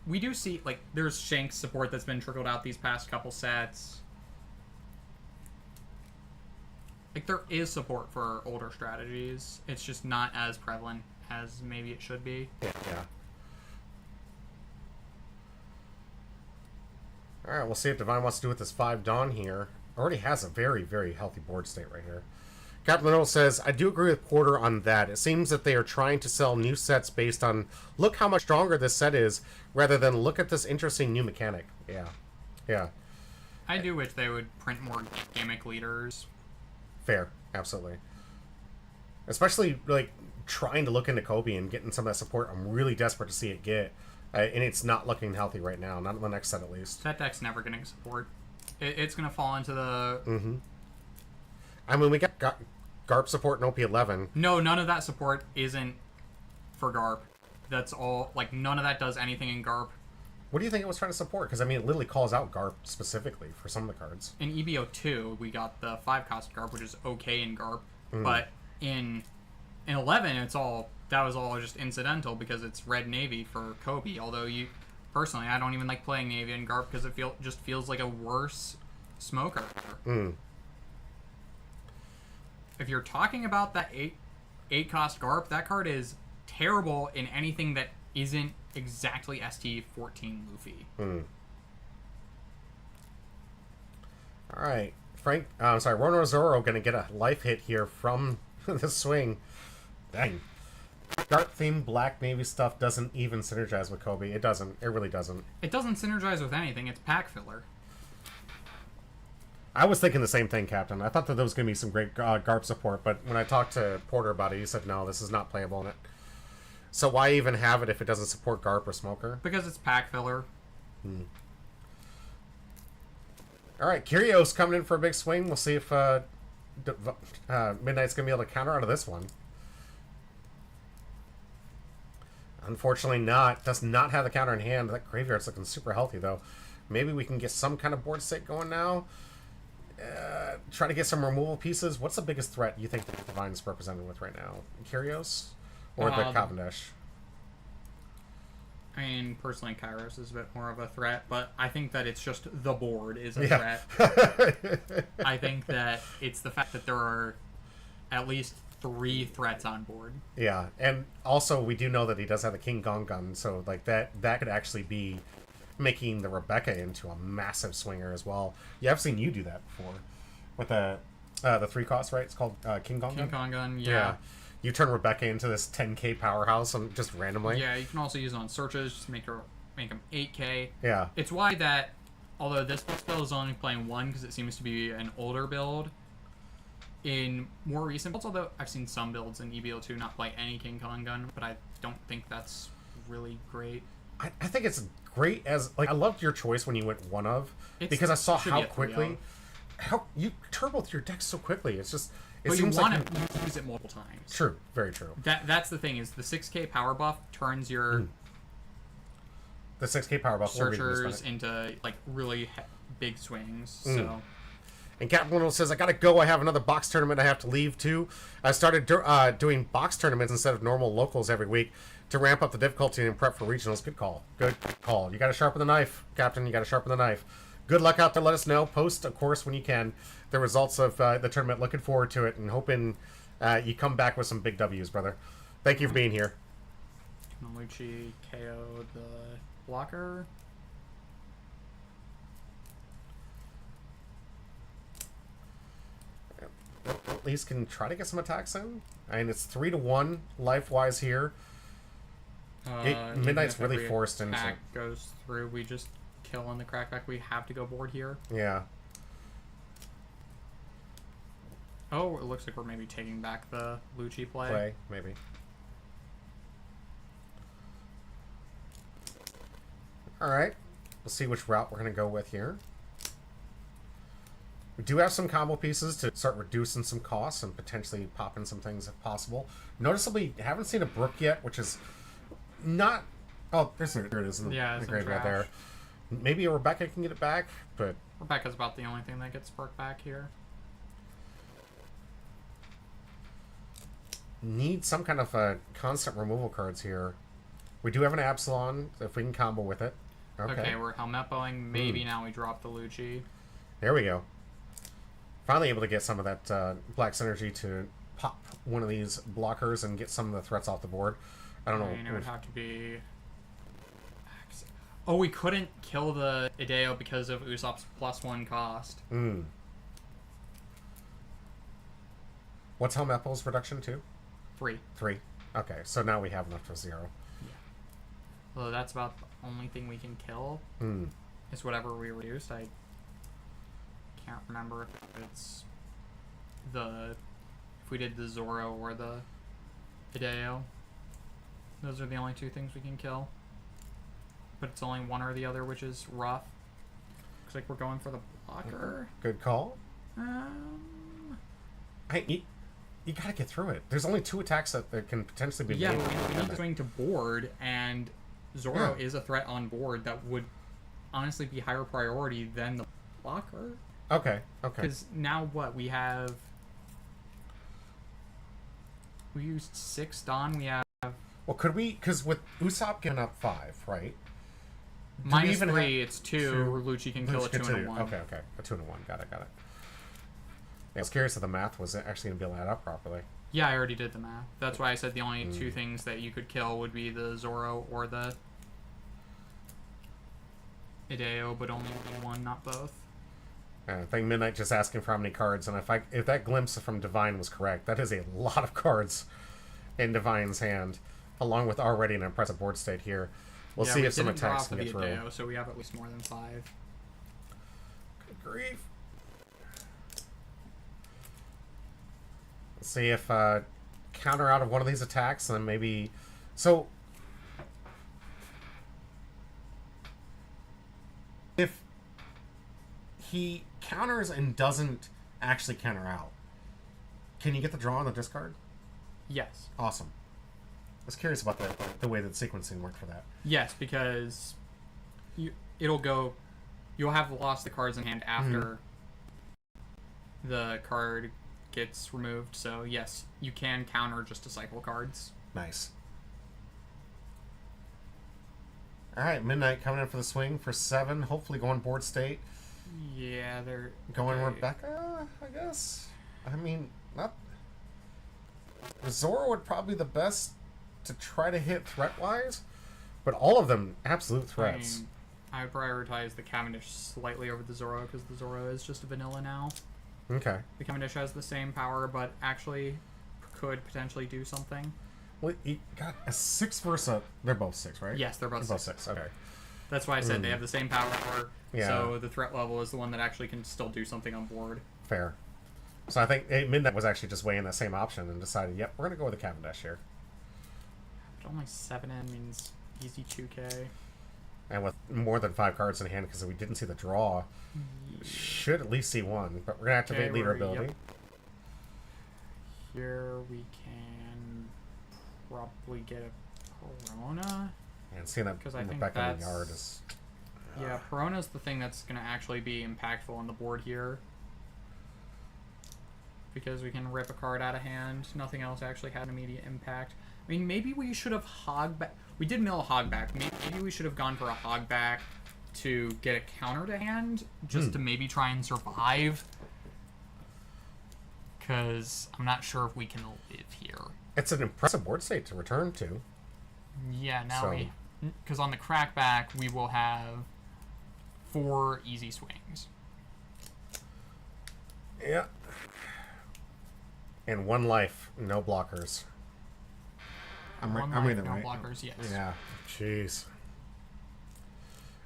We do see, like, there's Shanks support that's been trickled out these past couple sets. Like, there is support for older strategies. It's just not as prevalent as maybe it should be. Yeah. Alright, we'll see if Divine wants to do with this 5 Dawn here. Already has a very, very healthy board state right here. Captain Little says, I do agree with Porter on that. It seems that they are trying to sell new sets based on, look how much stronger this set is, rather than look at this interesting new mechanic. Yeah. I do wish they would print more gimmick leaders. Fair. Absolutely. Especially, like, trying to look into Kobe and getting some of that support. I'm really desperate to see it get. And it's not looking healthy right now. Not in the next set, at least. That deck's never going to support. It's going to fall into the... Mm-hmm. I mean, we got GARP support in OP11. No, none of that support isn't for GARP. That's all... Like, none of that does anything in GARP. What do you think it was trying to support? Because, I mean, it literally calls out GARP specifically for some of the cards. In EBO2, we got the 5-cost GARP, which is okay in GARP. But in 11, that was all just incidental because it's red Navy for Kobe. Although, personally, I don't even like playing Navy in GARP because it just feels like a worse smoker. If you're talking about that 8-cost GARP, that card is terrible in anything that isn't exactly ST14 Luffy. Alright. Rono Zoro going to get a life hit here from the swing. Dang. Dark themed Black Navy stuff doesn't even synergize with Kobe. It doesn't. It really doesn't. It doesn't synergize with anything. It's pack filler. I was thinking the same thing, Captain. I thought that there was going to be some great GARP support, but when I talked to Porter about it, he said, no, this is not playable in it. So why even have it if it doesn't support GARP or Smoker? Because it's pack filler. Alright, Kyrios coming in for a big swing. We'll see if Midnight's going to be able to counter out of this one. Unfortunately not. Does not have the counter in hand. That graveyard's looking super healthy, though. Maybe we can get some kind of board state going now. Try to get some removal pieces. What's the biggest threat you think that Divine's represented with right now? Kyrios? Or the Cavendish? I mean, personally, Kairos is a bit more of a threat, but I think that it's just the board is a threat. I think that it's the fact that there are at least 3 threats on board. Yeah, and also we do know that he does have the King Gong Gun, so like that could actually be making the Rebecca into a massive swinger as well. Yeah, I've seen you do that before with the 3 cost, right? It's called King Gong Gun. King Gong Gun, yeah. You turn Rebecca into this 10k powerhouse and just randomly. Yeah, you can also use it on searches, just make them 8k. Yeah. It's why that, although this build is only playing 1 because it seems to be an older build, in more recent builds, although I've seen some builds in EBO2 not play any King Kong Gun, but I don't think that's really great. I think it's great as, like, I loved your choice when you went one of, because I saw how quickly, how you turbo your deck so quickly. It's just, but you want to use it multiple times. True, very true. That's the thing, is the 6k power buff turns your the 6k power buff searchers into like really big swings. So And Captain says, I gotta go. I have another box tournament I have to leave to. I started doing box tournaments instead of normal locals every week to ramp up the difficulty and prep for regionals. Good call. Good call. You gotta sharpen the knife, Captain. You gotta sharpen the knife. Good luck out there. Let us know. Post, of course, when you can, the results of the tournament. Looking forward to it and hoping you come back with some big W's, brother. Thank you for being here. Malucci KO'd the blocker. At least can try to get some attacks in. I mean, it's 3-1 life-wise here. Midnight's really forced into. Attack goes through. We just kill on the crackback. We have to go board here. Yeah. Oh, it looks like we're maybe taking back the Lucci Play, maybe. All right. We'll see which route we're going to go with here. We do have some combo pieces to start reducing some costs and potentially popping some things if possible. Noticeably, haven't seen a Brook yet, which is not... Oh, there it is in the, yeah, the grade right there. Maybe a Rebecca can get it back, but... Rebecca's about the only thing that gets Brook back here. Need some kind of constant removal cards here. We do have an Absalon, if we can combo with it. Okay, we're Helmeppoing. Maybe now we drop the Lucci. There we go. Finally able to get some of that Black Synergy to pop one of these blockers and get some of the threats off the board. I don't know. It would have to be... Oh, we couldn't kill the Ideo because of Usopp's +1 cost. What's Helmeppo's reduction to? 3. 3. Okay, so now we have enough for 0. Yeah. Well, that's about the only thing we can kill. Is whatever we reduced. I can't remember if it's if we did the Zoro or the Hideo. Those are the only 2 things we can kill. But it's only one or the other, which is rough. Looks like we're going for the blocker. Good call. You gotta get through it. There's only 2 attacks that can potentially be made. Yeah, we need to swing to board, and Zoro is a threat on board that would honestly be higher priority than the blocker. Okay. Because now what? We used 6 Dawn, we have... Well, could we... Because with Usopp giving up 5, right? Minus 3, it's 2. Lucci can kill a 2 and a 1. Okay. A 2 and a 1. Got it. Yeah, I was curious if the math was actually going to be able to add up properly. Yeah, I already did the math. That's why I said the only 2 things that you could kill would be the Zoro or the Hideo, but only one, not both. I think Midnight just asking for how many cards, and if that glimpse from Divine was correct, that is a lot of cards in Divine's hand, along with already an impressive board state here. We'll see if some attacks can get through. Hideo, so we have at least more than 5. Good grief. Let's see if counter out of one of these attacks, and then maybe... So... If he counters and doesn't actually counter out, can you get the draw on the discard? Yes. Awesome. I was curious about the way that sequencing worked for that. Yes, because you'll have lost the cards in hand after the card gets removed. So yes, you can counter just to cycle cards. Nice. All right, Midnight coming in for the swing for 7. Hopefully going board state. Yeah, they're going Rebecca, I guess. I mean, not. Zoro would probably be the best to try to hit threat-wise, but all of them absolute threats. I would prioritize the Cavendish slightly over the Zoro because the Zoro is just a vanilla now. Okay. The Cavendish has the same power, but actually could potentially do something. Well, you got a 6 versus They're both 6, right? Yes, they're both 6. 6. Okay. That's why I said they have the same power. Yeah. So the threat level is the one that actually can still do something on board. Fair. So I think Midnight was actually just weighing that same option and decided, yep, we're going to go with the Cavendish here. But only 7N means easy 2K. And with more than 5 cards in hand, because we didn't see the draw, should at least see 1. But we're going to activate leader ability. Yep. Here we can probably get a Perona. And seeing that Rebecca in the yard is... Yeah, Perona's the thing that's going to actually be impactful on the board here. because we can rip a card out of hand. Nothing else actually had an immediate impact. I mean, maybe we should have hog back. We did mill a hog back. Maybe we should have gone for a hog back to get a counter to hand, just to maybe try and survive. Because I'm not sure if we can live here. It's an impressive board state to return to. Yeah, now So- because on the crackback we will have 4 easy swings. Yeah. And 1 life, no blockers. I'm One reading it life, no right. blockers, yes. Yeah. Jeez.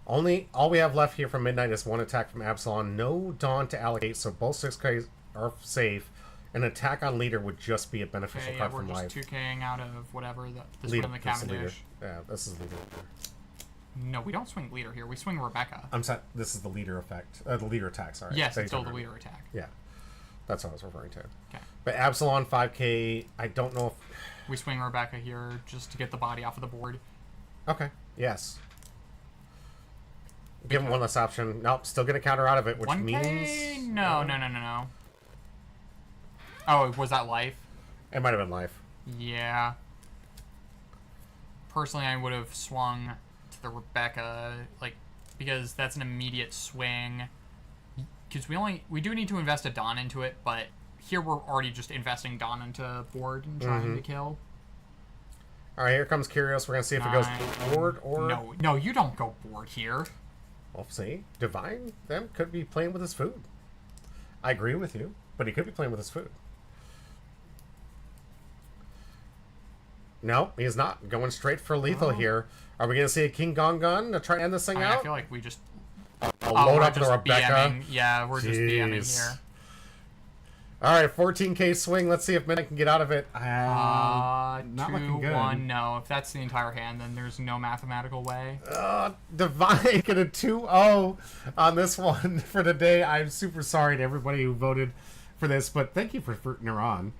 All we have left here from Midnight is 1 attack from Absalom. No Dawn to allocate, so both 6Ks are safe. An attack on leader would just be a beneficial Okay, yeah, card we're from just life. 2K'ing out of whatever this Leader, one in the this is leader. Cavendish. Yeah, this is leader. No, we don't swing leader here. We swing Rebecca. I'm sorry, this is the leader effect. The leader attack, sorry. Yes, Beg it's still your the pardon. leader attack. Yeah. That's what I was referring to. Okay. But Absalom 5K, I don't know if... We swing Rebecca here just to get the body off of the board. Okay. Yes. Give him one less option. Nope, still gonna counter out of it, which 1K? means... No. Oh, was that life? It might have been life. Yeah. Personally, I would have swung to the Rebecca, because that's an immediate swing. Because we do need to invest a Dawn into it, but here we're already just investing Dawn into board and trying to kill. Alright, here comes Kyrios. We're gonna see if it goes board or... No, you don't go board here. Well, see, Divine them could be playing with his food. I agree with you, but he could be playing with his food. No, he's not. Going straight for lethal here. Are we going to see a King Gong Gun to try and end this thing out? I feel like we just... I'll load we're up the just Rebecca. BMing. Yeah, we're just BMing Jeez. here. Alright, 14k swing. Let's see if Midnight can get out of it. Not looking good. 2-1, no. If that's the entire hand, then there's no mathematical way. Divine get a 2-0 on this one for today. I'm super sorry to everybody who voted for this, but thank you for rooting her on.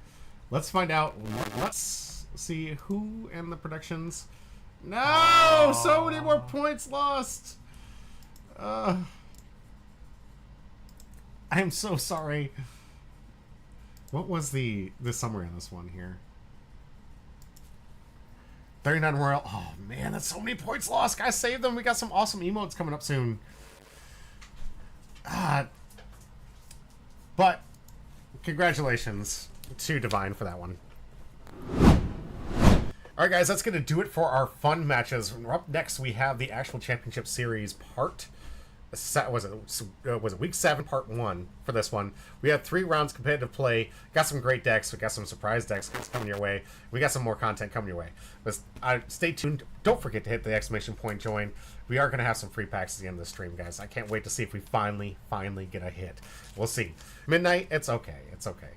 Let's find out. Let's see who and the predictions. No! So many more points lost. I am so sorry. What was the summary on this one here? 39 Royal. Oh man, that's so many points lost. Guys, save them. We got some awesome emotes coming up soon. But congratulations to Divine for that one. Alright guys, that's going to do it for our fun matches. Up next, we have the actual championship series part. Was it week 7, part 1 for this one? We have 3 rounds competitive play. Got some great decks. We got some surprise decks coming your way. We got some more content coming your way. But stay tuned. Don't forget to hit the exclamation point join. We are going to have some free packs at the end of the stream, guys. I can't wait to see if we finally get a hit. We'll see. Midnight, it's okay. It's okay.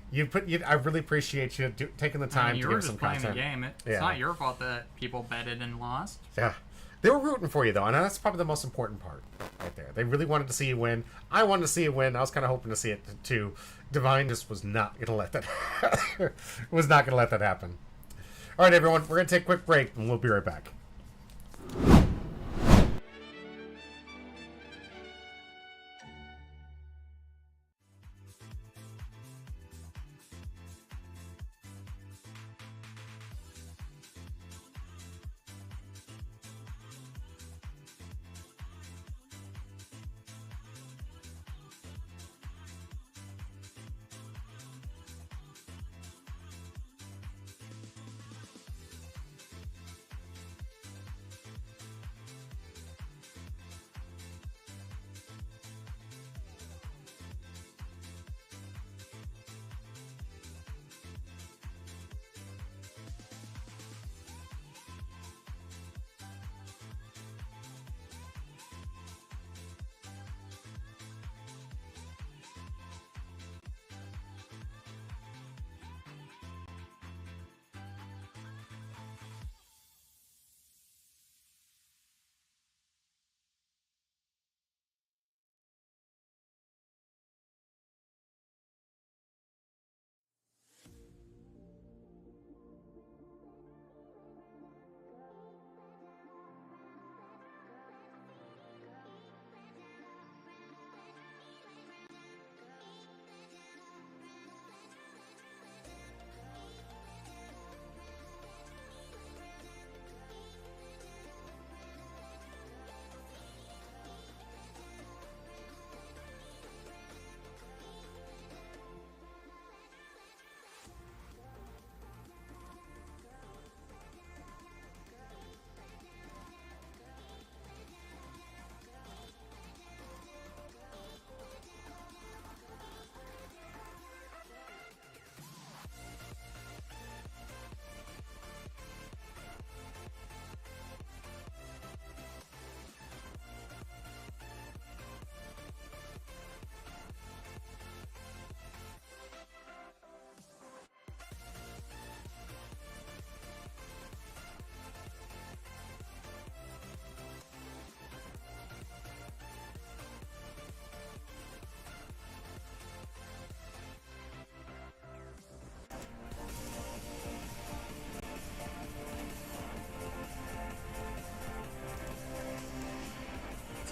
I really appreciate you taking the time to give us some content. You were just playing the game. It's not your fault that people betted and lost. Yeah. They were rooting for you, though, and that's probably the most important part right there. They really wanted to see you win. I wanted to see you win. I was kind of hoping to see it, too. Divine just was not going to let that happen. All right, everyone. We're going to take a quick break, and we'll be right back.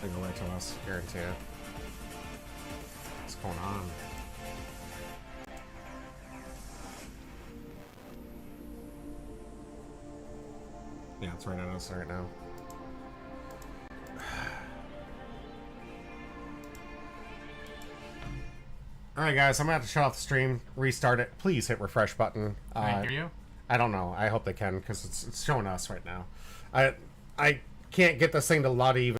It's gonna go right to us, guarantee it. What's going on? Yeah, it's right on us right now. Alright guys, I'm gonna have to shut off the stream, restart it. Please hit refresh button. Can I hear you? I don't know. I hope they can, because it's showing us right now. I can't get this thing to load even.